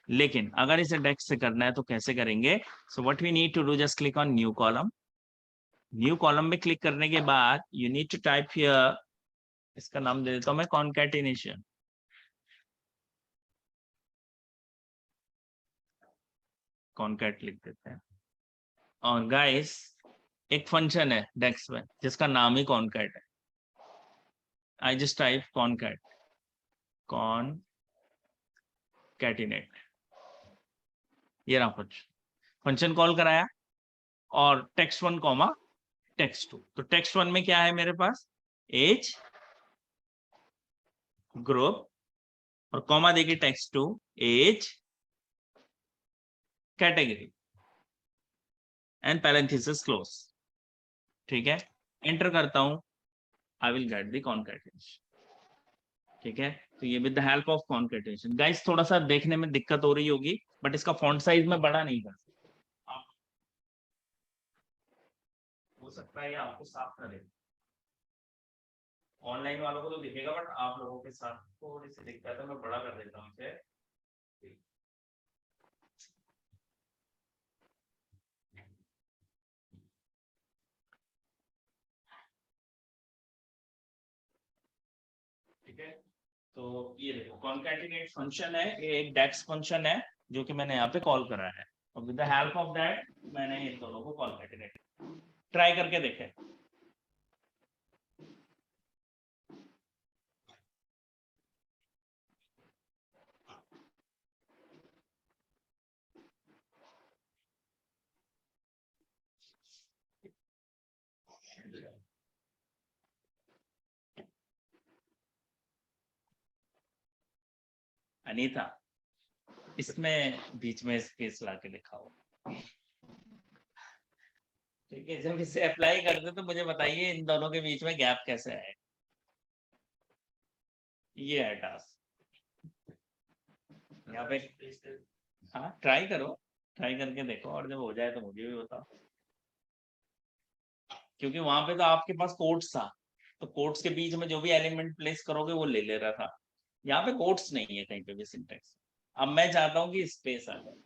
लेकिन अगर इसे डेक्स से करना है तो कैसे करेंगे। So what we need to do, just click on new column. New column में क्लिक करने के बाद you need to type here, इसका नाम दे देता हूं मैं कॉन्कैटिनेशन, कॉन्कैट लिख देते हैं। और गाइस एक फंक्शन है डेक्स में जिसका नाम ही कॉन्कैट है। I just type concat, concatenate, ये रहा फंक्शन कॉल कराया और टेक्स्ट 1 कॉमा टेक्स्ट 2। तो टेक्स्ट 1 में क्या है मेरे पास, एज ग्रुप, और कॉमा देके text 2 age category and parenthesis close, ठीक है। एंटर करता हूं, I will get the concatenation, ठीक है। तो ये with the help of concatenation. Guys थोड़ा सा देखने में दिक्कत हो रही होगी बट इसका फॉन्ट साइज में बड़ा नहीं कर सकता, हो सकता है ये आपको साफ करे, ऑनलाइन वालों को तो दिखेगा बट आप लोगों के साथ थोड़ी सी दिक्कत है। मैं बड़ा कर देता हूँ इसे, ठीक है। तो ये देखो कॉन्कैटिनेट फंक्शन है, ये एक डेक्स फंक्शन है जो कि मैंने यहाँ पे कॉल करा है और with the help of that मैंने इन दोनों को कॉन्कैटिनेट, ट्राई करके देखें। अनीता, इसमें बीच में स्पेस ला के लिखा हो। ठीक है, जब इसे अप्लाई करते तो मुझे बताइए इन दोनों के बीच में गैप कैसे है। ये है टास्क। यहाँ पे हाँ ट्राई करो, ट्राई करके देखो, और जब हो जाए तो मुझे भी बताओ, क्योंकि वहां पे तो आपके पास कोट्स था, तो कोट्स के बीच में जो भी एलिमेंट प्लेस करोगे वो ले ले रहा था। यहाँ पे कोट्स नहीं है कहीं पे भी सिंटेक्स। अब मैं चाहता हूँ कि स्पेस आ जाए।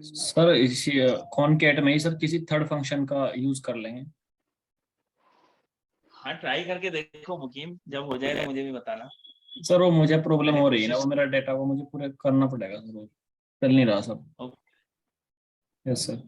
सर इसी कॉनकैट में ही सर किसी थर्ड फंक्शन का यूज कर लेंगे। हाँ ट्राई करके देखो मुकीम, जब हो जाए तो मुझे भी बताना। सर वो मुझे प्रॉब्लम मैंने हो रही है ना, वो कोशिश- मेरा डेटा को मुझे पूरा करना पड़ेगा सर, वो चल नहीं रहा sir. Okay. Yes sir.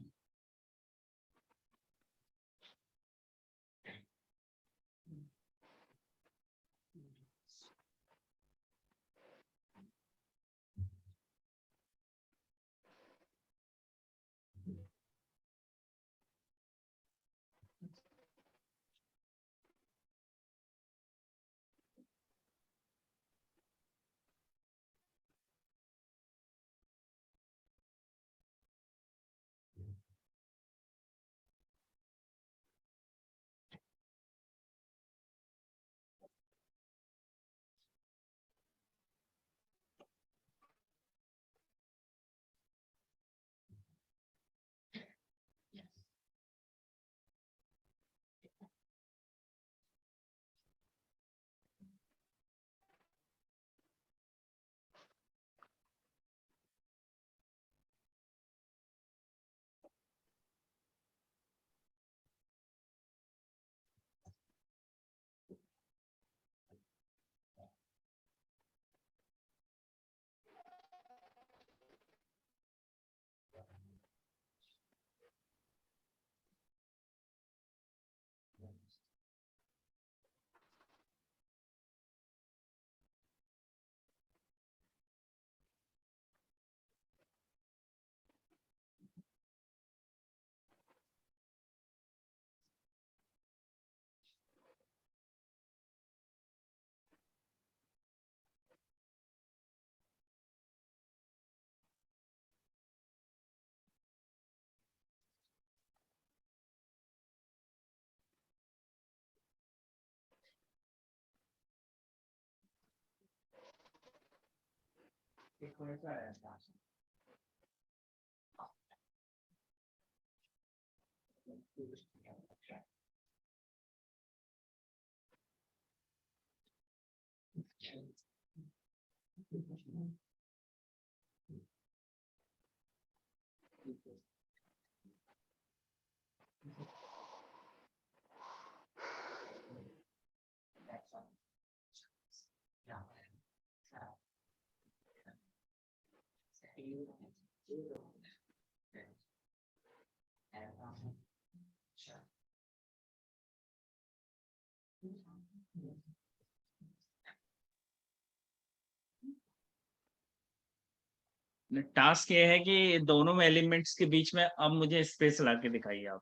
Task ये है कि दोनों एलिमेंट्स के बीच में अब मुझे स्पेस ला के दिखाइए आप।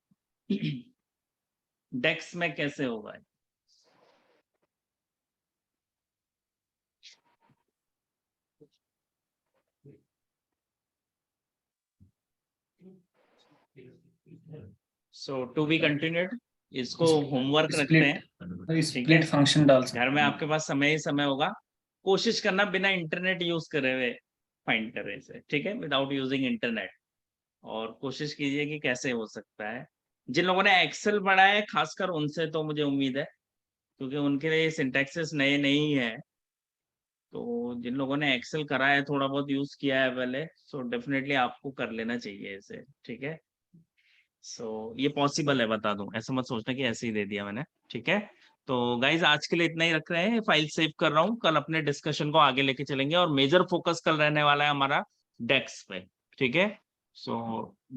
डेक्स में कैसे होगा? सो टू बी कंटिन्यूड, इसको होमवर्क रखते हैं। स्प्लिट फंक्शन डाल सकते घर में हैं। आपके पास समय ही समय होगा, कोशिश करना बिना इंटरनेट यूज करे हुए फाइंड करें इसे, ठीक है, विदाउट यूजिंग इंटरनेट। और कोशिश कीजिए कि कैसे हो सकता है। जिन लोगों ने एक्सेल पढ़ा है खासकर उनसे तो मुझे उम्मीद है, क्योंकि उनके लिए सिंटैक्सेस नए नहीं है, तो जिन लोगों ने एक्सेल करा है, थोड़ा बहुत यूज किया है पहले, सो डेफिनेटली आपको कर लेना चाहिए इसे, ठीक है। सो ये पॉसिबल है, बता दूं, ऐसा मत सोचना कि ऐसे ही दे दिया मैंने, ठीक है। तो गाइज आज के लिए इतना ही रख रहे हैं, फाइल सेव कर रहा हूँ, कल अपने डिस्कशन को आगे लेके चलेंगे और मेजर फोकस कल रहने वाला है हमारा डेक्स पे, ठीक है। सो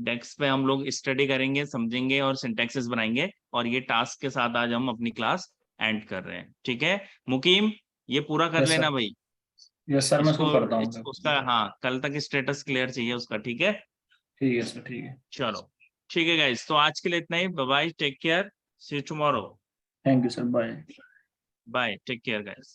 डेक्स पे हम लोग स्टडी करेंगे, समझेंगे और सिंटैक्सेस बनाएंगे, और ये टास्क के साथ आज हम अपनी क्लास एंड कर रहे हैं, ठीक है। मुकीम ये पूरा कर Yes, लेना sir. भाई, यस सर, मैं इसको करता हूँ उसका हाँ कल तक स्टेटस क्लियर चाहिए उसका, ठीक है। ठीक है सर, ठीक है। चलो ठीक है गाइज, तो आज के लिए इतना ही, bye bye, take care, see you tomorrow, thank you sir, bye. Bye, take care guys.